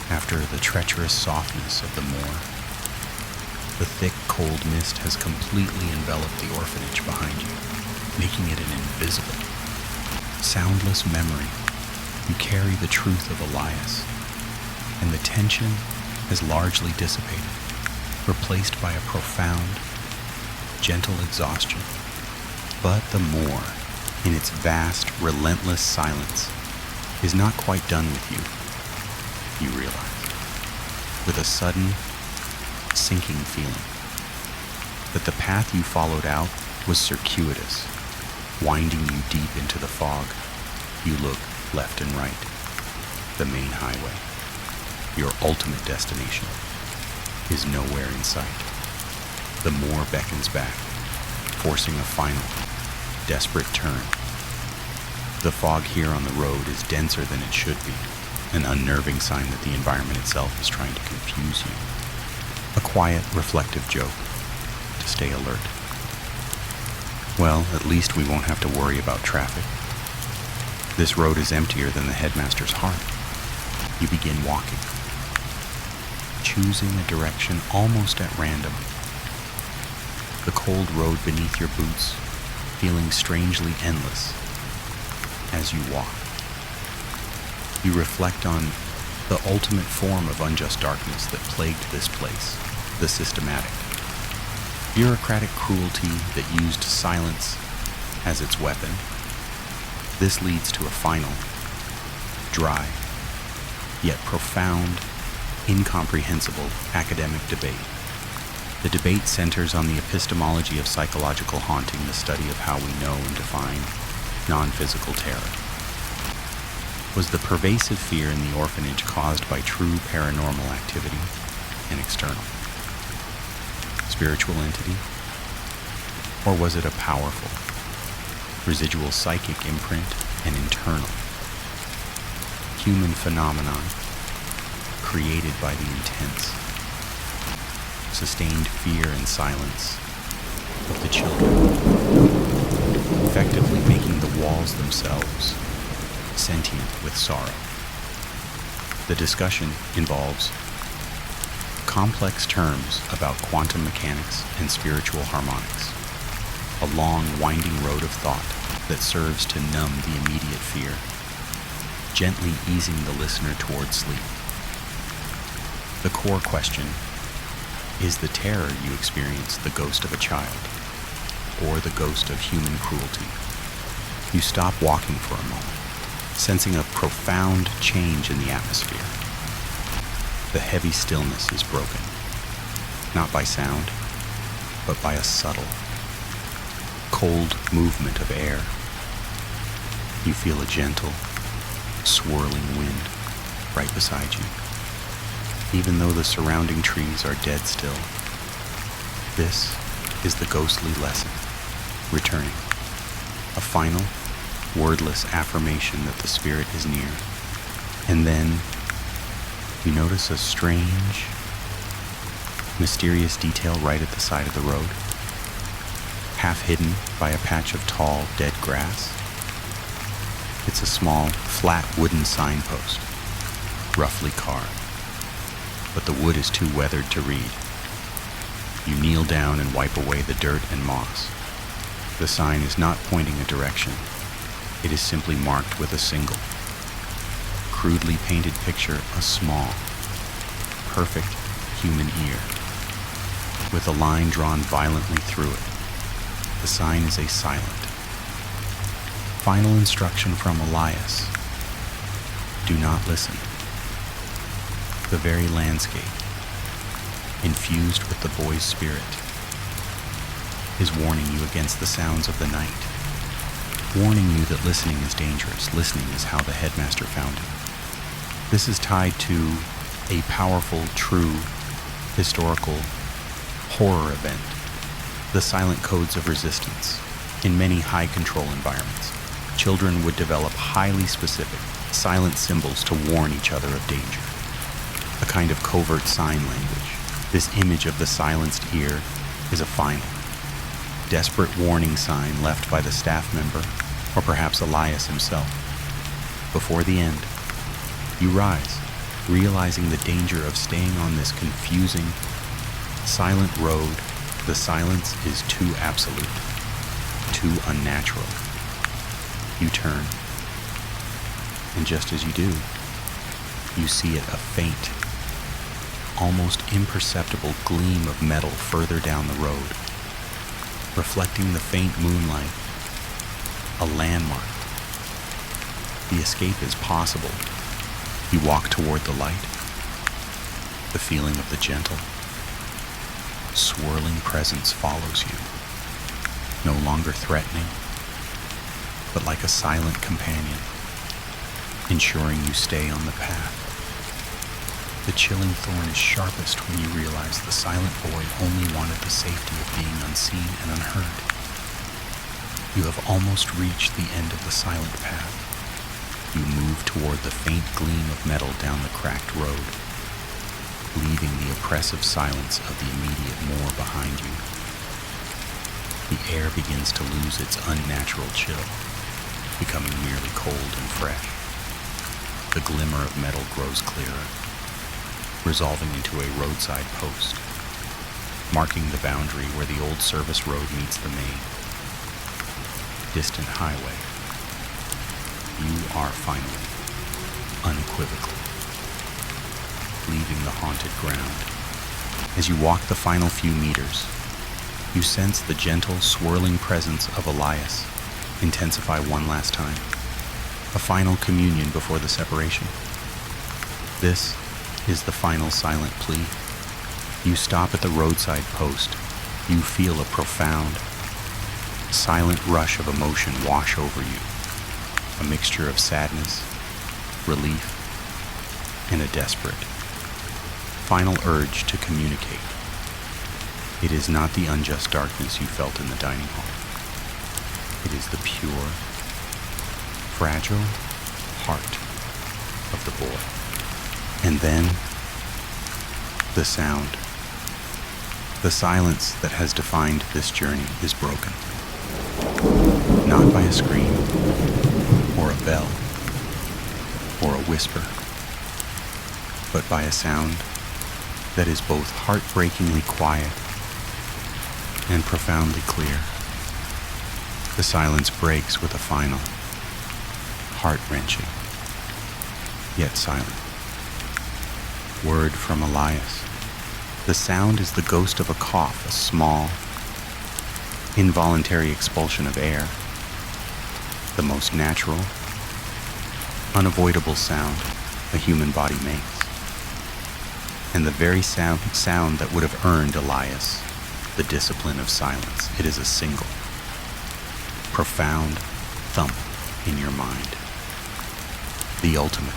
after the treacherous softness of the moor. The thick, cold mist has completely enveloped the orphanage behind you, making it an invisible, soundless memory. You carry the truth of Elias, and the tension has largely dissipated, replaced by a profound, gentle exhaustion. But the moor, in its vast, relentless silence, is not quite done with you realize, with a sudden, sinking feeling, that the path you followed out was circuitous, winding you deep into the fog. You look left and right. The main highway, your ultimate destination, is nowhere in sight. The moor beckons back, forcing a final, desperate turn. The fog here on the road is denser than it should be, an unnerving sign that the environment itself is trying to confuse you. A quiet, reflective joke to stay alert. Well, at least we won't have to worry about traffic. This road is emptier than the headmaster's heart. You begin walking, choosing a direction almost at random. The cold road beneath your boots, feeling strangely endless as you walk. You reflect on the ultimate form of unjust darkness that plagued this place, the systematic, bureaucratic cruelty that used silence as its weapon. This leads to a final, dry, yet profound, incomprehensible academic debate. The debate centers on the epistemology of psychological haunting, the study of how we know and define non-physical terror. Was the pervasive fear in the orphanage caused by true paranormal activity and external, spiritual entity? Or was it a powerful, residual psychic imprint and internal, human phenomenon created by the intense, sustained fear and silence of the children, effectively making the walls themselves, sentient with sorrow. The discussion involves complex terms about quantum mechanics and spiritual harmonics, a long, winding road of thought that serves to numb the immediate fear, gently easing the listener toward sleep. The core question: is the terror you experience the ghost of a child, or the ghost of human cruelty? You stop walking for a moment, sensing a profound change in the atmosphere. The heavy stillness is broken, not by sound, but by a subtle, cold movement of air. You feel a gentle, swirling wind right beside you, even though the surrounding trees are dead still. This is the ghostly lesson, returning. A final, wordless affirmation that the spirit is near. And then you notice a strange, mysterious detail right at the side of the road, half hidden by a patch of tall, dead grass. It's a small, flat wooden signpost, roughly carved, but the wood is too weathered to read. You kneel down and wipe away the dirt and moss. The sign is not pointing a direction. It is simply marked with a single, crudely painted picture, a small, perfect human ear, with a line drawn violently through it. The sign is a silent, final instruction from Elias: do not listen. The very landscape, infused with the boy's spirit, is warning you against the sounds of the night, warning you that listening is dangerous. Listening is how the headmaster found him. This is tied to a powerful, true, historical horror event, the silent codes of resistance. In many high-control environments, children would develop highly specific, silent symbols to warn each other of danger, a kind of covert sign language. This image of the silenced ear is a final, desperate warning sign left by the staff member, or perhaps Elias himself. Before the end, you rise, realizing the danger of staying on this confusing, silent road. The silence is too absolute, too unnatural. You turn, and just as you do, you see it, a faint, almost imperceptible gleam of metal further down the road, reflecting the faint moonlight, a landmark. The escape is possible. You walk toward the light. The feeling of the gentle, swirling presence follows you, no longer threatening, but like a silent companion, ensuring you stay on the path. The chilling thorn is sharpest when you realize the silent boy only wanted the safety of being unseen and unheard. You have almost reached the end of the silent path. You move toward the faint gleam of metal down the cracked road, leaving the oppressive silence of the immediate moor behind you. The air begins to lose its unnatural chill, becoming merely cold and fresh. The glimmer of metal grows clearer, resolving into a roadside post, marking the boundary where the old service road meets the main, distant highway. You are finally, unequivocally, leaving the haunted ground. As you walk the final few meters, you sense the gentle, swirling presence of Elias intensify one last time, a final communion before the separation. This is the final silent plea. You stop at the roadside post. You feel a profound, silent rush of emotion wash over you, a mixture of sadness, relief, and a desperate, final urge to communicate. It is not the unjust darkness you felt in the dining hall. It is the pure, fragile heart of the boy. And then, the sound. The silence that has defined this journey is broken. not by a scream, or a bell, or a whisper, but by a sound that is both heartbreakingly quiet and profoundly clear. The silence breaks with a final, heart-wrenching, yet silent word from Elias. The sound is the ghost of a cough, a small, involuntary expulsion of air, the most natural, unavoidable sound a human body makes, and the very sound that would have earned Elias the discipline of silence. It is a single, profound thump in your mind, the ultimate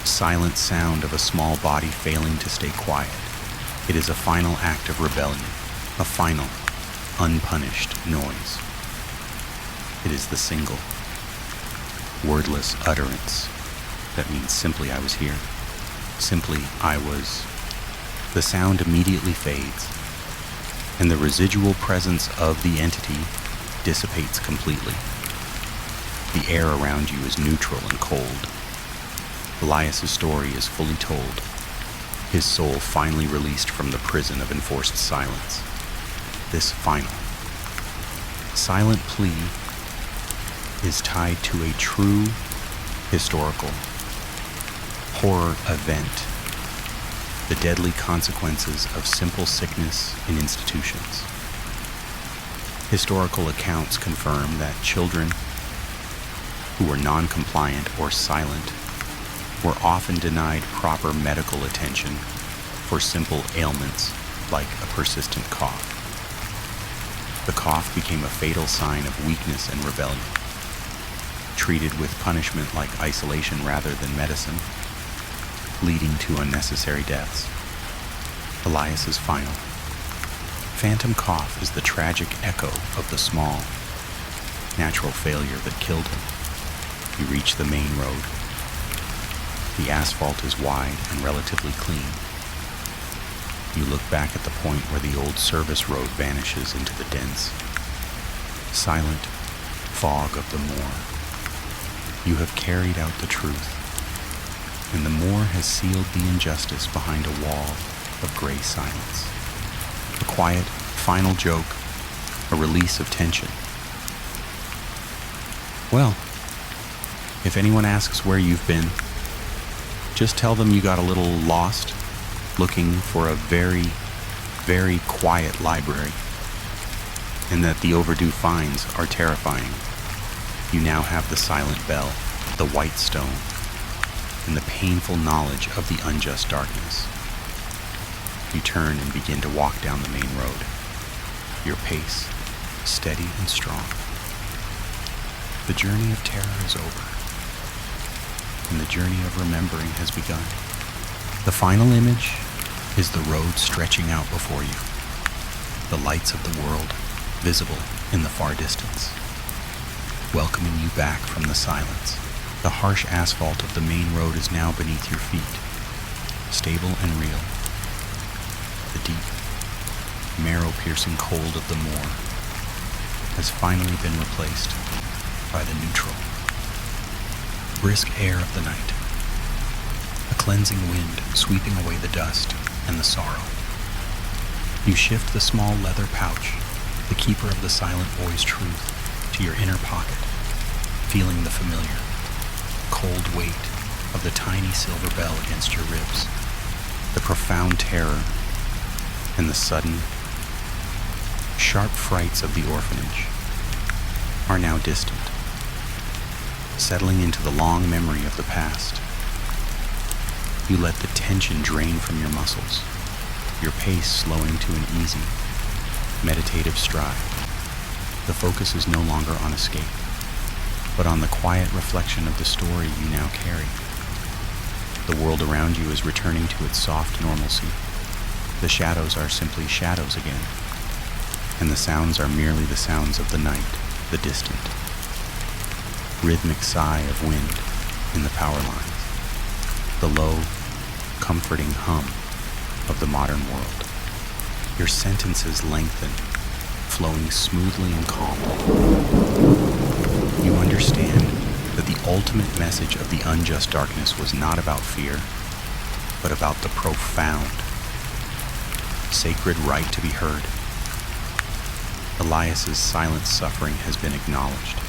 silent sound of a small body failing to stay quiet. It is a final act of rebellion, a final, unpunished noise. It is the single, wordless utterance that means simply I was here, simply I was. The sound immediately fades, and the residual presence of the entity dissipates completely. The air around you is neutral and cold. Elias's story is fully told, his soul finally released from the prison of enforced silence. This final, silent plea is tied to a true historical horror event, the deadly consequences of simple sickness in institutions. Historical accounts confirm that children who were non-compliant or silent were often denied proper medical attention for simple ailments like a persistent cough. The cough became a fatal sign of weakness and rebellion, treated with punishment like isolation rather than medicine, leading to unnecessary deaths. Elias's final, phantom cough is the tragic echo of the small, natural failure that killed him. You reach the main road. The asphalt is wide and relatively clean. You look back at the point where the old service road vanishes into the dense, silent fog of the Moor. You have carried out the truth, and the Moor has sealed the injustice behind a wall of gray silence. A quiet, final joke, a release of tension. Well, if anyone asks where you've been, just tell them you got a little lost looking for a very, very quiet library, and that the overdue fines are terrifying. You now have the silent bell, the white stone, and the painful knowledge of the unjust darkness. You turn and begin to walk down the main road, your pace steady and strong. The journey of terror is over, and the journey of remembering has begun. The final image is the road stretching out before you, the lights of the world visible in the far distance, welcoming you back from the silence. The harsh asphalt of the main road is now beneath your feet, stable and real. The deep, marrow-piercing cold of the Moor has finally been replaced by the neutral, brisk air of the night, a cleansing wind sweeping away the dust and the sorrow. You shift the small leather pouch, the keeper of the silent boy's truth, to your inner pocket, feeling the familiar, cold weight of the tiny silver bell against your ribs. The profound terror and the sudden, sharp frights of the orphanage are now distant, settling into the long memory of the past. You let the tension drain from your muscles, your pace slowing to an easy, meditative stride. The focus is no longer on escape, but on the quiet reflection of the story you now carry. The world around you is returning to its soft normalcy. The shadows are simply shadows again, and the sounds are merely the sounds of the night, the distant, rhythmic sigh of wind in the power lines, the low, comforting hum of the modern world. Your sentences lengthen, flowing smoothly and calmly. You understand that the ultimate message of the unjust darkness was not about fear, but about the profound, sacred right to be heard. Elias's silent suffering has been acknowledged.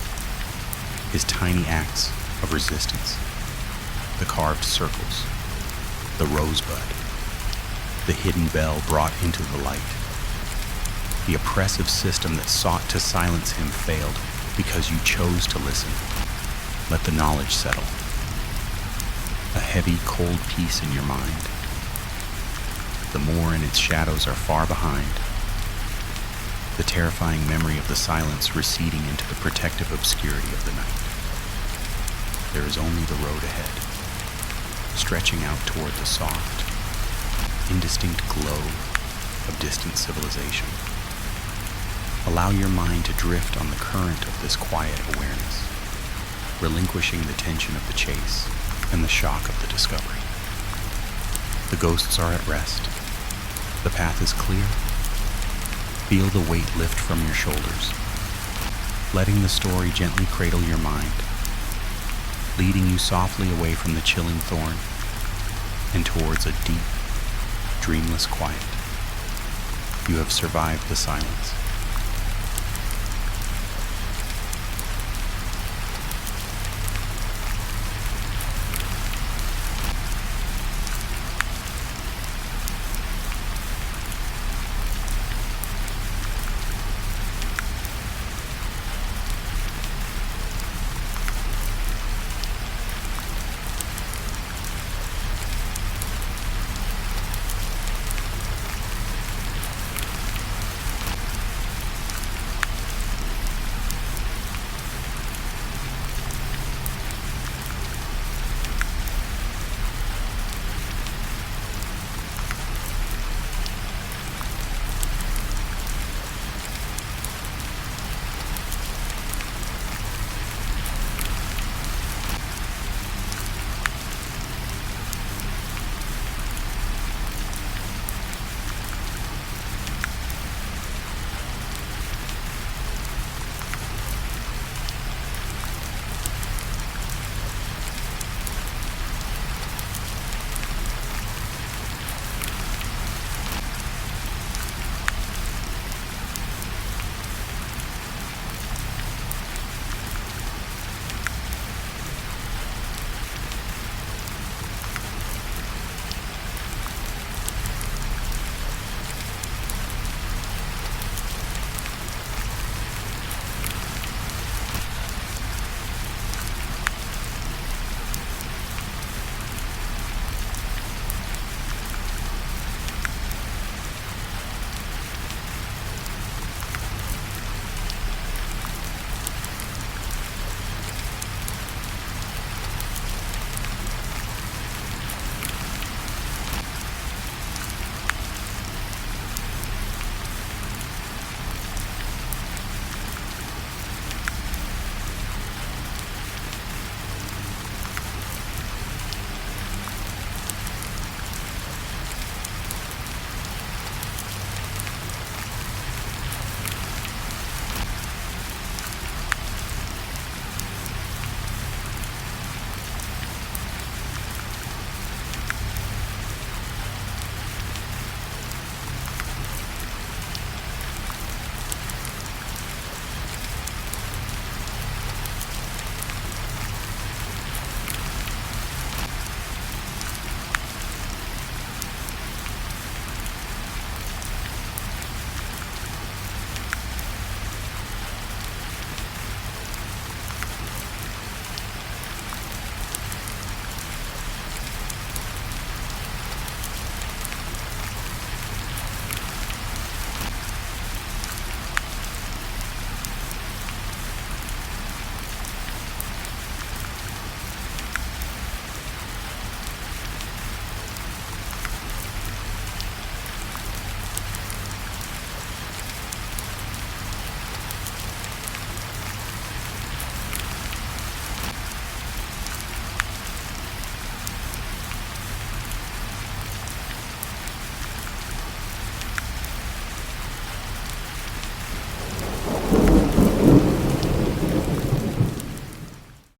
His tiny acts of resistance, the carved circles, the rosebud, the hidden bell brought into the light. The oppressive system that sought to silence him failed because you chose to listen. Let the knowledge settle. A heavy, cold peace in your mind. The moor and its shadows are far behind. The terrifying memory of the silence receding into the protective obscurity of the night. There is only the road ahead, stretching out toward the soft, indistinct glow of distant civilization. Allow your mind to drift on the current of this quiet awareness, relinquishing the tension of the chase and the shock of the discovery. The ghosts are at rest. The path is clear. Feel the weight lift from your shoulders, letting the story gently cradle your mind, leading you softly away from the chilling thorn and towards a deep, dreamless quiet. You have survived the silence.